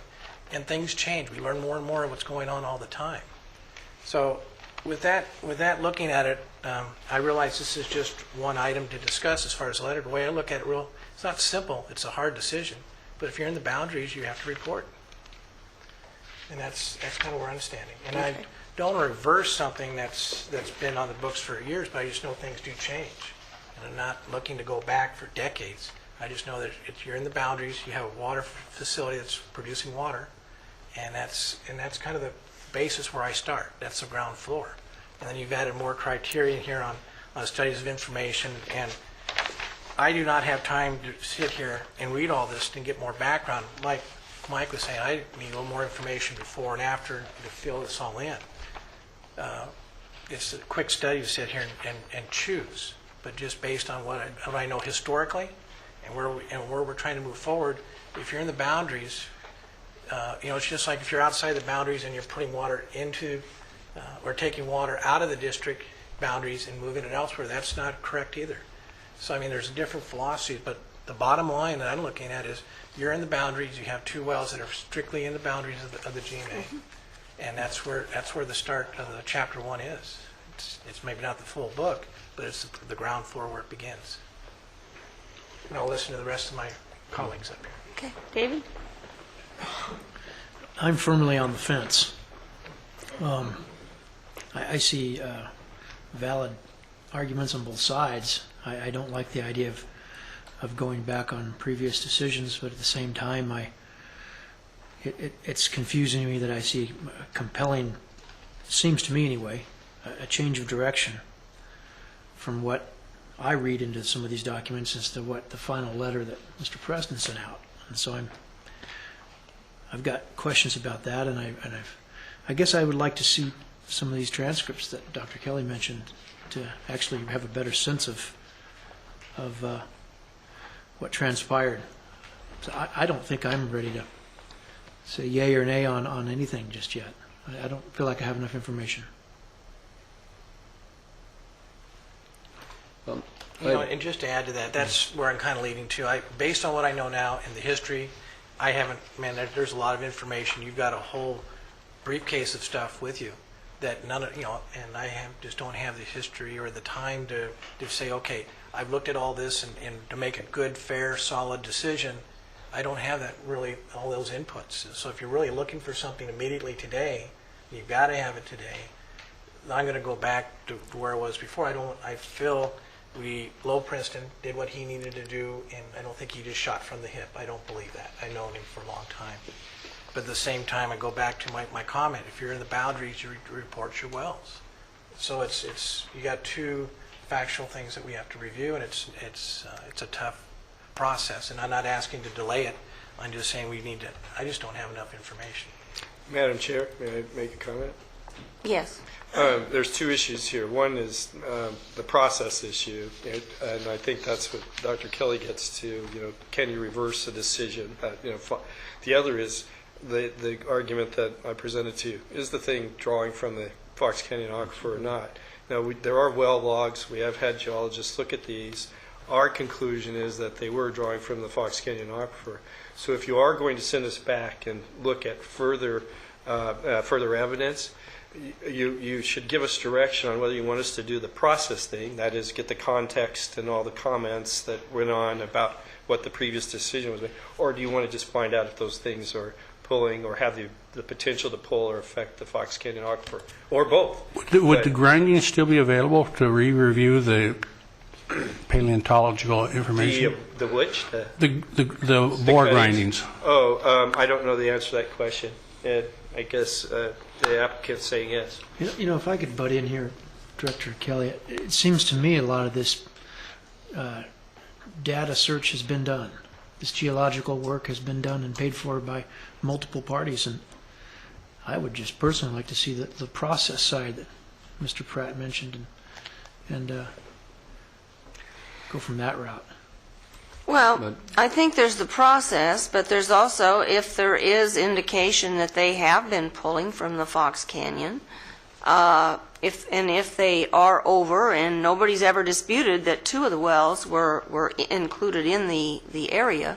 and things change. We learn more and more of what's going on all the time. So with that looking at it, I realize this is just one item to discuss as far as the letter. The way I look at it, it's not simple. It's a hard decision. But if you're in the boundaries, you have to report. And that's kind of where I'm standing. And I don't reverse something that's been on the books for years, but I just know things do change. And I'm not looking to go back for decades. I just know that if you're in the boundaries, you have a water facility that's producing water, and that's kind of the basis where I start. That's the ground floor. And then you've added more criteria here on studies of information, and I do not have time to sit here and read all this and get more background. Like Mike was saying, I need a little more information before and after to fill this all in. It's a quick study to sit here and choose, but just based on what I know historically and where we're trying to move forward, if you're in the boundaries, it's just like if you're outside the boundaries and you're putting water into or taking water out of the district boundaries and moving it elsewhere, that's not correct either. So, I mean, there's different philosophies, but the bottom line that I'm looking at is you're in the boundaries, you have 2 wells that are strictly in the boundaries of the GMA, and that's where the start of the chapter 1 is. It's maybe not the full book, but it's the ground floor where it begins. And I'll listen to the rest of my colleagues up here. Okay, David? I'm firmly on the fence. I see valid arguments on both sides. I don't like the idea of going back on previous decisions, but at the same time, it's confusing to me that I see a compelling, seems to me anyway, a change of direction from what I read into some of these documents as to what the final letter that Mr. Preston sent out. And so I've got questions about that, and I guess I would like to see some of these transcripts that Dr. Kelly mentioned to actually have a better sense of what transpired. So I don't think I'm ready to say yay or nay on anything just yet. I don't feel like I have enough information. And just to add to that, that's where I'm kind of leading to. Based on what I know now in the history, there's a lot of information. You've got a whole briefcase of stuff with you that none of, and I just don't have the history or the time to say, okay, I've looked at all this and to make a good, fair, solid decision, I don't have that really, all those inputs. So if you're really looking for something immediately today, you've got to have it today. I'm going to go back to where it was before. I feel Low Princeton did what he needed to do, and I don't think he just shot from the hip. I don't believe that. I've known him for a long time. But at the same time, I go back to my comment. If you're in the boundaries, you report your wells. So you got two factual things that we have to review, and it's a tough process. And I'm not asking to delay it. I'm just saying I just don't have enough information. Madam Chair, may I make a comment? Yes. There's two issues here. One is the process issue, and I think that's what Dr. Kelly gets to. Can you reverse a decision? The other is the argument that I presented to you. Is the thing drawing from the Fox Canyon Aquifer or not? Now, there are well logs. We have had geologists look at these. Our conclusion is that they were drawing from the Fox Canyon Aquifer. So if you are going to send us back and look at further evidence, you should give us direction on whether you want us to do the process thing, that is, get the context and all the comments that went on about what the previous decision was, or do you want to just find out if those things are pulling or have the potential to pull or affect the Fox Canyon Aquifer, or both? Would the grinding still be available to re-review the paleontological information? The which? The bore grindings. I don't know the answer to that question. I guess the applicant's saying yes. If I could butt in here, Director Kelly, it seems to me a lot of this data search has been done. This geological work has been done and paid for by multiple parties, and I would just personally like to see the process side that Mr. Pratt mentioned and go from that route. Well, I think there's the process, but there's also, if there is indication that they have been pulling from the Fox Canyon, if they are over, and nobody's ever disputed that two of the wells were included in the area,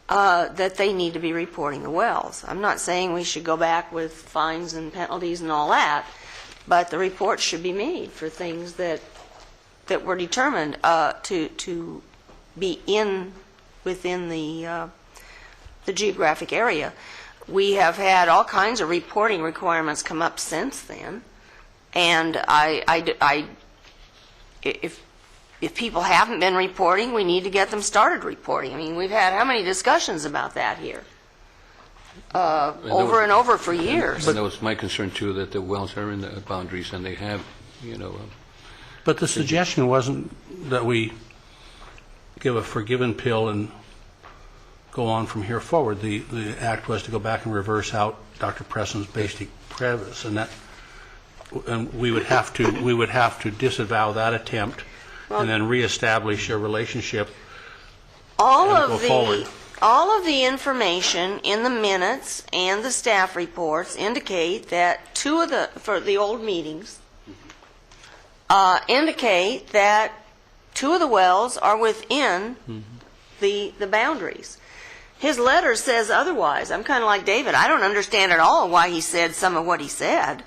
that they need to be reporting the wells. I'm not saying we should go back with fines and penalties and all that, but the report should be made for things that were determined to be within the geographic area. We have had all kinds of reporting requirements come up since then, and if people haven't been reporting, we need to get them started reporting. I mean, we've had how many discussions about that here? Over and over for years. But that was my concern too, that the wells are in the boundaries and they have, But the suggestion wasn't that we give a forgiven pill and go on from here forward. The act was to go back and reverse out Dr. Preston's basic premise, and we would have to disavow that attempt and then reestablish a relationship and go forward. All of the information in the minutes and the staff reports indicate that for the old meetings, indicate that two of the wells are within the boundaries. His letter says otherwise. I'm kind of like David. I don't understand at all why he said some of what he said,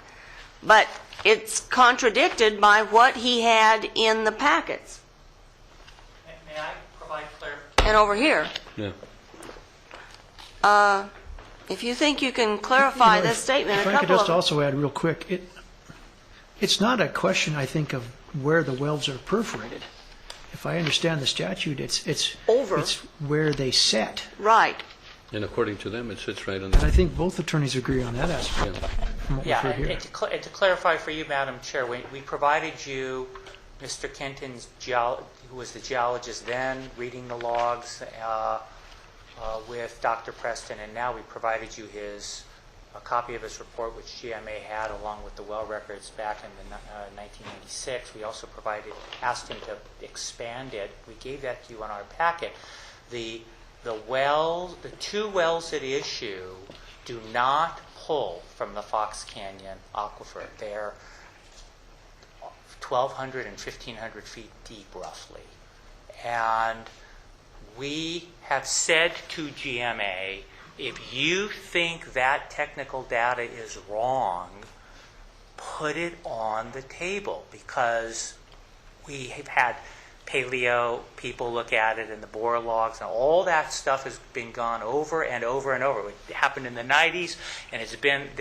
but it's contradicted by what he had in the packets. May I provide clarification? And over here. Yeah. If you think you can clarify this statement, if I could just also add real quick, it's not a question, I think, of where the wells are perforated. If I understand the statute, it's over. It's where they set. Right. And according to them, it sits right on And I the... think both attorneys agree on that aspect. From what we've heard here. And to clarify for you, Madam Chair, we provided you Mr. Kenton's, who was the geologist then, reading the logs with Dr. Preston, and now we provided you a copy of his report, which GMA had, along with the well records back in 1996. We also asked him to expand it. We gave that to you on our packet. The two wells at issue do not pull from the Fox Canyon aquifer. They're 1,200 and 1,500 feet deep, roughly. And we have said to GMA, if you think that technical data is wrong, put it on the table, because we have had paleo people look at it and the bore logs and all that stuff has been gone over and over and over. It happened in the 90s, and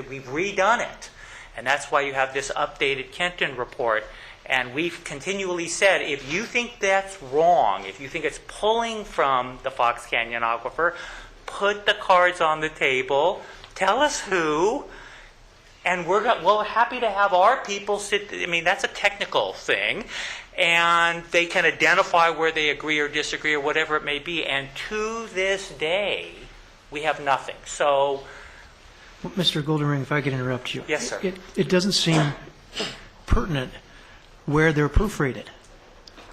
we've redone it. And that's why you have this updated Kenton report. And we've continually said, if you think that's wrong, if you think it's pulling from the Fox Canyon aquifer, put the cards on the table, tell us who, And we're happy to have our people sit, I mean, that's a technical thing, and they can identify where they agree or disagree or whatever it may be. And to this day, we have nothing. So, Mr. Goldenring, if I could interrupt you. Yes, sir. It doesn't seem pertinent where they're perforated.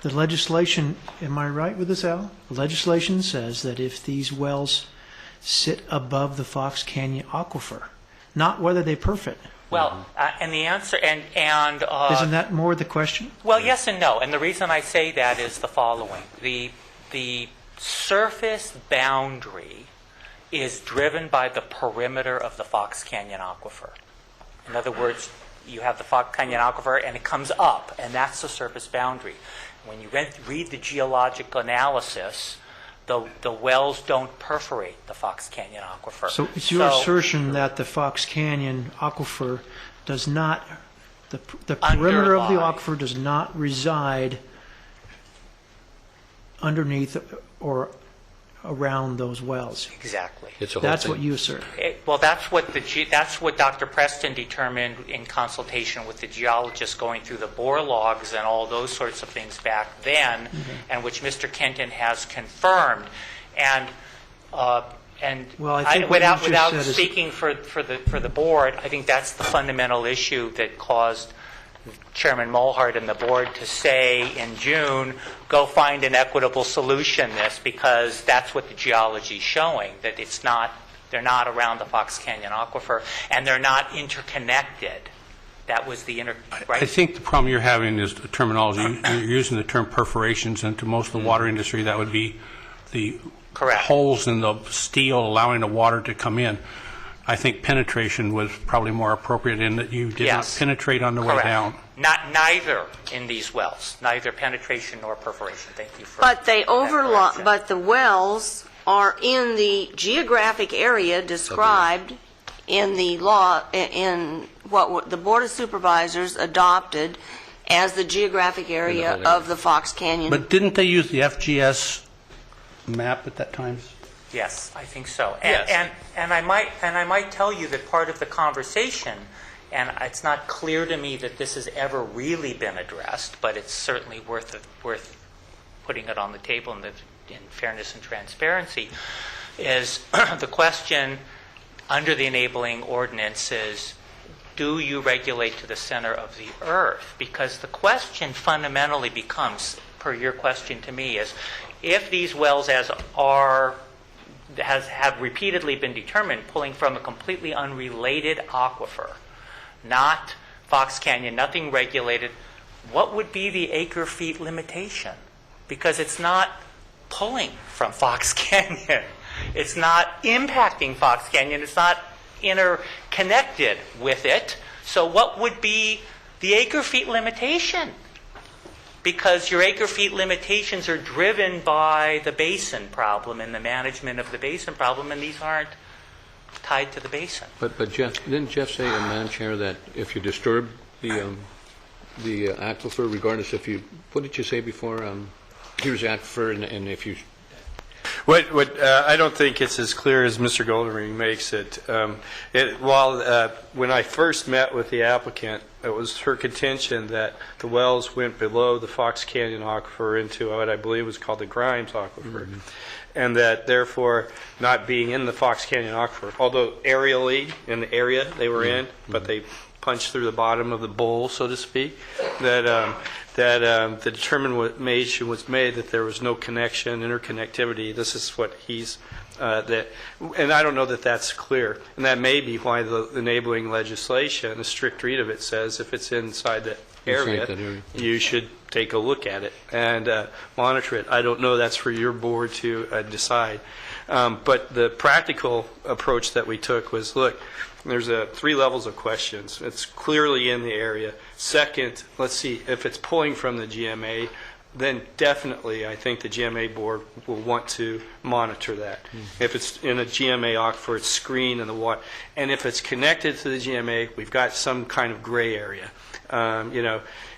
The legislation, am I right with this, Al? The legislation says that if these wells sit above the Fox Canyon aquifer, not whether they perfect. well, and the answer, Isn't that more the question? well, yes and no. And the reason I say that is the following. The surface boundary is driven by the perimeter of the Fox Canyon aquifer. In other words, you have the Fox Canyon aquifer and it comes up, and that's the surface boundary. When you read the geologic analysis, the wells don't perforate the Fox Canyon aquifer. So it's your assertion that the Fox Canyon aquifer does not, the perimeter of the Underlie. aquifer does not reside underneath or around those wells. Exactly. It's a whole That's thing. what you assert. Well, that's what Dr. Preston determined in consultation with the geologists going through the bore logs and all those sorts of things back then, and which Mr. Kenton has confirmed. And Well, I think what you just without said is- speaking for the board, I think that's the fundamental issue that caused Chairman Mulhart and the board to say in June, go find an equitable solution this, because that's what the geology is showing, that they're not around the Fox Canyon aquifer, and they're not interconnected. That was the right? I think the problem you're having is the terminology. You're using the term perforations, and to most of the water industry, that would be the Correct. holes in the steel allowing the water to come in. I think penetration was probably more appropriate in that you did Yes. not penetrate on the way Correct. down. Neither in these wells, neither penetration nor perforation. Thank you for But they that overlap, correction. but the wells are in the geographic area described in the law, in what the Board of Supervisors adopted as the geographic area whole area. of the Fox Canyon. But didn't they use the FGS map at that time? Yes, I think so. Yes. And I might tell you that part of the conversation, and it's not clear to me that this has ever really been addressed, but it's certainly worth putting it on the table in fairness and transparency, is the question under the enabling ordinance is, do you regulate to the center of the earth? Because the question fundamentally becomes, per your question to me, is if these wells have repeatedly been determined pulling from a completely unrelated aquifer, not Fox Canyon, nothing regulated, what would be the acre-feet limitation? Because it's not pulling from Fox Canyon. It's not impacting Fox Canyon. It's not interconnected with it. So what would be the acre-feet limitation? Because your acre-feet limitations are driven by the basin problem and the management of the basin problem, and these aren't tied to the basin. But Jeff, didn't Jeff say, Madam Chair, that if you disturb the aquifer, regardless if you, what did you say before? Here's the aquifer, and if you... I don't think it's as clear as Mr. Goldring makes it. When I first met with the applicant, it was her contention that the wells went below the Fox Canyon aquifer into what I believe was called the Grimes aquifer, and that therefore not being in the Fox Canyon aquifer, although aerially in the area they were in, but they punched through the bottom of the bowl, so to speak, that the determination was made that there was no connection, interconnectivity. This is what he's, and I don't know that that's clear. And that may be why the enabling legislation, a strict read of it says if it's inside the area, that area. you should take a look at it and monitor it. I don't know, that's for your board to decide. But the practical approach that we took was, look, there's 3 levels of questions. It's clearly in the area. Second, let's see, if it's pulling from the GMA, then definitely I think the GMA board will want to monitor that. If it's in a GMA aquifer, it's screened in the water. And if it's connected to the GMA, we've got some kind of gray area.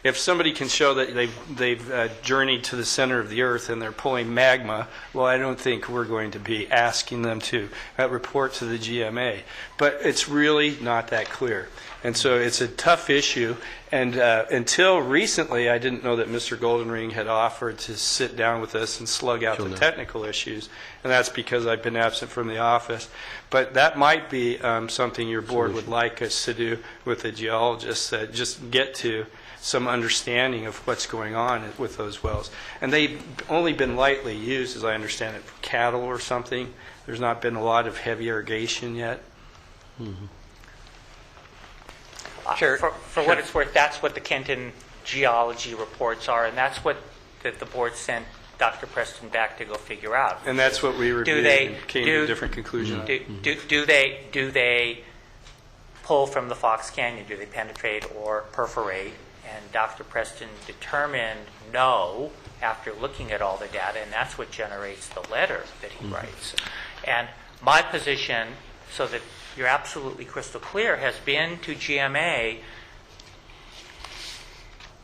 If somebody can show that they've journeyed to the center of the earth and they're pulling magma, well, I don't think we're going to be asking them to report to the GMA. But it's really not that clear. And so it's a tough issue. And until recently, I didn't know that Mr. Goldenring had offered to sit down with us and slug out the technical issues. And that's because I've been absent from the office. But that might be something your board would like us to do with the geologists, just get to some understanding of what's going on with those wells. And they've only been lightly used, as I understand it, for cattle or something. There's not been a lot of heavy irrigation yet. Sure. For what it's worth, that's what the Kenton geology reports are, and that's what the board sent Dr. Preston back to go figure out. And that's what we reviewed and came to a different conclusion on. Do they pull from the Fox Canyon? Do they penetrate or perforate? And Dr. Preston determined no after looking at all the data, and that's what generates the letter that he writes. And my position, so that you're absolutely crystal clear, has been to GMA,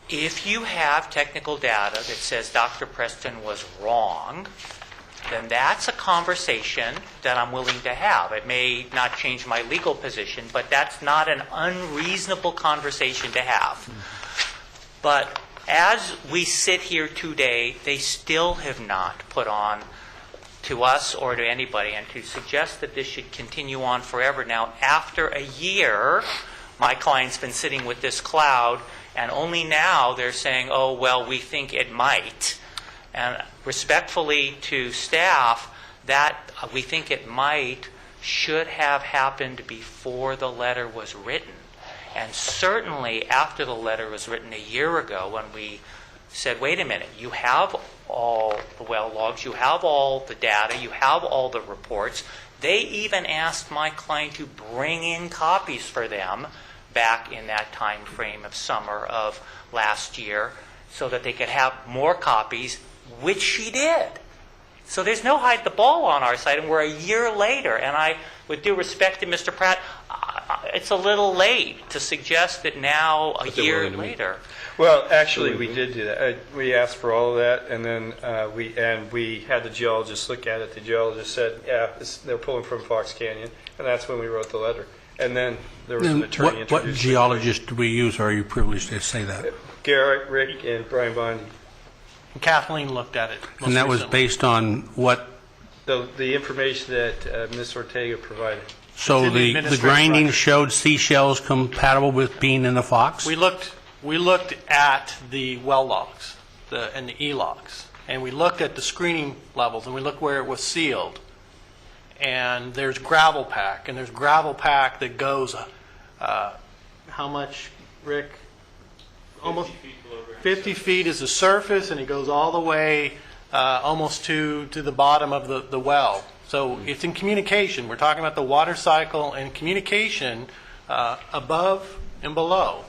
if you have technical data that says Dr. Preston was wrong, then that's a conversation that I'm willing to have. It may not change my legal position, but that's not an unreasonable conversation to have. But as we sit here today, they still have not put on to us or to anybody, and to suggest that this should continue on forever. Now, after a year, my client's been sitting with this cloud, and only now they're saying, oh, well, we think it might. And respectfully to staff, that we think it might should have happened before the letter was written. And certainly after the letter was written a year ago, when we said, wait a minute, you have all the well logs, you have all the data, you have all the reports. They even asked my client to bring in copies for them back in that time frame of summer of last year so that they could have more copies, which she did. So there's no hide the ball on our side, and we're a year later. And I, with due respect to Mr. Pratt, it's a little late to suggest that now, a year later. Well, actually, we did do that. We asked for all of that, and then we had the geologist look at it. The geologist said, yeah, they're pulling from Fox Canyon, and that's when we wrote the letter. And then there was an attorney introduced. What geologist do we use, or are you privileged to say that? Garrett, Rick, and Brian Bondi. Kathleen looked at it. And that was based on what? The information that Ms. Ortega provided. So in the the grinding administrative showed seashells compatible with being in the Fox? We looked at the well logs and the E-logs, and we looked at the screening levels, and we looked where it was sealed. And there's gravel pack, and there's gravel pack that goes, how much, Rick? Almost 50 feet is the surface, and it goes all the way almost to the bottom of the well. So it's in communication. We're talking about the water cycle and communication above and below.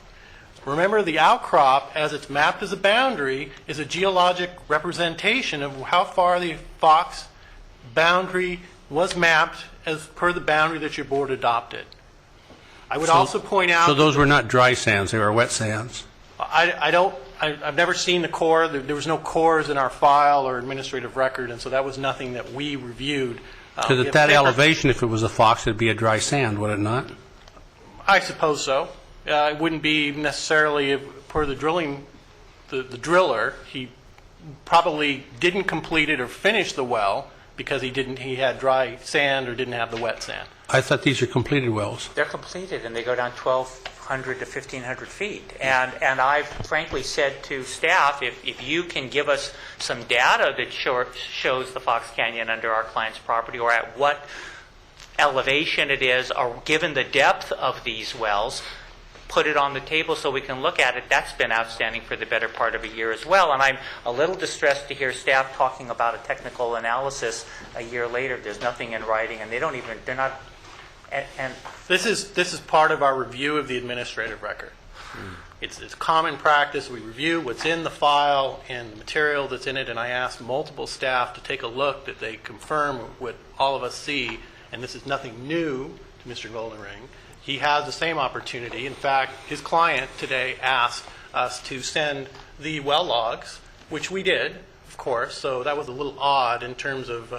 Remember, the outcrop, as it's mapped as a boundary, is a geologic representation of how far the Fox boundary was mapped as per the boundary that your board adopted. I would also point out... So those were not dry sands, they were wet sands? I've never seen the core. There was no cores in our file or administrative record, and so that was nothing that we reviewed. Because at that elevation, if it was a Fox, it'd be a dry sand, would it not? I suppose so. It wouldn't be necessarily per the drilling, the driller. He probably didn't complete it or finish the well because he had dry sand or didn't have the wet sand. I thought these are completed wells. They're completed, and they go down 1,200 to 1,500 feet. And I've frankly said to staff, if you can give us some data that shows the Fox Canyon under our client's property, or at what elevation it is, or given the depth of these wells, put it on the table so we can look at it. That's been outstanding for the better part of a year as well. And I'm a little distressed to hear staff talking about a technical analysis a year later. There's nothing in writing, and they're not. And this is part of our review of the administrative record. It's common practice. We review what's in the file and the material that's in it, and I asked multiple staff to take a look that they confirm what all of us see, and this is nothing new to Mr. Goldenring. He has the same opportunity. In fact, his client today asked us to send the well logs, which we did, of course, so that was a little odd in terms of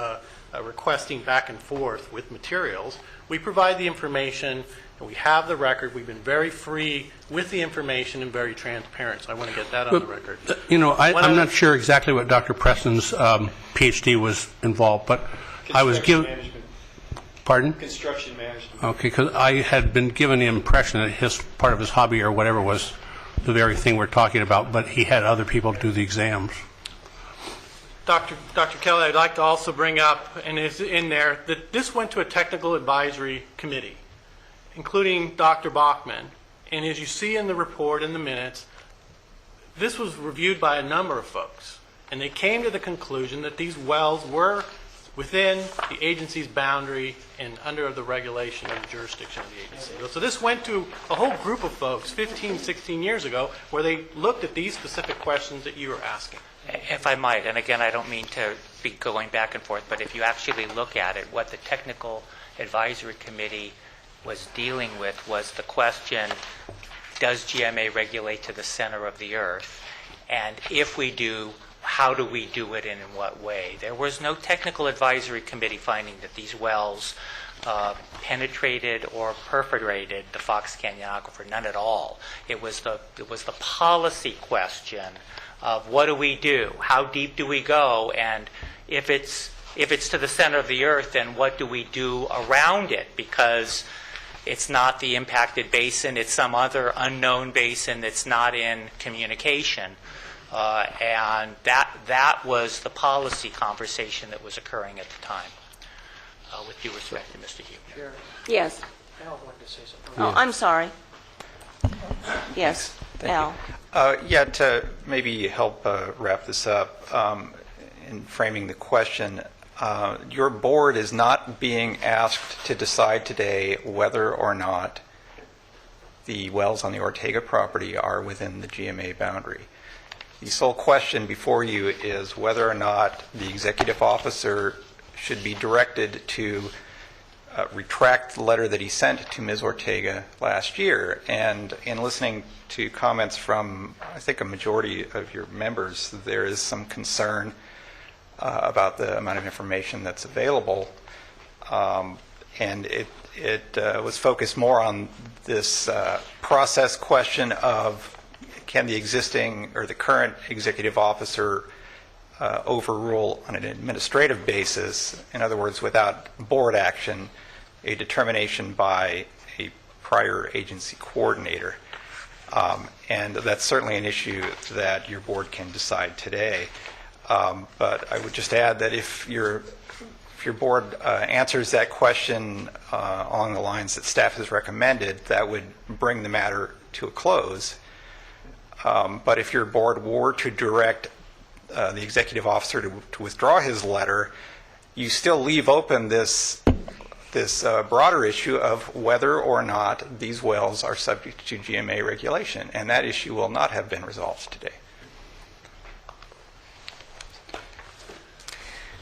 requesting back and forth with materials. We provide the information. And we have the record. We've been very free with the information and very transparent, so I want to get that on the record. You know, When I'm I- not sure exactly what Dr. Preston's PhD was involved, but I was given... Management. Pardon? Construction management. Okay, because I had been given the impression that part of his hobby or whatever was the very thing we're talking about, but he had other people do the exams. Dr. Kelly, I'd like to also bring up, and it's in there, that this went to a technical advisory committee, including Dr. Bachman. And as you see in the report in the minutes, this was reviewed by a number of folks. And they came to the conclusion that these wells were within the agency's boundary and under the regulation of the jurisdiction of the agency. So this went to a whole group of folks 15, 16 years ago where they looked at these specific questions that you were asking. If I might, and again, I don't mean to be going back and forth, but if you actually look at it, what the Technical Advisory Committee was dealing with was the question, does GMA regulate to the center of the earth? And if we do, how do we do it and in what way? There was no Technical Advisory Committee finding that these wells penetrated or perforated the Fox Canyon Aquifer, none at all. It was the policy question of what do we do? How deep do we go? And if it's to the center of the earth, then what do we do around it? Because it's not the impacted basin, it's some other unknown basin that's not in communication. And that was the policy conversation that was occurring at the time. With due respect to Mr. Hugh. Yes. Al wanted to say something. Oh, I'm sorry. Yes, Al. Yeah, to maybe help wrap this up, in framing the question, your board is not being asked to decide today whether or not the wells on the Ortega property are within the GMA boundary. The sole question before you is whether or not the executive officer should be directed to retract the letter that he sent to Ms. Ortega last year. And in listening to comments from, I think, a majority of your members, there is some concern about the amount of information that's available. And it was focused more on this process question of can the existing or the current executive officer overrule on an administrative basis, in other words, without board action, a determination by a prior agency coordinator. And that's certainly an issue that your board can decide today. But I would just add that if your board answers that question along the lines that staff has recommended, that would bring the matter to a close. But if your board were to direct the executive officer to withdraw his letter, you still leave open this broader issue of whether or not these wells are subject to GMA regulation, and that issue will not have been resolved today.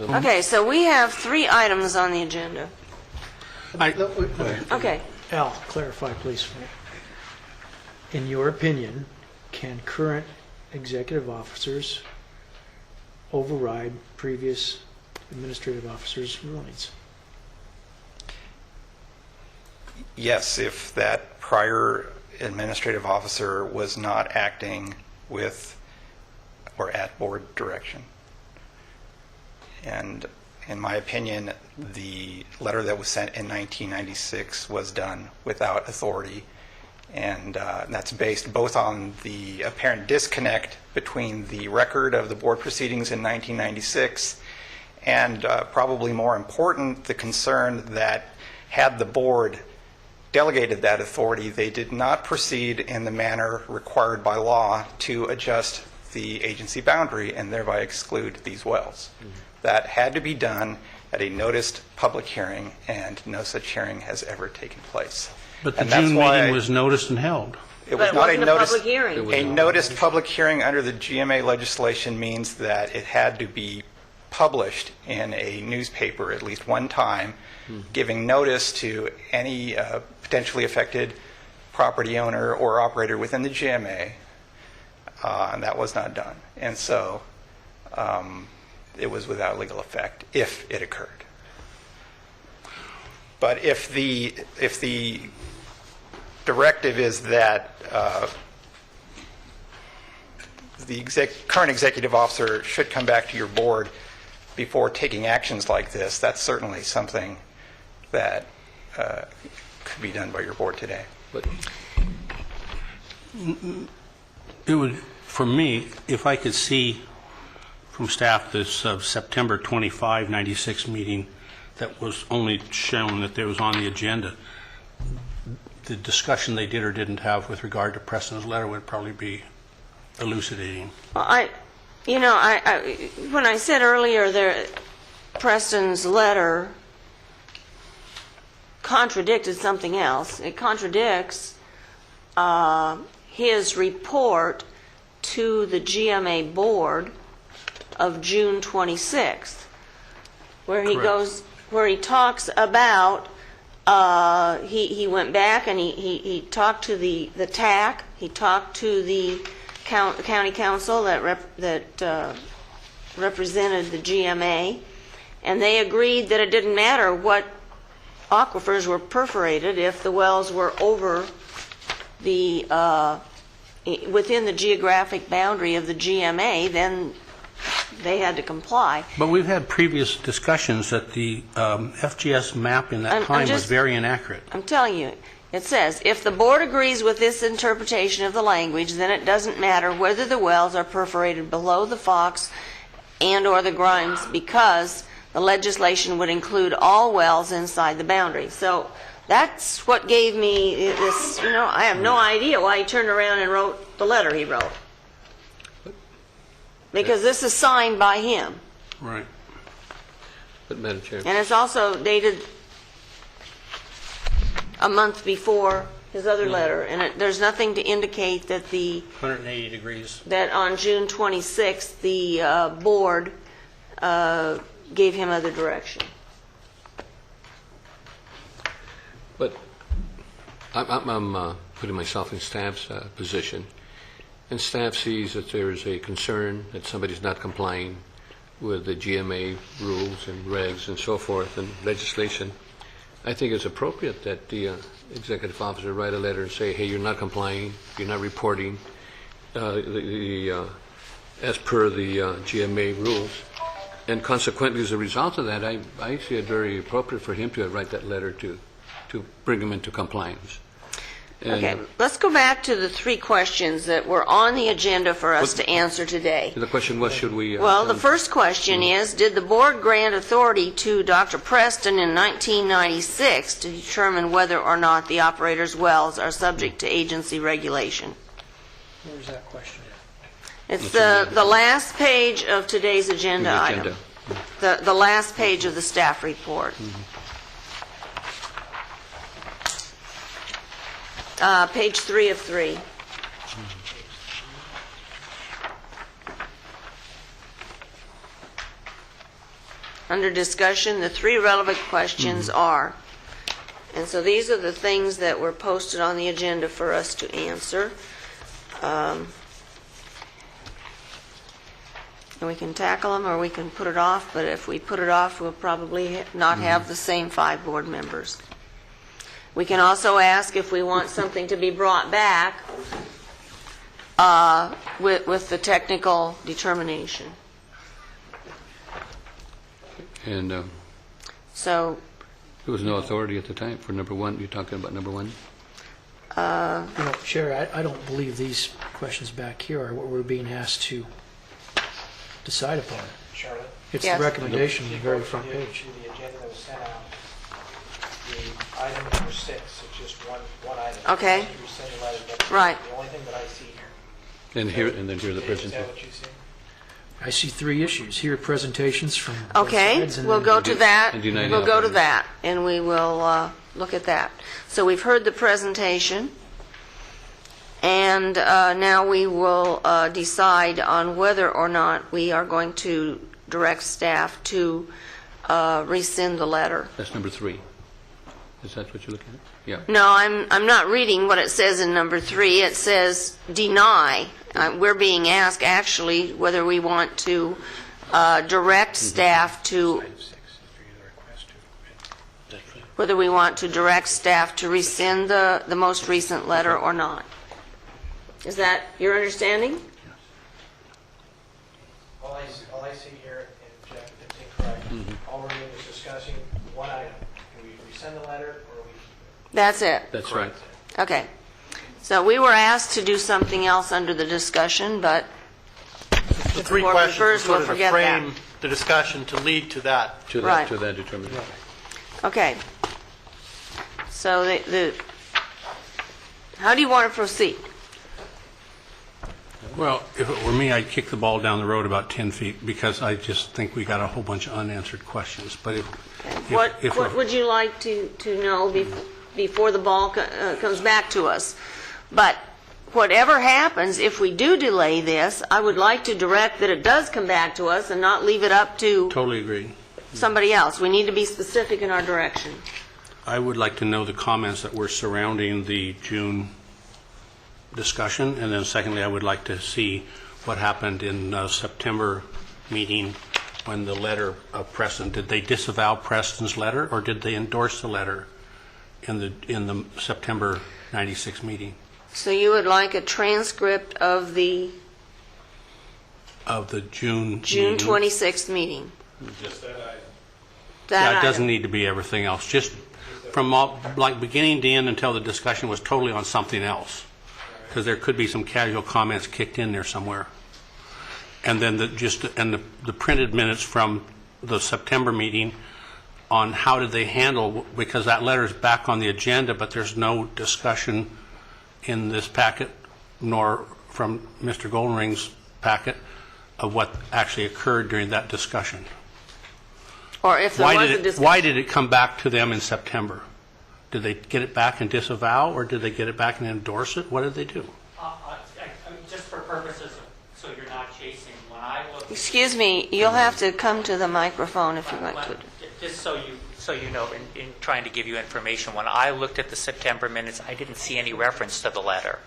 Okay, so we have 3 items on the agenda. Okay. Al, clarify, please. In your opinion, can current executive officers override previous administrative officers' rulings? Yes, if that prior administrative officer was not acting with or at board direction. And in my opinion, the letter that was sent in 1996 was done without authority. And that's based both on the apparent disconnect between the record of the board proceedings in 1996 and probably more important, the concern that had the board delegated that authority, they did not proceed in the manner required by law to adjust the agency boundary and thereby exclude these wells. Mm-hmm. That had to be done at a noticed public hearing, and no such hearing has ever taken place. But the June meeting was noticed and held. It was not a noticed public hearing. A noticed public hearing under the GMA legislation means that it had to be published in a newspaper at least one time, giving notice to any potentially affected property owner or operator within the GMA, and that was not done. And so it was without legal effect if it occurred. But if the directive is that the current executive officer should come back to your board before taking actions like this. That's certainly something that could be done by your board today. But It would, for me, if I could see from staff this September 25, 96 meeting that was only shown that there was on the agenda, the discussion they did or didn't have with regard to Preston's letter would probably be elucidating. Well, when I said earlier there, Preston's letter contradicted something else. It contradicts his report to the GMA board of June 26th, where he Correct. goes, where he talks about, he went back and he talked to the TAC, he talked to the county council that represented the GMA, and they agreed that it didn't matter what aquifers were perforated if the wells were over the within the geographic boundary of the GMA, then they had to comply. But we've had previous discussions that the FGS map in that time was very inaccurate. I'm telling you, it says, if the board agrees with this interpretation of the language, then it doesn't matter whether the wells are perforated below the Fox and or the Grimes, because the legislation would include all wells inside the boundary. So that's what gave me this, I have no idea why he turned around and wrote the letter he wrote. Because this is signed by him. Right. But Madam Chair, And it's also dated a month before his other letter. And there's nothing to indicate that 180 degrees. that on June 26th, the board gave him other direction. but I'm putting myself in staff's position, and staff sees that there is a concern that somebody's not complying with the GMA rules and regs and so forth and legislation. I think it's appropriate that the executive officer write a letter and say, hey, you're not complying, you're not reporting as per the GMA rules. And consequently, as a result of that, I see it very appropriate for him to write that letter to bring him into compliance. And Okay, let's go back to the three questions that were on the agenda for us to answer today. the question was, should we... Well, the first question is, did the board grant authority to Dr. Preston in 1996 to determine whether or not the operator's wells are subject to agency regulation? Where's that question? It's the last page of today's agenda item. The last page of the staff report. Page 3 of 3. Under discussion, the three relevant questions are, and so these are the things that were posted on the agenda for us to answer. And we can tackle them or we can put it off, but if we put it off, we'll probably not have the same 5 board members. We can also ask if we want something to be brought back with the technical determination. And So, there was no authority at the time for number one. You're talking about number one? Chair, I don't believe these questions back here are what we're being asked to decide upon. Charlotte? It's Yes. the recommendation on the very front To page. the agenda that was sent out, the item number 6, it's just one item. Okay. You send a letter, that's Right. the only thing that I see here. And then here the Is presentation. that what you see? I see 3 issues. Here are presentations from both okay, sides, and we'll then- go to that. And deny the We'll go to operators. that, and we will look at that. So we've heard the presentation, and now we will decide on whether or not we are going to direct staff to rescind the letter. That's number 3. Is that what you're looking at? Yeah. No, I'm not reading what it says in number 3. It says deny. We're being asked actually whether we want to direct staff to whether we want to direct staff to rescind the most recent letter or not. Is that your understanding? All I see here, and Jeff, if it's incorrect, all we're doing is discussing one item. Can we rescind the letter, or we? That's it? That's right. Okay. So we were asked to do something else under the discussion, but The three board questions prefers, were sort we'll of to forget that. frame the discussion to lead to that. To Right. that determination. okay. So how do you want to proceed? Well, if it were me, I'd kick the ball down the road about 10 feet because I just think we got a whole bunch of unanswered questions. But if What would you like to know before the ball comes back to us? But whatever happens, if we do delay this, I would like to direct that it does come back to us and not leave it up to Totally agree. somebody else. We need to be specific in our direction. I would like to know the comments that were surrounding the June discussion, and then secondly, I would like to see what happened in September meeting when the letter of Preston, did they disavow Preston's letter, or did they endorse the letter in the September 96 meeting? So you would like a transcript of the June June meeting? 26th meeting? Just that item. That Yeah, it doesn't item. need to be everything else, just from beginning to end until the discussion was totally on something else, because there could be some casual comments kicked in there somewhere. And then the printed minutes from the September meeting on how did they handle, because that letter is back on the agenda, but there's no discussion in this packet, nor from Mr. Goldenring's packet, of what actually occurred during that discussion. Or if there was a discussion. Why did it come back to them in September? Did they get it back and disavow, or did they get it back and endorse it? What did they do? I mean, just for purposes so you're not chasing, when I look... Excuse me, you'll have to come to the microphone if you'd like to. Just so you know, in trying to give you information, when I looked at the September minutes, I didn't see any reference to the letter.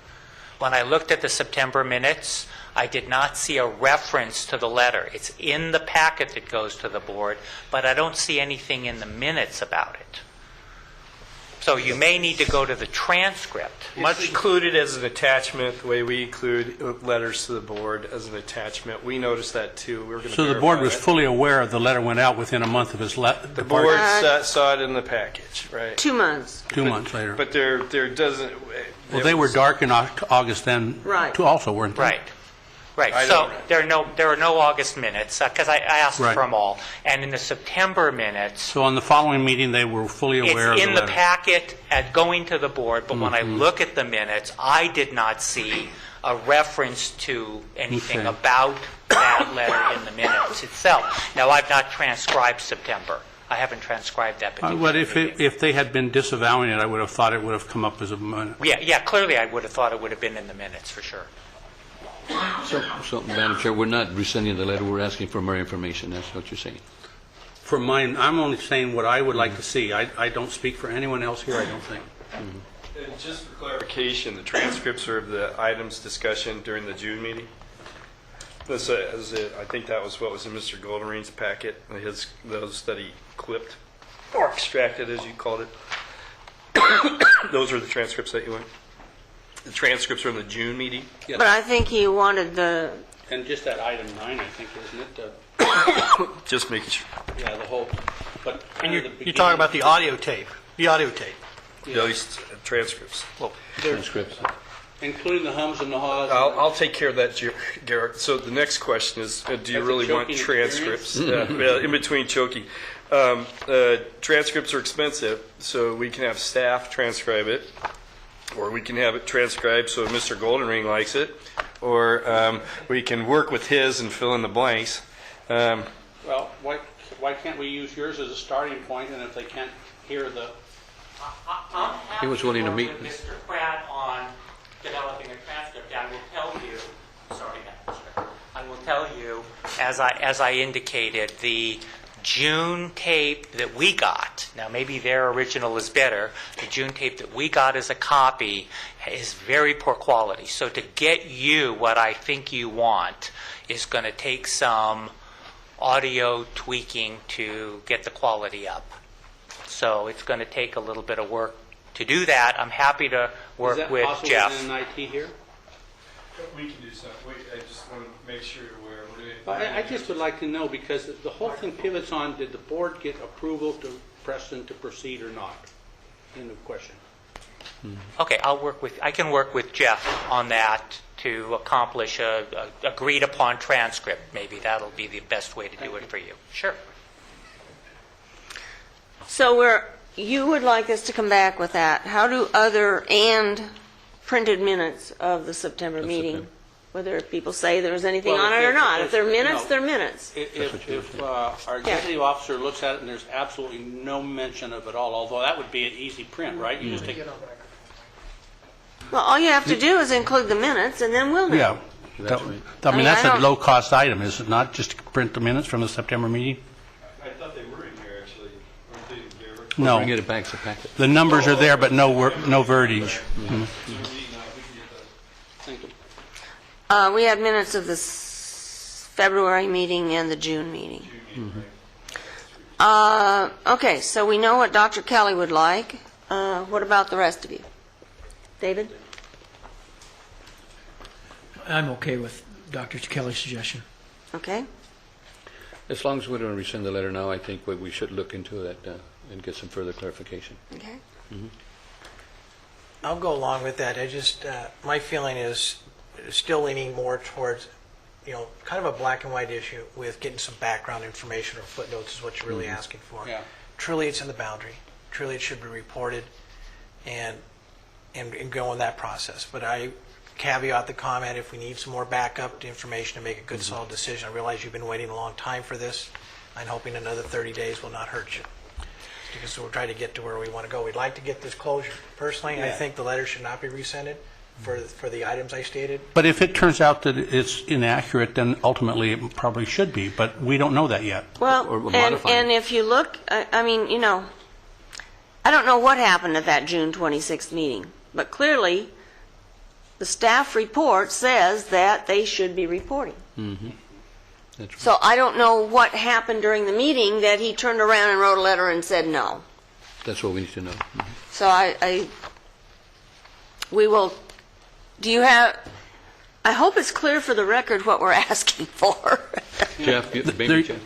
When I looked at the September minutes, I did not see a reference to the letter. It's in the packet that goes to the board, but I don't see anything in the minutes about it. So you may need to go to the transcript. Much included as an attachment, the way we include letters to the board as an attachment. We noticed that too. We were going to So the board was verify that. fully aware the letter went out within a month of his The board saw it in the package, right? 2 months. 2 months later. But there doesn't. Well, they were dark in August then, Right. too, also, weren't they? Right. Right. I So don't- there are no August minutes, because I asked Right. for them all. And in the September minutes, So on the following meeting, they were fully aware of it's the in letter. the packet at going to the board, but when I look at the minutes, I did not see a reference to anything Okay. about that letter in the minutes itself. Now, I've not transcribed September. I haven't transcribed that particular But meeting. if they had been disavowing it, I would have thought it would have come up as a minute. Yeah, clearly I would have thought it would have been in the minutes, for sure. So, Madam Chair, we're not rescinding the letter, we're asking for more information, that's what you're saying. For mine, I'm only saying what I would like to see. I don't speak for anyone else here, I don't think. And just for clarification, the transcripts are of the items discussion during the June meeting. I think that was what was in Mr. Goldenring's packet, those that he clipped or extracted, as you called it. Those are the transcripts that you want. The transcripts from the June meeting. But I think he wanted the, And just that item 9, I think, isn't it? Just making sure. Yeah, the whole, but... And you're talking about the audio tape. The audio tape. Those transcripts. Transcripts. Including the hums and the haws. I'll take care of that, Garrett. So the next question is, do you That's a really want choking transcripts? In between choking. Transcripts are expensive, so we can have staff transcribe it, or we can have it transcribed so Mr. Goldenring likes it, or we can work with his and fill in the blanks. Well, why can't we use yours as a starting point, and if they can't hear the... I'm He was willing to happy meet. with Mr. Pratt on developing a transcript. I will tell you, sorry, Madam Chair. I will tell you, as I indicated, the June tape that we got, now maybe their original is better, the June tape that we got as a copy is very poor quality. So to get you what I think you want is going to take some audio tweaking to get the quality up. So it's going to take a little bit of work to do that. I'm happy to work with Jeff. Is that possible in IT here? We can do something. I just want to make sure you're aware. I just would like to know, because the whole thing pivots on, did the board get approval to Preston to proceed or not? End of question. Okay, I can work with Jeff on that to accomplish a agreed upon transcript. Maybe that'll be the best way to do it for you. Sure. So you would like us to come back with that. How do other and printed minutes of the September meeting, whether people say there's anything on it or not? If they're minutes, they're minutes. If our executive officer looks at it and there's absolutely no mention of it all, although that would be an easy print, right? You just take it. Well, all you have to do is include the minutes, and then we'll know. Yeah. That's right. I mean, that's I a don't- low-cost item, is it not, just to print the minutes from the September meeting? I thought they were in here, actually. Weren't they in here? No. Bring it back to packet. The numbers are there, but no verbiage. Thank you. We have minutes of the February meeting and the June meeting. Okay, so we know what Dr. Kelly would like. What about the rest of you? David? I'm okay with Dr. Kelly's suggestion. Okay. As long as we don't rescind the letter now, I think we should look into that and get some further clarification. Okay. I'll go along with that. I just, my feeling is still leaning more towards, kind of a black and white issue with getting some background information or footnotes is what you're really asking for. Yeah. Truly, it's in the boundary. Truly, it should be reported and go in that process. But I caveat the comment, if we need some more backup information to make a good, solid decision. I realize you've been waiting a long time for this. I'm hoping another 30 days will not hurt you, because we're trying to get to where we want to go. We'd like to get this closure. Personally, I think the letter should not be rescinded for the items I stated. But if it turns out that it's inaccurate, then ultimately it probably should be, but we don't know that yet. Well, Or modify it. and if you look, I mean, I don't know what happened at that June 26th meeting, but clearly the staff report says that they should be reporting. That's right. So I don't know what happened during the meeting that he turned around and wrote a letter and said no. That's what we need to know. So we will, I hope it's clear for the record what we're asking for. Jeff, maybe Jeff.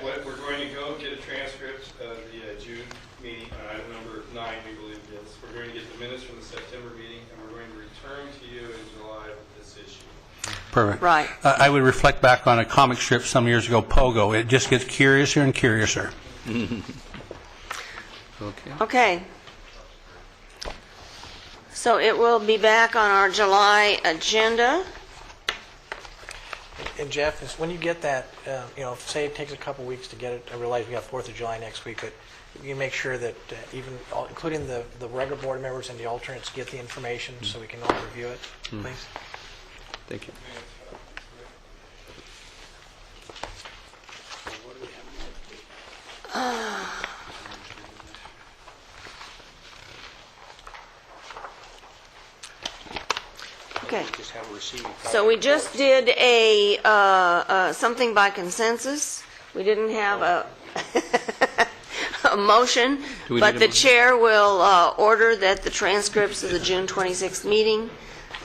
We're going to go get a transcript of the June meeting on item number 9, we believe it is. We're going to get the minutes from the September meeting, and we're going to return to you in July with this issue. Perfect. Right. I would reflect back on a comic strip some years ago, Pogo. It just gets curiouser and curiouser. Okay. Okay. So it will be back on our July agenda. And Jeff, when you get that, say it takes a couple weeks to get it. I realize we have 4th of July next week, but you make sure that including the regular board members and the alternates, get the information so we can all review it, please. Thank you. Okay. So we just did a something by consensus. We didn't have a motion, Do we but need a the motion? chair will order that the transcripts of the June 26th meeting,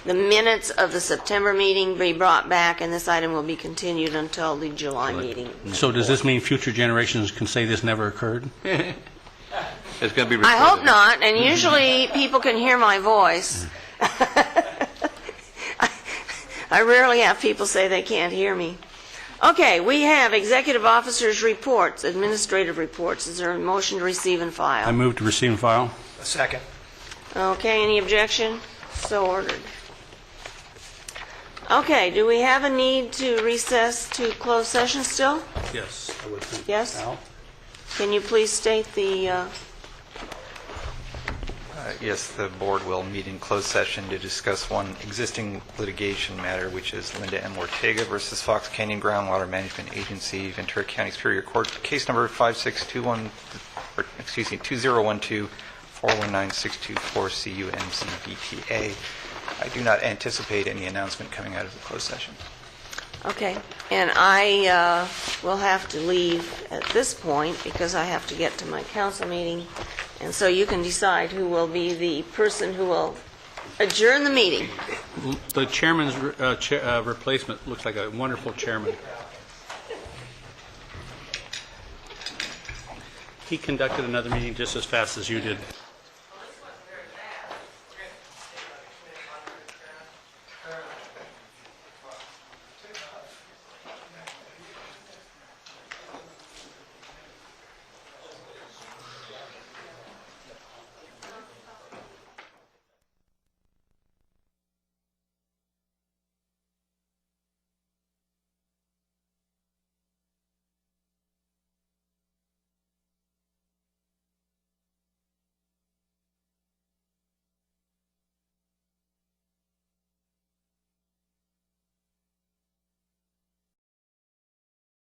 the minutes of the September meeting be brought back, and this item will be continued until the July meeting. So does this mean future generations can say this never occurred? It's going to be recorded. I hope not, and usually people can hear my voice. I rarely have people say they can't hear me. Okay, we have executive officers' reports, administrative reports. Is there a motion to receive and I file? move to receive and file. A second. Okay, any objection? So ordered. Okay, do we have a need to recess to closed session still? Yes, I would think. Yes? Al? Can you please state the, Yes, the board will meet in closed session to discuss one existing litigation matter, which is Linda M. Ortega versus Fox Canyon Groundwater Management Agency, Ventura County Superior Court, case number 2012-419-624-CUMCBTA. I do not anticipate any announcement coming out of the closed session. Okay, and I will have to leave at this point because I have to get to my council meeting. And so you can decide who will be the person who will adjourn the meeting. The chairman's replacement looks like a wonderful chairman. He conducted another meeting just as fast as you did.